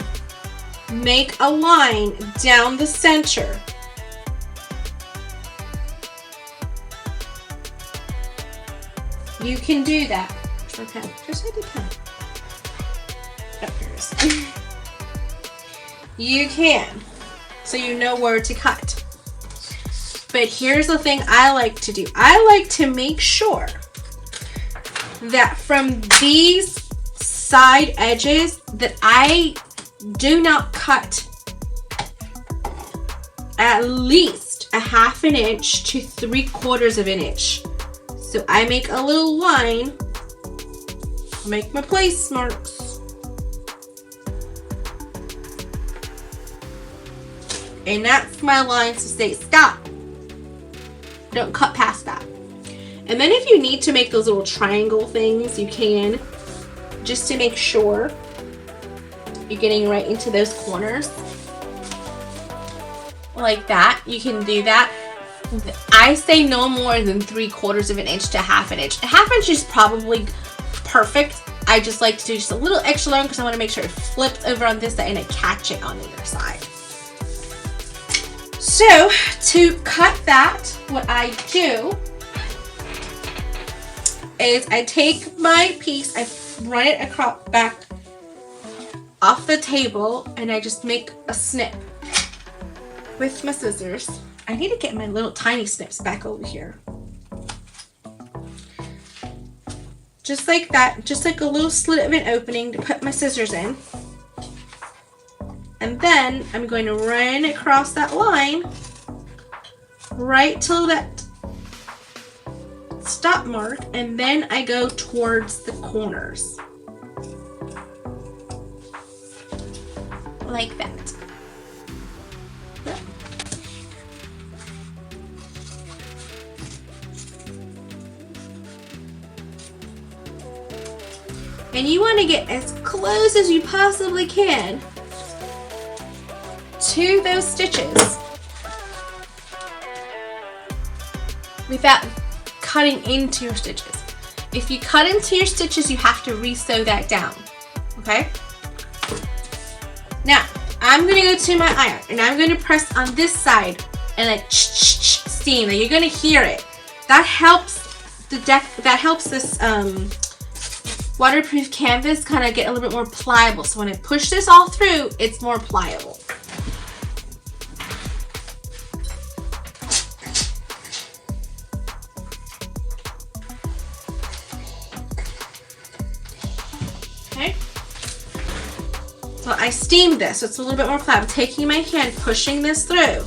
make a line down the center. You can do that. Okay, just like a pen. You can, so you know where to cut. But here's the thing I like to do. I like to make sure that from these side edges that I do not cut at least a 1/2 inch to 3/4 inch. So I make a little line, make my place marks. And that's my line to say stop. Don't cut past that. And then if you need to make those little triangle things, you can, just to make sure you're getting right into those corners. Like that, you can do that. I say no more than 3/4 inch to 1/2 inch. A 1/2 inch is probably perfect. I just like to do just a little extra long because I want to make sure it flips over on this side and I catch it on the other side. So to cut that, what I do is I take my piece, I run it across back off the table, and I just make a snip with my scissors. I need to get my little tiny snips back over here. Just like that, just like a little slit of an opening to put my scissors in. And then I'm going to run across that line right till that stop mark, and then I go towards the corners. Like that. And you want to get as close as you possibly can to those stitches without cutting into your stitches. If you cut into your stitches, you have to re-sew that down, okay? Now, I'm going to go to my iron, and I'm going to press on this side and like steam. You're going to hear it. That helps this waterproof canvas kind of get a little bit more pliable. So when I push this all through, it's more pliable. Well, I steamed this, so it's a little bit more flat. I'm taking my hand, pushing this through.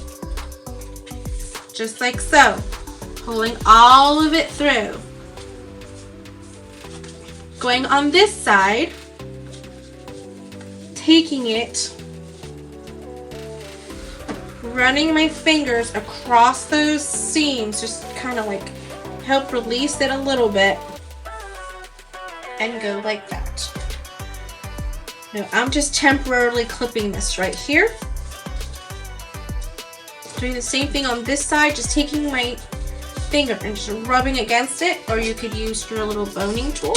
Just like so. Pulling all of it through. Going on this side, taking it, running my fingers across those seams, just kind of like help release it a little bit, and go like that. Now I'm just temporarily clipping this right here. Doing the same thing on this side, just taking my finger and just rubbing against it, or you could use your little boning tool.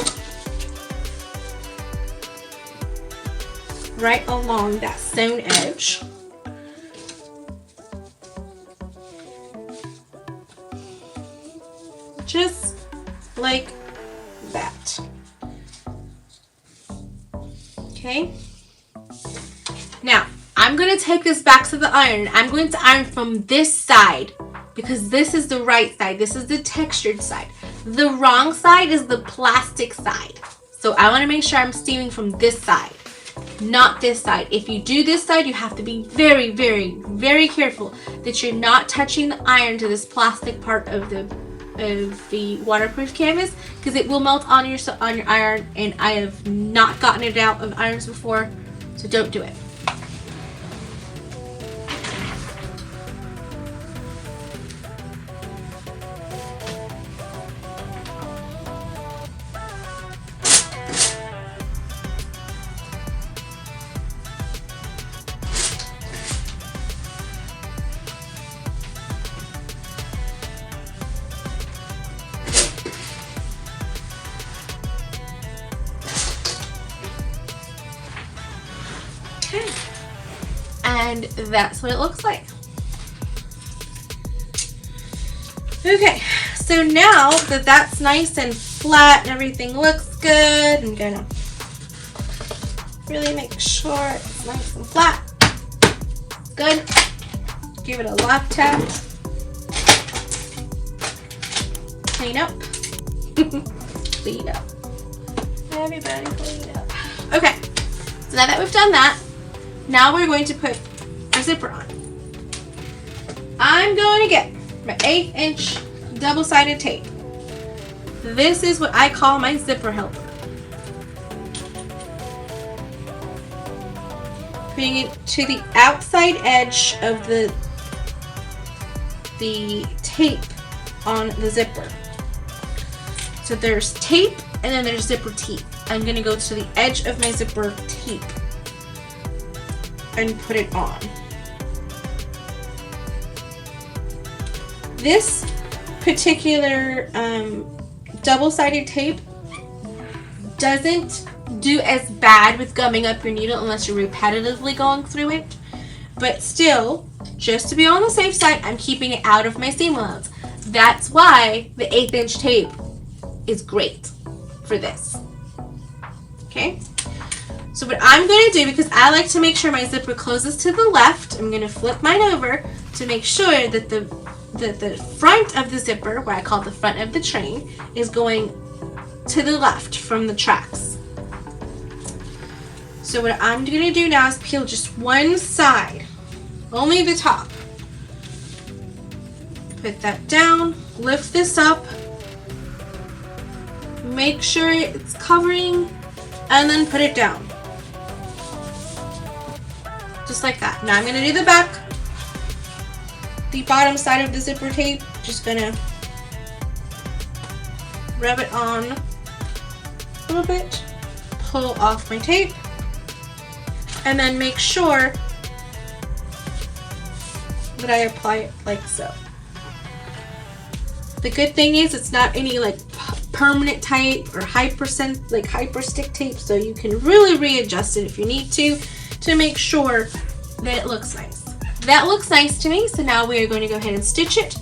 Right along that sewn edge. Just like that. Okay. Now, I'm going to take this back to the iron. I'm going to iron from this side because this is the right side. This is the textured side. The wrong side is the plastic side. So I want to make sure I'm steaming from this side, not this side. If you do this side, you have to be very, very, very careful that you're not touching the iron to this plastic part of the waterproof canvas, because it will melt on your iron, and I have not gotten it out of irons before, so don't do it. And that's what it looks like. Okay, so now that that's nice and flat and everything looks good, I'm gonna really make sure it's nice and flat. Good. Give it a lap tap. Clean up. Clean up. Everybody clean up. Okay, so now that we've done that, now we're going to put our zipper on. I'm going to get my 1/8 inch double-sided tape. This is what I call my zipper helper. Putting it to the outside edge of the tape on the zipper. So there's tape and then there's zipper teeth. I'm going to go to the edge of my zipper tape and put it on. This particular double-sided tape doesn't do as bad with gumming up your needle unless you're repetitively going through it, but still, just to be on the safe side, I'm keeping it out of my seam allowance. That's why the 1/8 inch tape is great for this. Okay? So what I'm going to do, because I like to make sure my zipper closes to the left, I'm going to flip mine over to make sure that the front of the zipper, what I call the front of the train, is going to the left from the tracks. So what I'm going to do now is peel just one side, only the top. Put that down, lift this up, make sure it's covering, and then put it down. Just like that. Now I'm going to do the back, the bottom side of the zipper tape. Just going to rub it on a little bit, pull off my tape, and then make sure that I apply it like so. The good thing is it's not any like permanent tape or hyper stick tape, so you can really readjust it if you need to make sure that it looks nice. That looks nice to me, so now we are going to go ahead and stitch it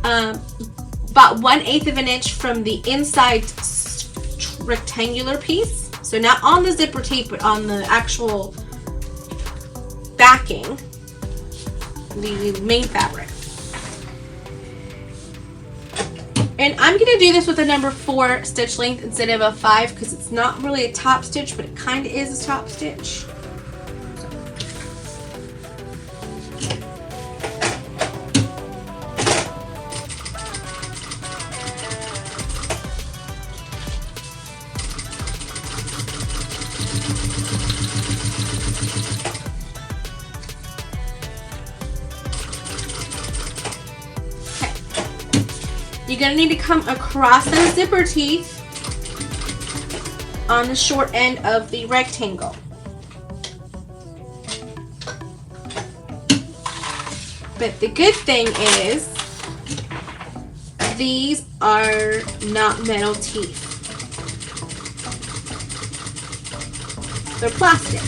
about 1/8 of an inch from the inside rectangular piece. So not on the zipper tape, but on the actual backing, the main fabric. And I'm going to do this with a number 4 stitch length instead of a 5, because it's not really a top stitch, but it kind of is a top stitch. gonna need to come across those zipper teeth on the short end of the rectangle. But the good thing is these are not metal teeth. They're plastic.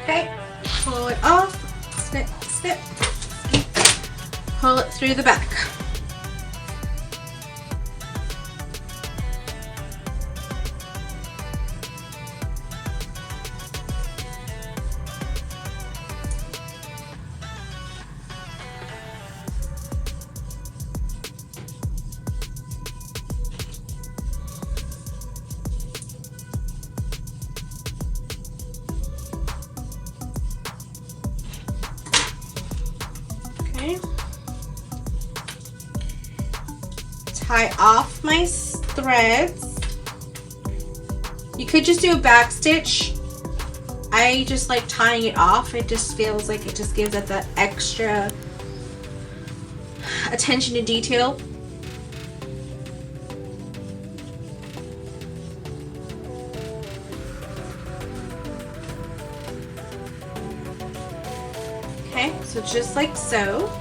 Okay, pull it off, snip, snip, pull it through the back. Tie off my threads. You could just do a back stitch. I just like tying it off. It just feels like it just gives it that extra attention to detail. Okay, so just like so.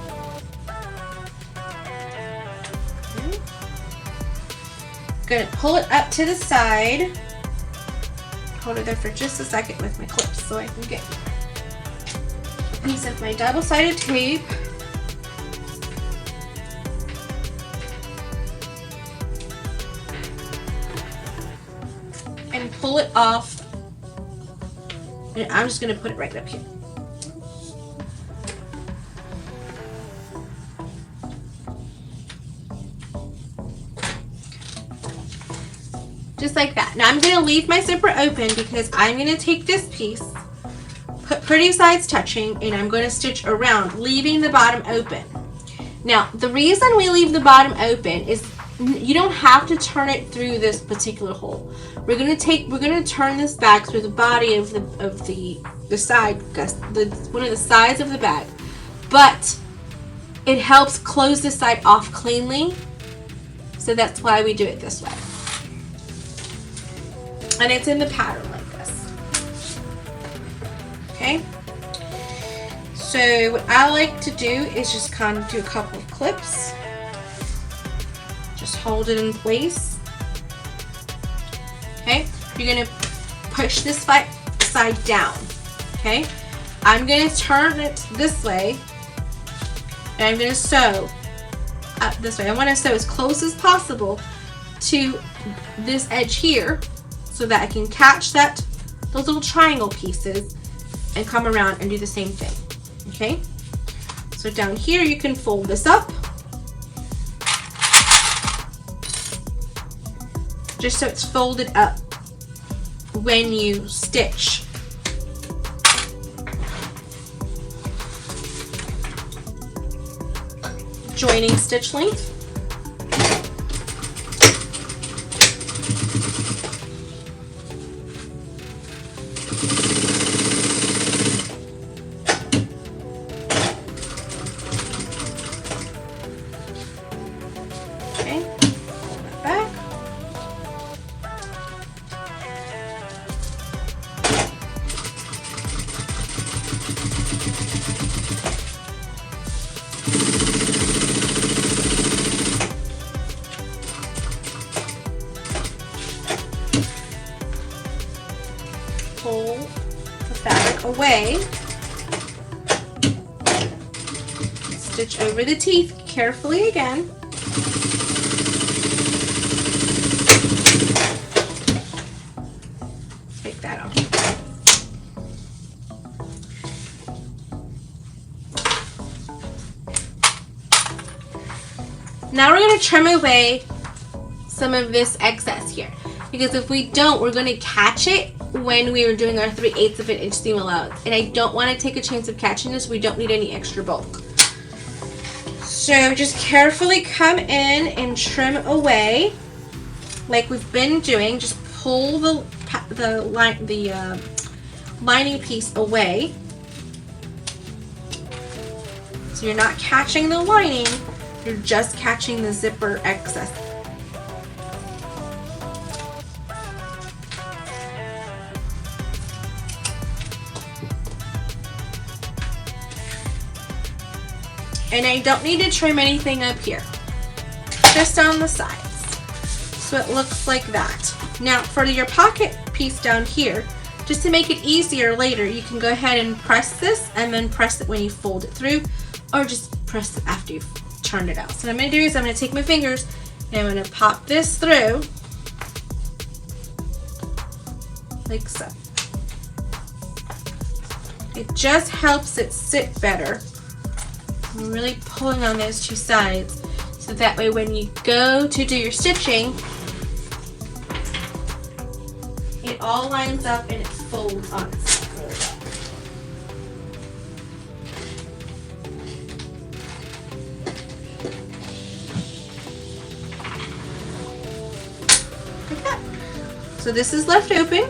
Gonna pull it up to the side. Hold it there for just a second with my clips so I can get a piece of my double-sided tape. And pull it off. And I'm just gonna put it right up here. Just like that. Now I'm going to leave my zipper open because I'm going to take this piece, put pretty sides touching, and I'm going to stitch around, leaving the bottom open. Now, the reason we leave the bottom open is you don't have to turn it through this particular hole. We're going to turn this back through the body of the side, one of the sides of the bag, but it helps close this side off cleanly, so that's why we do it this way. And it's in the pattern like this. Okay. So what I like to do is just kind of do a couple of clips. Just hold it in place. Okay. You're going to push this side down. Okay. I'm going to turn it this way. And I'm going to sew up this way. I want to sew as close as possible to this edge here, so that I can catch those little triangle pieces and come around and do the same thing. Okay? So down here you can fold this up just so it's folded up when you stitch. Joining stitch length. Pull the fabric away, stitch over the teeth carefully again, take that off. Now we're going to trim away some of this excess here, because if we don't, we're going to catch it when we were doing our 3/8 of an inch seam allowance, and I don't want to take a chance of catching this. We don't need any extra bulk. So just carefully come in and trim away like we've been doing. Just pull the lining piece away, so you're not catching the lining, you're just catching the zipper excess. And I don't need to trim anything up here, just on the sides. So it looks like that. Now for your pocket piece down here, just to make it easier later, you can go ahead and press this and then press it when you fold it through, or just press it after you've turned it out. So what I'm going to do is I'm going to take my fingers and I'm going to pop this through like so. It just helps it sit better. I'm really pulling on those two sides, so that way when you go to do your stitching, it all lines up and it folds on itself really well. Like that. So this is left open.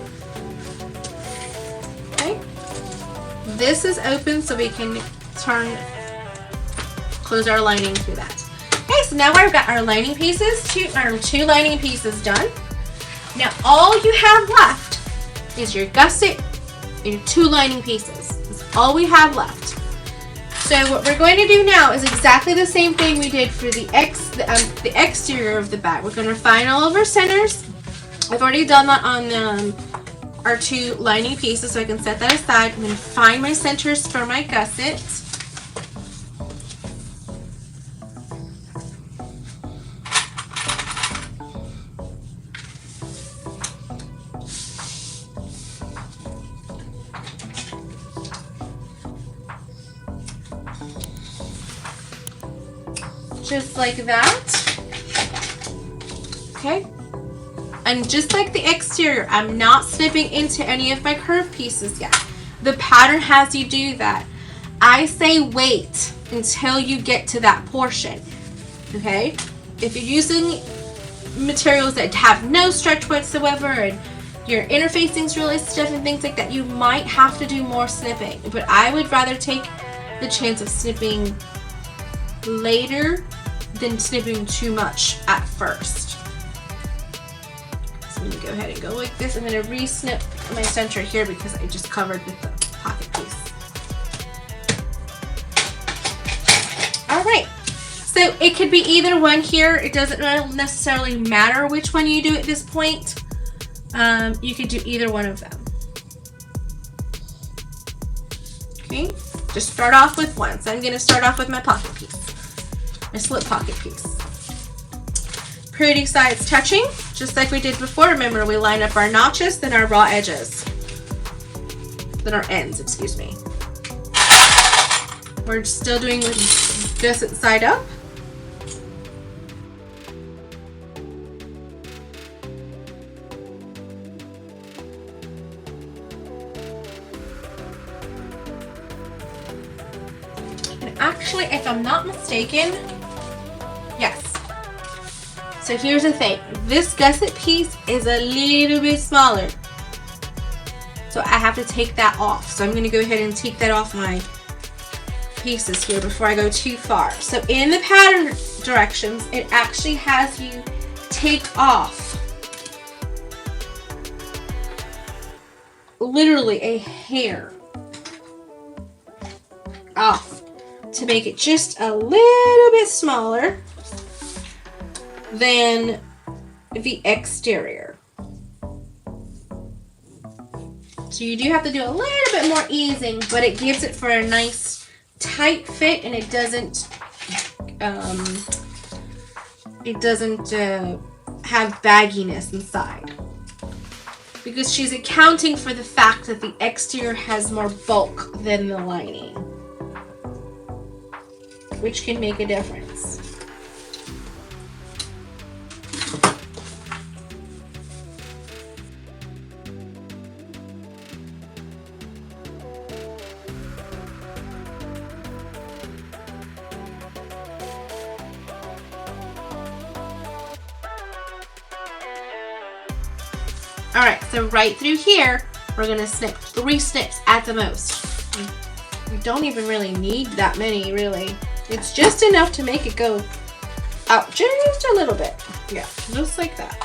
Okay. This is open so we can close our lining through that. Okay, so now I've got our lining pieces, two lining pieces done. Now all you have left is your gusset and your 2 lining pieces. That's all we have left. So what we're going to do now is exactly the same thing we did for the exterior of the bag. We're going to find all of our centers. I've already done that on our 2 lining pieces, so I can set that aside. I'm going to find my centers for my gusset. Just like that. Okay. And just like the exterior, I'm not snipping into any of my curved pieces yet. The pattern has you do that. I say wait until you get to that portion. Okay? If you're using materials that have no stretch whatsoever and your interfacing's really stiff and things like that, you might have to do more snipping. But I would rather take the chance of snipping later than snipping too much at first. So I'm going to go ahead and go like this. I'm going to re-snip my center here because I just covered with the pocket piece. Alright, so it could be either one here. It doesn't necessarily matter which one you do at this point. You could do either one of them. Okay, just start off with one. So I'm going to start off with my pocket piece. My slip pocket piece. Pretty sides touching, just like we did before. Remember, we line up our notches, then our raw edges. Then our ends, excuse me. We're still doing the gusset side up. And actually, if I'm not mistaken, yes. So here's the thing. This gusset piece is a little bit smaller. So I have to take that off. So I'm going to go ahead and take that off my pieces here before I go too far. So in the pattern directions, it actually has you take off literally a hair off to make it just a little bit smaller than the exterior. So you do have to do a little bit more easing, but it gives it for a nice tight fit, and it doesn't have bagginess inside, because she's accounting for the fact that the exterior has more bulk than the lining, which can make a difference. Alright, so right through here, we're going to snip 3 snips at the most. You don't even really need that many, really. It's just enough to make it go out just a little bit. Yeah, just like that.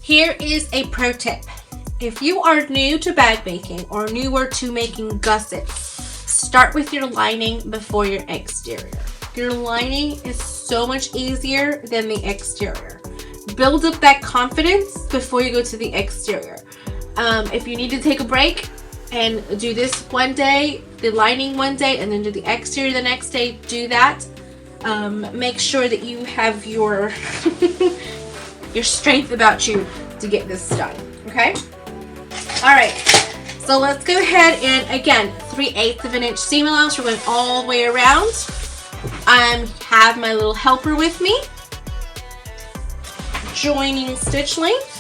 Here is a pro tip. If you are new to bag making or newer to making gussets, start with your lining before your exterior. Your lining is so much easier than the exterior. Build up that confidence before you go to the exterior. If you need to take a break and do this one day, the lining one day, and then do the exterior the next day, do that. Make sure that you have your your strength about you to get this done, okay? All right, so let's go ahead and, again, 3/8 of an inch seam allowance. We're going all the way around. I have my little helper with me, joining stitch length.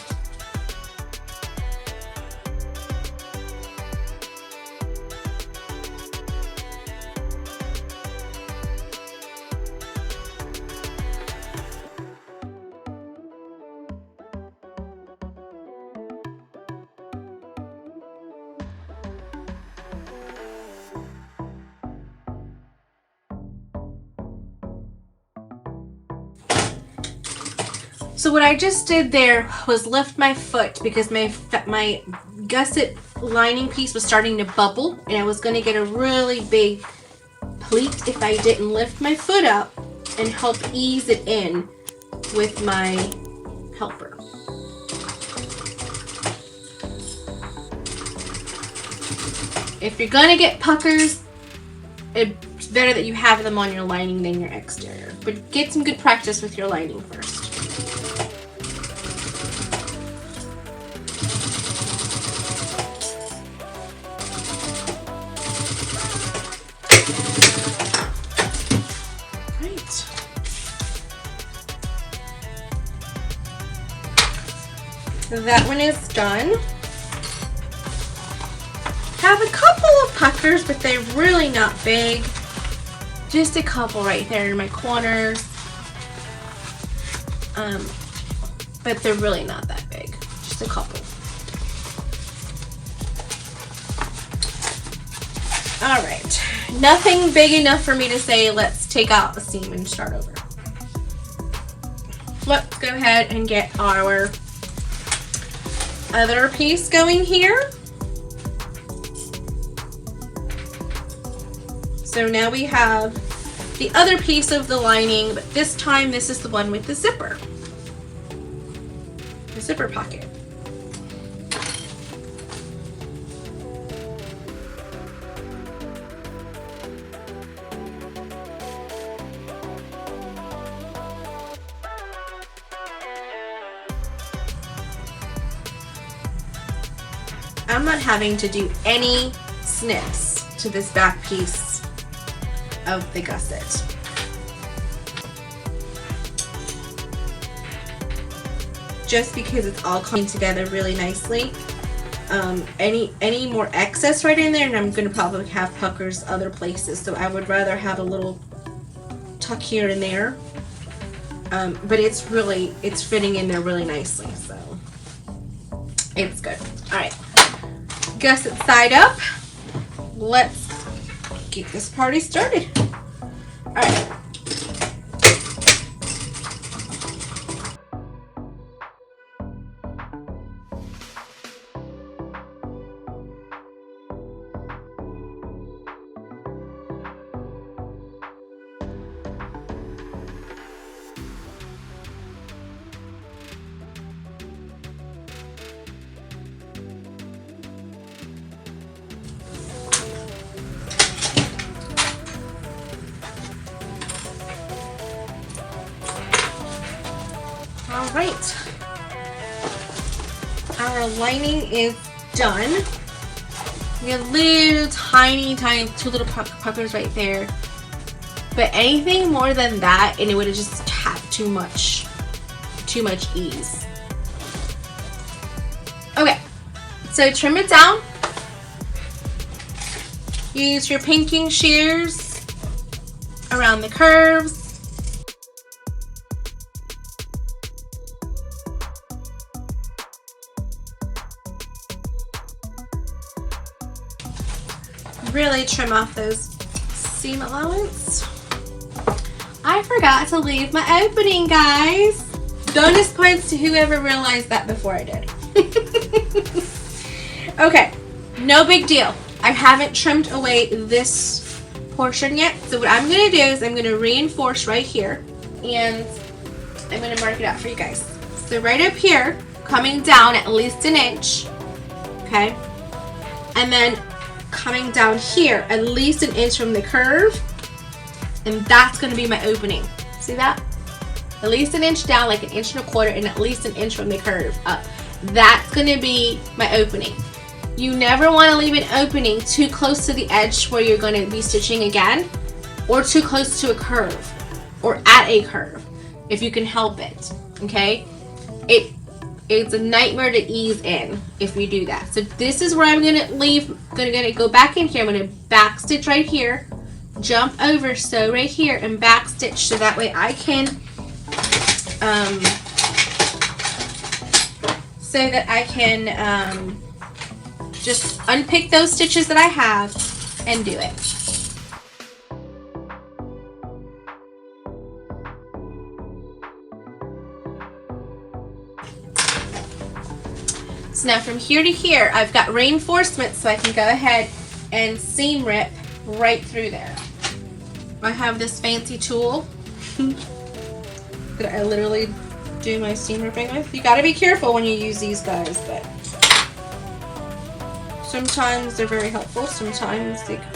So what I just did there was lift my foot because my gusset lining piece was starting to bubble, and I was going to get a really big pleat if I didn't lift my foot up and help ease it in with my helper. If you're going to get puckers, it's better that you have them on your lining than your exterior. But get some good practice with your lining first. So that one is done. Have a couple of puckers, but they're really not big. Just a couple right there in my corners. But they're really not that big. Just a couple. All right. Nothing big enough for me to say, let's take out the seam and start over. Let's go ahead and get our other piece going here. So now we have the other piece of the lining, but this time this is the one with the zipper. The zipper pocket. I'm not having to do any snips to this back piece of the gusset. Just because it's all coming together really nicely. Any more excess right in there, and I'm going to probably have puckers other places, so I would rather have a little tuck here and there. But it's fitting in there really nicely, so it's good. All right. Gusset side up. Let's get this party started. All right. All right, our lining is done. We have little tiny two little puckers right there, but anything more than that and it would have just have too much ease. Okay, so trim it down Use your pinking shears around the curves. Really trim off those seam allowance. I forgot to leave my opening, guys. Bonus points to whoever realized that before I did. Okay, no big deal. I haven't trimmed away this portion yet. So what I'm going to do is I'm going to reinforce right here. And I'm going to mark it out for you guys. So right up here, coming down at least an inch. Okay. And then coming down here at least an inch from the curve. And that's going to be my opening. See that? At least an inch down, like an inch and a quarter, and at least an inch from the curve up. That's going to be my opening. You never want to leave an opening too close to the edge where you're going to be stitching again, or too close to a curve, or at a curve, if you can help it. Okay? It's a nightmare to ease in if you do that. So this is where I'm going to leave. Going to go back in here. I'm going to back stitch right here, jump over, sew right here, and back stitch so that way I can just unpick those stitches that I have and do it. So now from here to here, I've got reinforcements so I can go ahead and seam rip right through there. I have this fancy tool that I literally do my seam ripping with. You gotta be careful when you use these guys, but sometimes they're very helpful, sometimes they can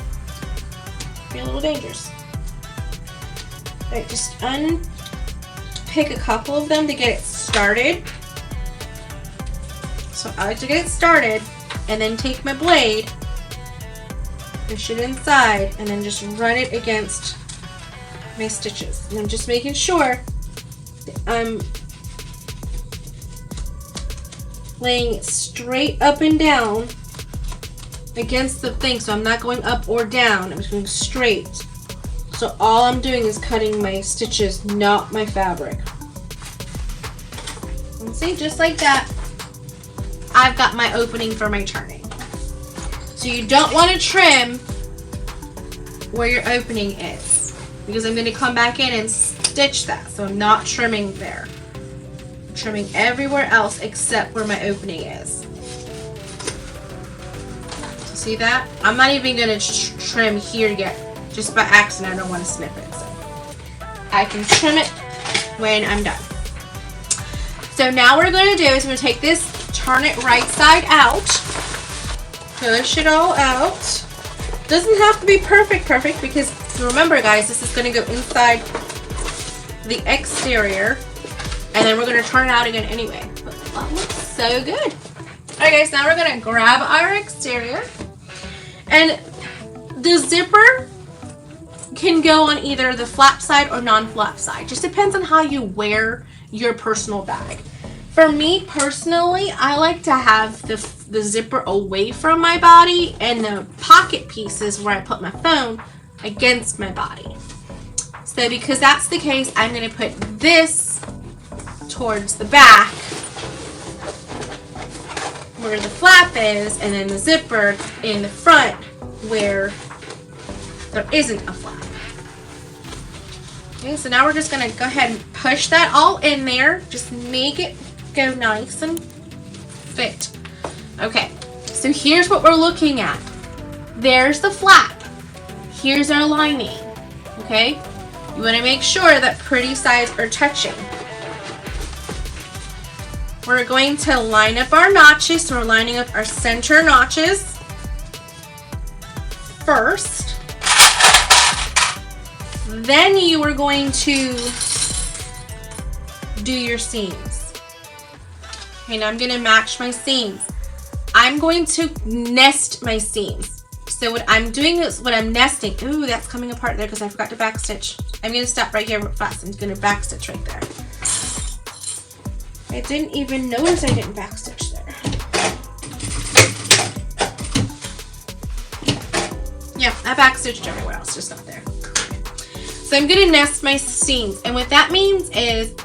be a little dangerous. Alright, just unpick a couple of them to get it started. So I like to get it started and then take my blade, push it inside, and then just run it against my stitches. And I'm just making sure that I'm laying it straight up and down against the thing, so I'm not going up or down. I'm just going straight. So all I'm doing is cutting my stitches, not my fabric. And see, just like that, I've got my opening for my turning. So you don't want to trim where your opening is, because I'm going to come back in and stitch that. So I'm not trimming there. I'm trimming everywhere else except where my opening is. See that? I'm not even going to trim here yet. Just by accident, I don't want to snip it. So I can trim it when I'm done. So now what we're going to do is we're going to take this, turn it right side out, push it all out. Doesn't have to be perfect because remember guys, this is going to go inside the exterior, and then we're going to turn it out again anyway. But that looks so good. Alright guys, now we're going to grab our exterior, and the zipper can go on either the flap side or non-flap side. Just depends on how you wear your personal bag. For me personally, I like to have the zipper away from my body and the pocket pieces where I put my phone against my body. So because that's the case, I'm going to put this towards the back where the flap is, and then the zipper in the front where there isn't a flap. Okay, so now we're just going to go ahead and push that all in there. Just make it go nice and fit. Okay, so here's what we're looking at. There's the flap. Here's our lining. Okay, you want to make sure that pretty sides are touching. We're going to line up our notches. So we're lining up our center notches first. Then you are going to do your seams. Okay, now I'm going to match my seams. I'm going to nest my seams. So what I'm doing is when I'm nesting, ooh, that's coming apart there because I forgot to back stitch. I'm going to stop right here real fast. I'm going to back stitch right there. I didn't even notice I didn't back stitch there. Yeah, I backstitched everywhere else, just not there. So I'm gonna nest my seams, and what that means is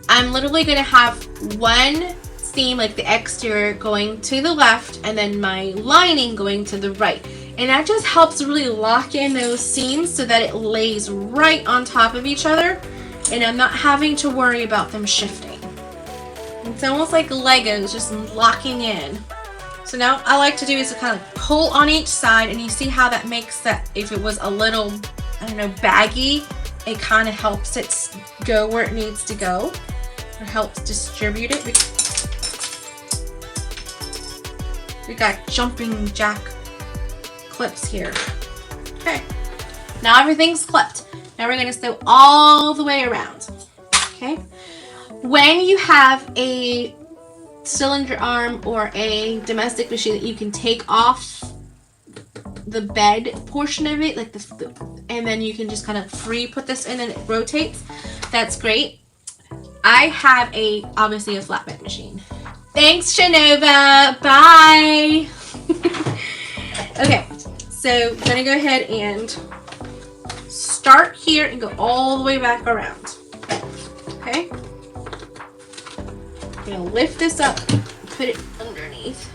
I'm literally gonna have one seam, like the exterior, going to the left, and then my lining going to the right. And that just helps really lock in those seams so that it lays right on top of each other, and I'm not having to worry about them shifting. It's almost like Legos, just locking in. So now I like to do is to kind of pull on each side, and you see how that makes that, if it was a little, I don't know, baggy, it kind of helps it go where it needs to go. It helps distribute it. We got jumping jack clips here. Okay, now everything's clipped. Now we're going to sew all the way around. Okay, when you have a cylinder arm or a domestic machine that you can take off the bed portion of it, like this, and then you can just kind of free put this in and it rotates, that's great. I have obviously a flatbed machine. Thanks, Shanova. Bye. Okay, so I'm gonna go ahead and start here and go all the way back around. Okay, I'm gonna lift this up and put it underneath.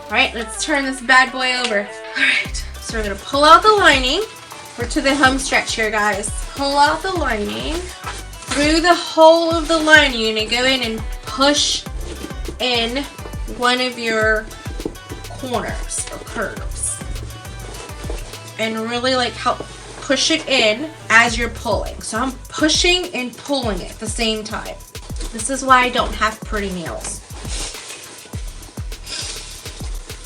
All right, let's turn this bad boy over. All right, so we're gonna pull out the lining. We're to the home stretch here, guys. Pull out the lining. Through the hole of the lining, you're gonna go in and push in one of your corners or curves. And really like help push it in as you're pulling. So I'm pushing and pulling it at the same time. This is why I don't have pretty nails.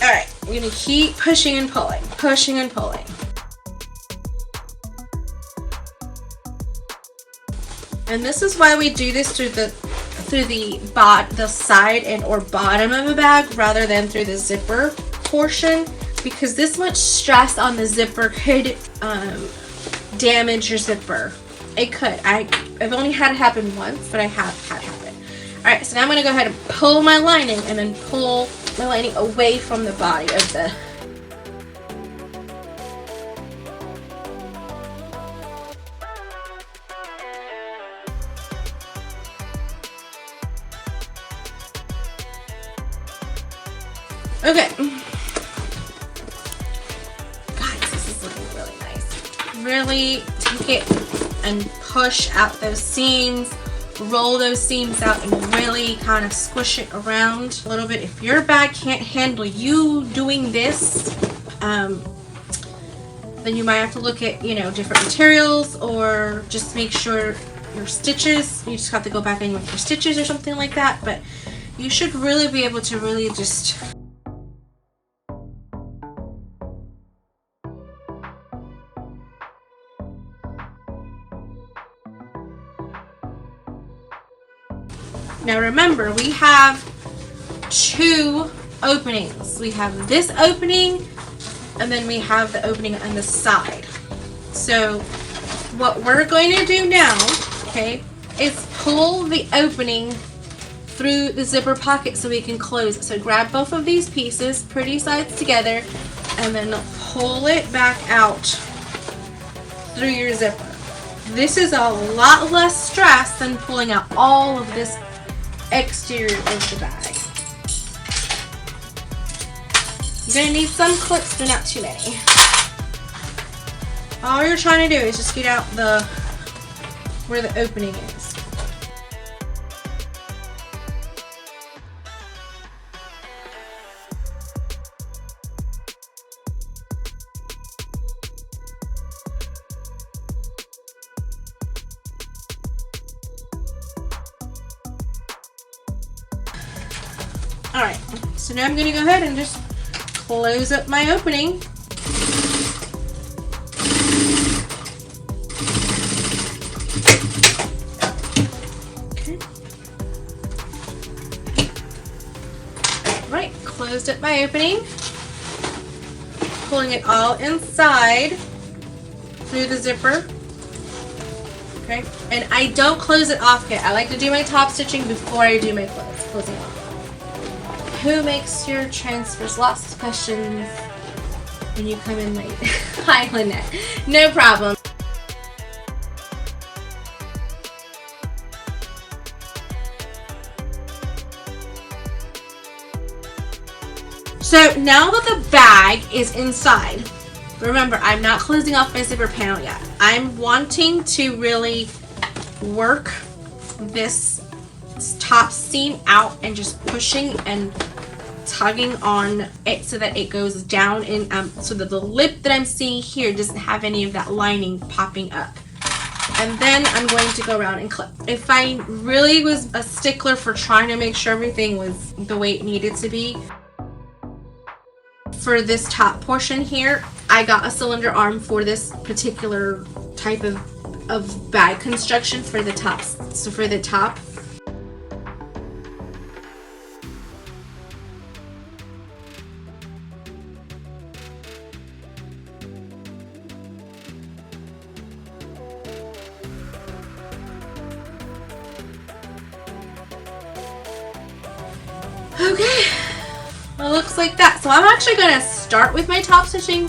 All right, we're gonna keep pushing and pulling, pushing and pulling. And this is why we do this through the side and or bottom of a bag rather than through the zipper portion, because this much stress on the zipper could damage your zipper. It could. I've only had it happen once, but I have had it happen. All right, so now I'm gonna go ahead and pull my lining and then pull my lining away from the body of the okay. Guys, this is looking really nice. Really take it and push out those seams. Roll those seams out and really kind of squish it around a little bit. If your bag can't handle you doing this, then you might have to look at, you know, different materials, or just make sure your stitches, you just have to go back in with your stitches or something like that. But you should really be able to really just now remember, we have two openings. We have this opening, and then we have the opening on the side. So what we're going to do now, okay, is pull the opening through the zipper pocket so we can close it. So grab both of these pieces, pretty sides together, and then pull it back out through your zipper. This is a lot less stress than pulling out all of this exterior of the bag. You're gonna need some clips, but not too many. All you're trying to do is just get out where the opening is. Alright, so now I'm going to go ahead and just close up my opening. Okay. Right, closed up my opening. Pulling it all inside. through the zipper. Okay, and I don't close it off yet. I like to do my top stitching before I do my closing off. Who makes your transfers? Lots of questions when you come in late. Hi, Lynette. No problem. So now that the bag is inside, remember, I'm not closing off my zipper panel yet. I'm wanting to really work this top seam out and just pushing and tugging on it so that it goes down in, so that the lip that I'm seeing here doesn't have any of that lining popping up. And then I'm going to go around and clip. If I really was a stickler for trying to make sure everything was the way it needed to be, for this top portion here, I got a cylinder arm for this particular type of bag construction for the tops. So for the top, okay. It looks like that. So I'm actually going to start with my top stitching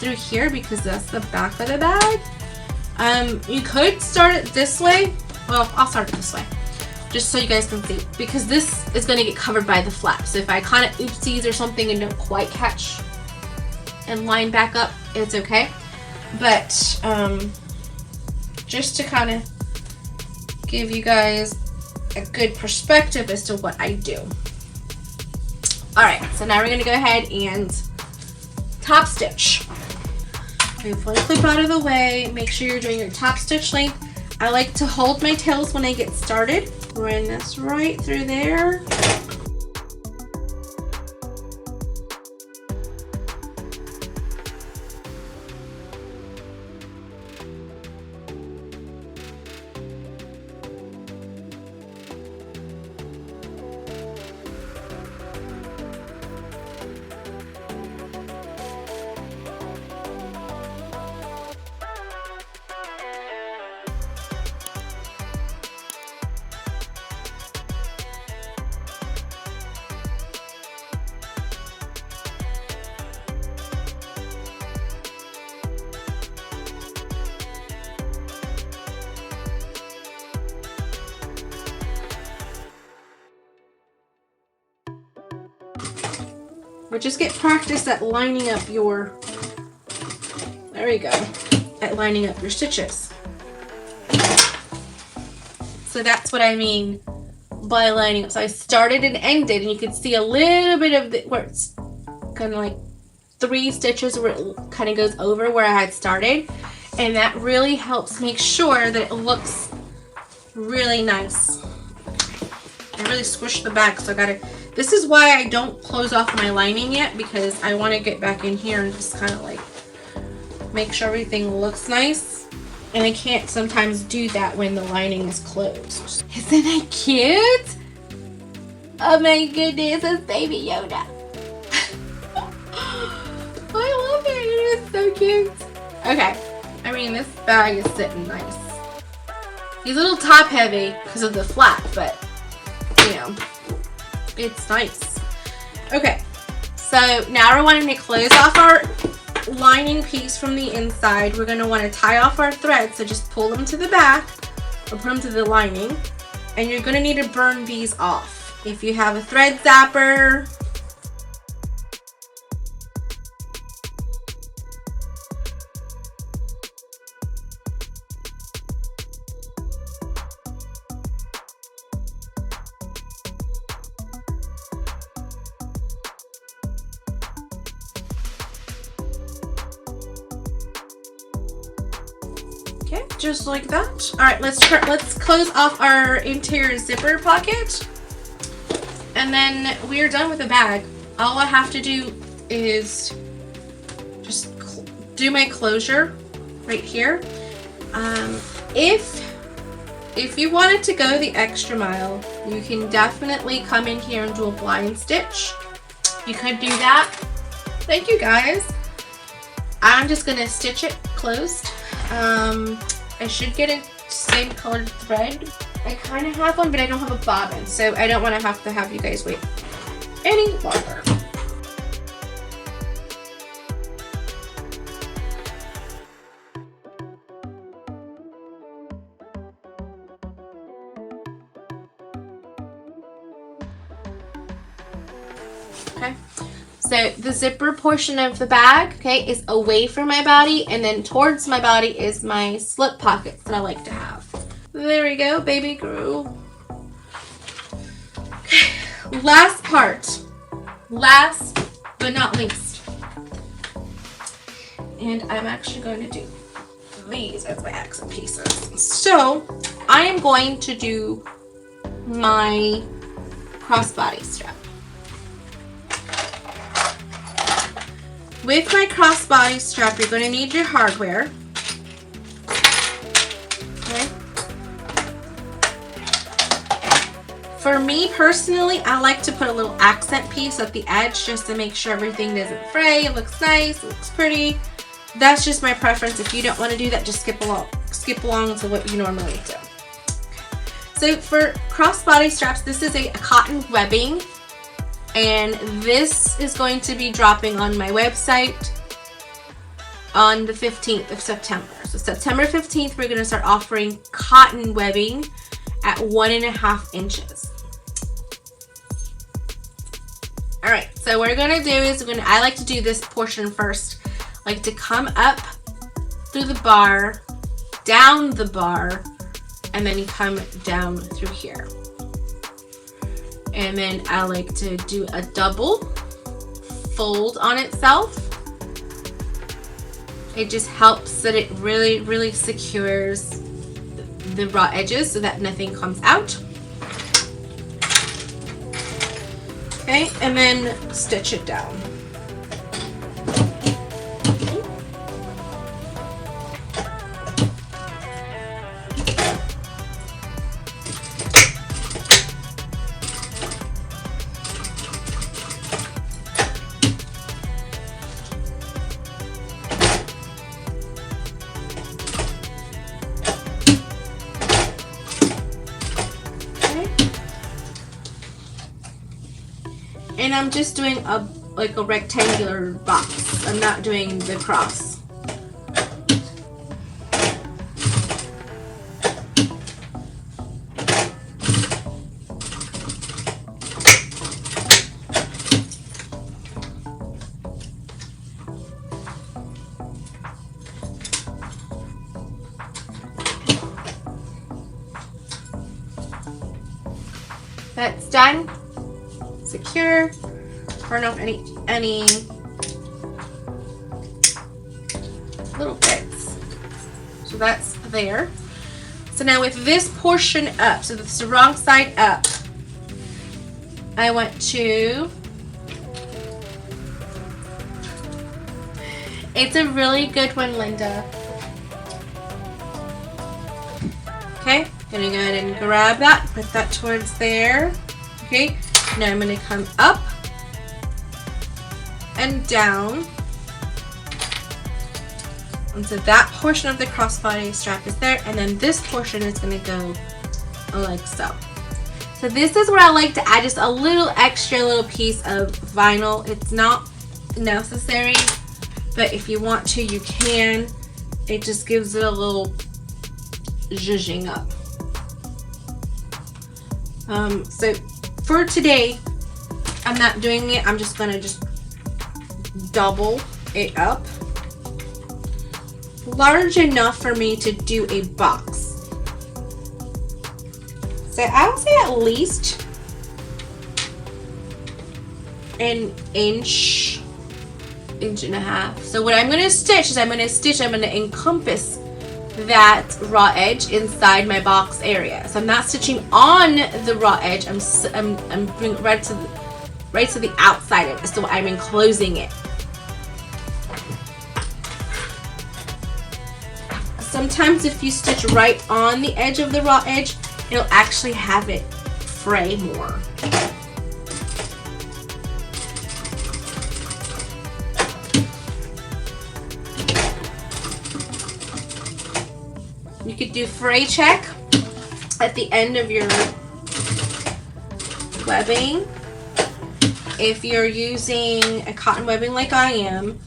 through here because that's the back of the bag. You could start it this way. Well, I'll start it this way just so you guys can see, because this is going to get covered by the flap. So if I kind of oopsies or something and don't quite catch and line back up, it's okay. But just to kind of give you guys a good perspective as to what I do. Alright, so now we're going to go ahead and top stitch. Move one clip out of the way. Make sure you're doing your top stitch length. I like to hold my tails when I get started. Run this right through there. Or just get practice at lining up your, there we go, at lining up your stitches. So that's what I mean by lining up. So I started and ended, and you can see a little bit of the, where it's kind of like 3 stitches where it kind of goes over where I had started. And that really helps make sure that it looks really nice. I really squished the bag, so I gotta, this is why I don't close off my lining yet, because I want to get back in here and just kind of like make sure everything looks nice. And I can't sometimes do that when the lining is closed. Isn't that cute? Oh my goodness, it's Baby Yoda. I love it. It is so cute. Okay. I mean, this bag is sitting nice. He's a little top heavy because of the flap, but you know, it's nice. Okay, so now we're wanting to close off our lining piece from the inside. We're going to want to tie off our threads, so just pull them to the back or put them to the lining, and you're going to need to burn these off. If you have a thread zapper, just like that. All right, let's close off our interior zipper pocket, and then we are done with the bag. All I have to do is just do my closure right here. If you wanted to go the extra mile, you can definitely come in here and do a blind stitch. You could do that. Thank you guys. I'm just gonna stitch it closed. I should get a same colored thread. I kind of have one, but I don't have a bobbin, so I don't want to have you guys wait any longer. Okay, so the zipper portion of the bag, okay, is away from my body, and then towards my body is my slip pockets that I like to have. There we go, baby girl. Okay, last part, last but not least, and I'm actually going to do these as my accent pieces. So I am going to do my crossbody strap. With my crossbody strap, you're going to need your hardware. Okay. For me personally, I like to put a little accent piece at the edge just to make sure everything doesn't fray. It looks nice, it looks pretty. That's just my preference. If you don't want to do that, just skip along to what you normally do. So for crossbody straps, this is a cotton webbing. And this is going to be dropping on my website on the 15th of September. So September 15th, we're going to start offering cotton webbing at 1.5 inches. All right, so what we're going to do is I like to do this portion first. I like to come up through the bar, down the bar, and then you come down through here. And then I like to do a double fold on itself. It just helps that it really, really secures the raw edges so that nothing comes out. Okay, and then stitch it down. And I'm just doing a rectangular box. I'm not doing the cross. That's done. Secure. Turn off any little bits. So that's there. So now with this portion up, so that's the wrong side up, I want to, it's a really good one, Linda. Okay, gonna go ahead and grab that, put that towards there. Okay, now I'm gonna come up and down. And so that portion of the crossbody strap is there, and then this portion is gonna go like so. So this is where I like to add just a little extra little piece of vinyl. It's not necessary, but if you want to, you can. It just gives it a little zhuzhing up. So for today, I'm not doing it. I'm just gonna double it up. Large enough for me to do a box. So I would say at least an inch and a half. So what I'm gonna stitch is I'm gonna encompass that raw edge inside my box area. So I'm not stitching on the raw edge. I'm doing right to the outside of it. So I'm enclosing it. Sometimes if you stitch right on the edge of the raw edge, it'll actually have it fray more. do fray check at the end of your webbing. If you're using a cotton webbing like I am,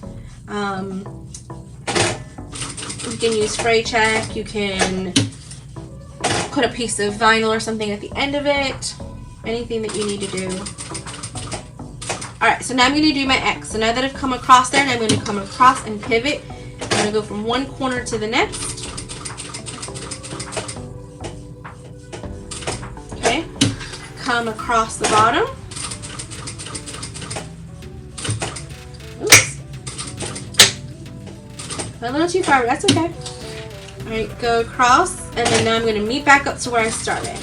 you can use fray check. You can put a piece of vinyl or something at the end of it. Anything that you need to do. Alright, so now I'm going to do my X. So now that I've come across there, and I'm going to come across and pivot. I'm going to go from one corner to the next. Okay. Come across the bottom. Oops. A little too far, but that's okay. Alright, go across, and then now I'm going to meet back up to where I started.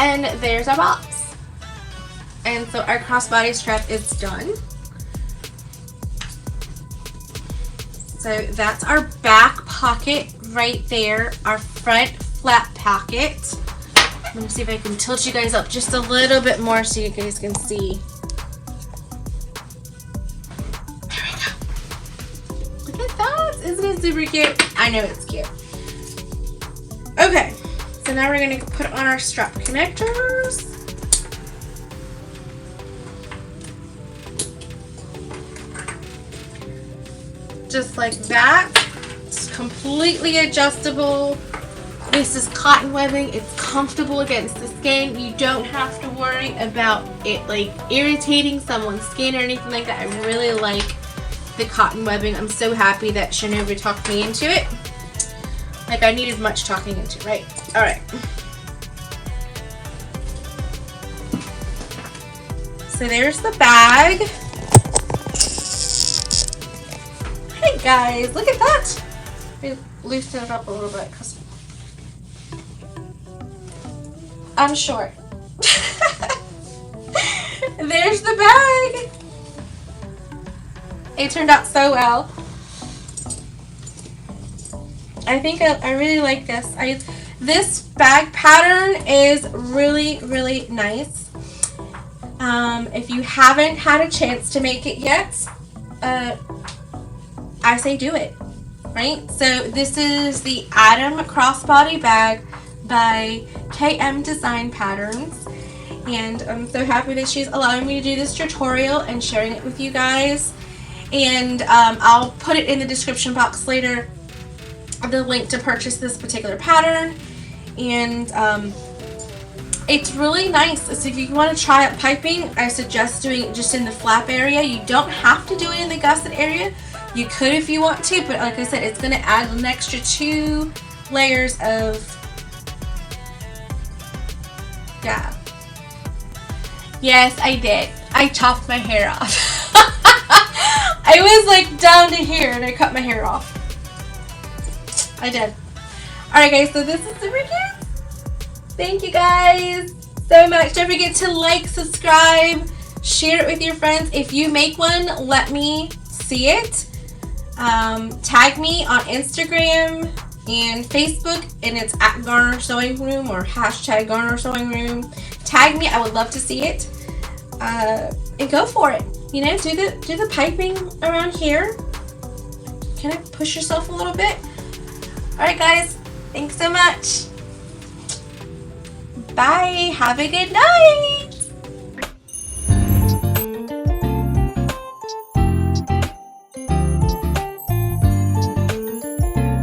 And there's our box. And so our crossbody strap is done. So that's our back pocket right there, our front flap pocket. Let me see if I can tilt you guys up just a little bit more so you guys can see. There we go. Look at that. Isn't it super cute? I know it's cute. Okay. So now we're going to put on our strap connectors. Just like that. It's completely adjustable. This is cotton webbing. It's comfortable against the skin. You don't have to worry about it like irritating someone's skin or anything like that. I really like the cotton webbing. I'm so happy that Shanova talked me into it. Like I needed much talking into, right? Alright. So there's the bag. Hey guys, look at that. Let me loosen it up a little bit because I'm short. There's the bag. It turned out so well. I think I really like this. This bag pattern is really, really nice. If you haven't had a chance to make it yet, I say do it, right? So this is the Adam Crossbody bag by KMDesigns Patterns, and I'm so happy that she's allowing me to do this tutorial and sharing it with you guys. And I'll put it in the description box later, the link to purchase this particular pattern. And it's really nice. So if you want to try out piping, I suggest doing it just in the flap area. You don't have to do it in the gusset area. You could if you want to, but like I said, it's going to add an extra 2 layers of, yeah. Yes, I did. I chopped my hair off. I was like down to here and I cut my hair off. I did. Alright guys, so this is super cute. Thank you guys so much. Don't forget to like, subscribe, share it with your friends. If you make one, let me see it. Tag me on Instagram and Facebook, and it's at Garner Sewing Room or hashtag Garner Sewing Room. Tag me. I would love to see it. And go for it. You know, do the piping around here. Kind of push yourself a little bit. Alright guys, thanks so much. Bye. Have a good night.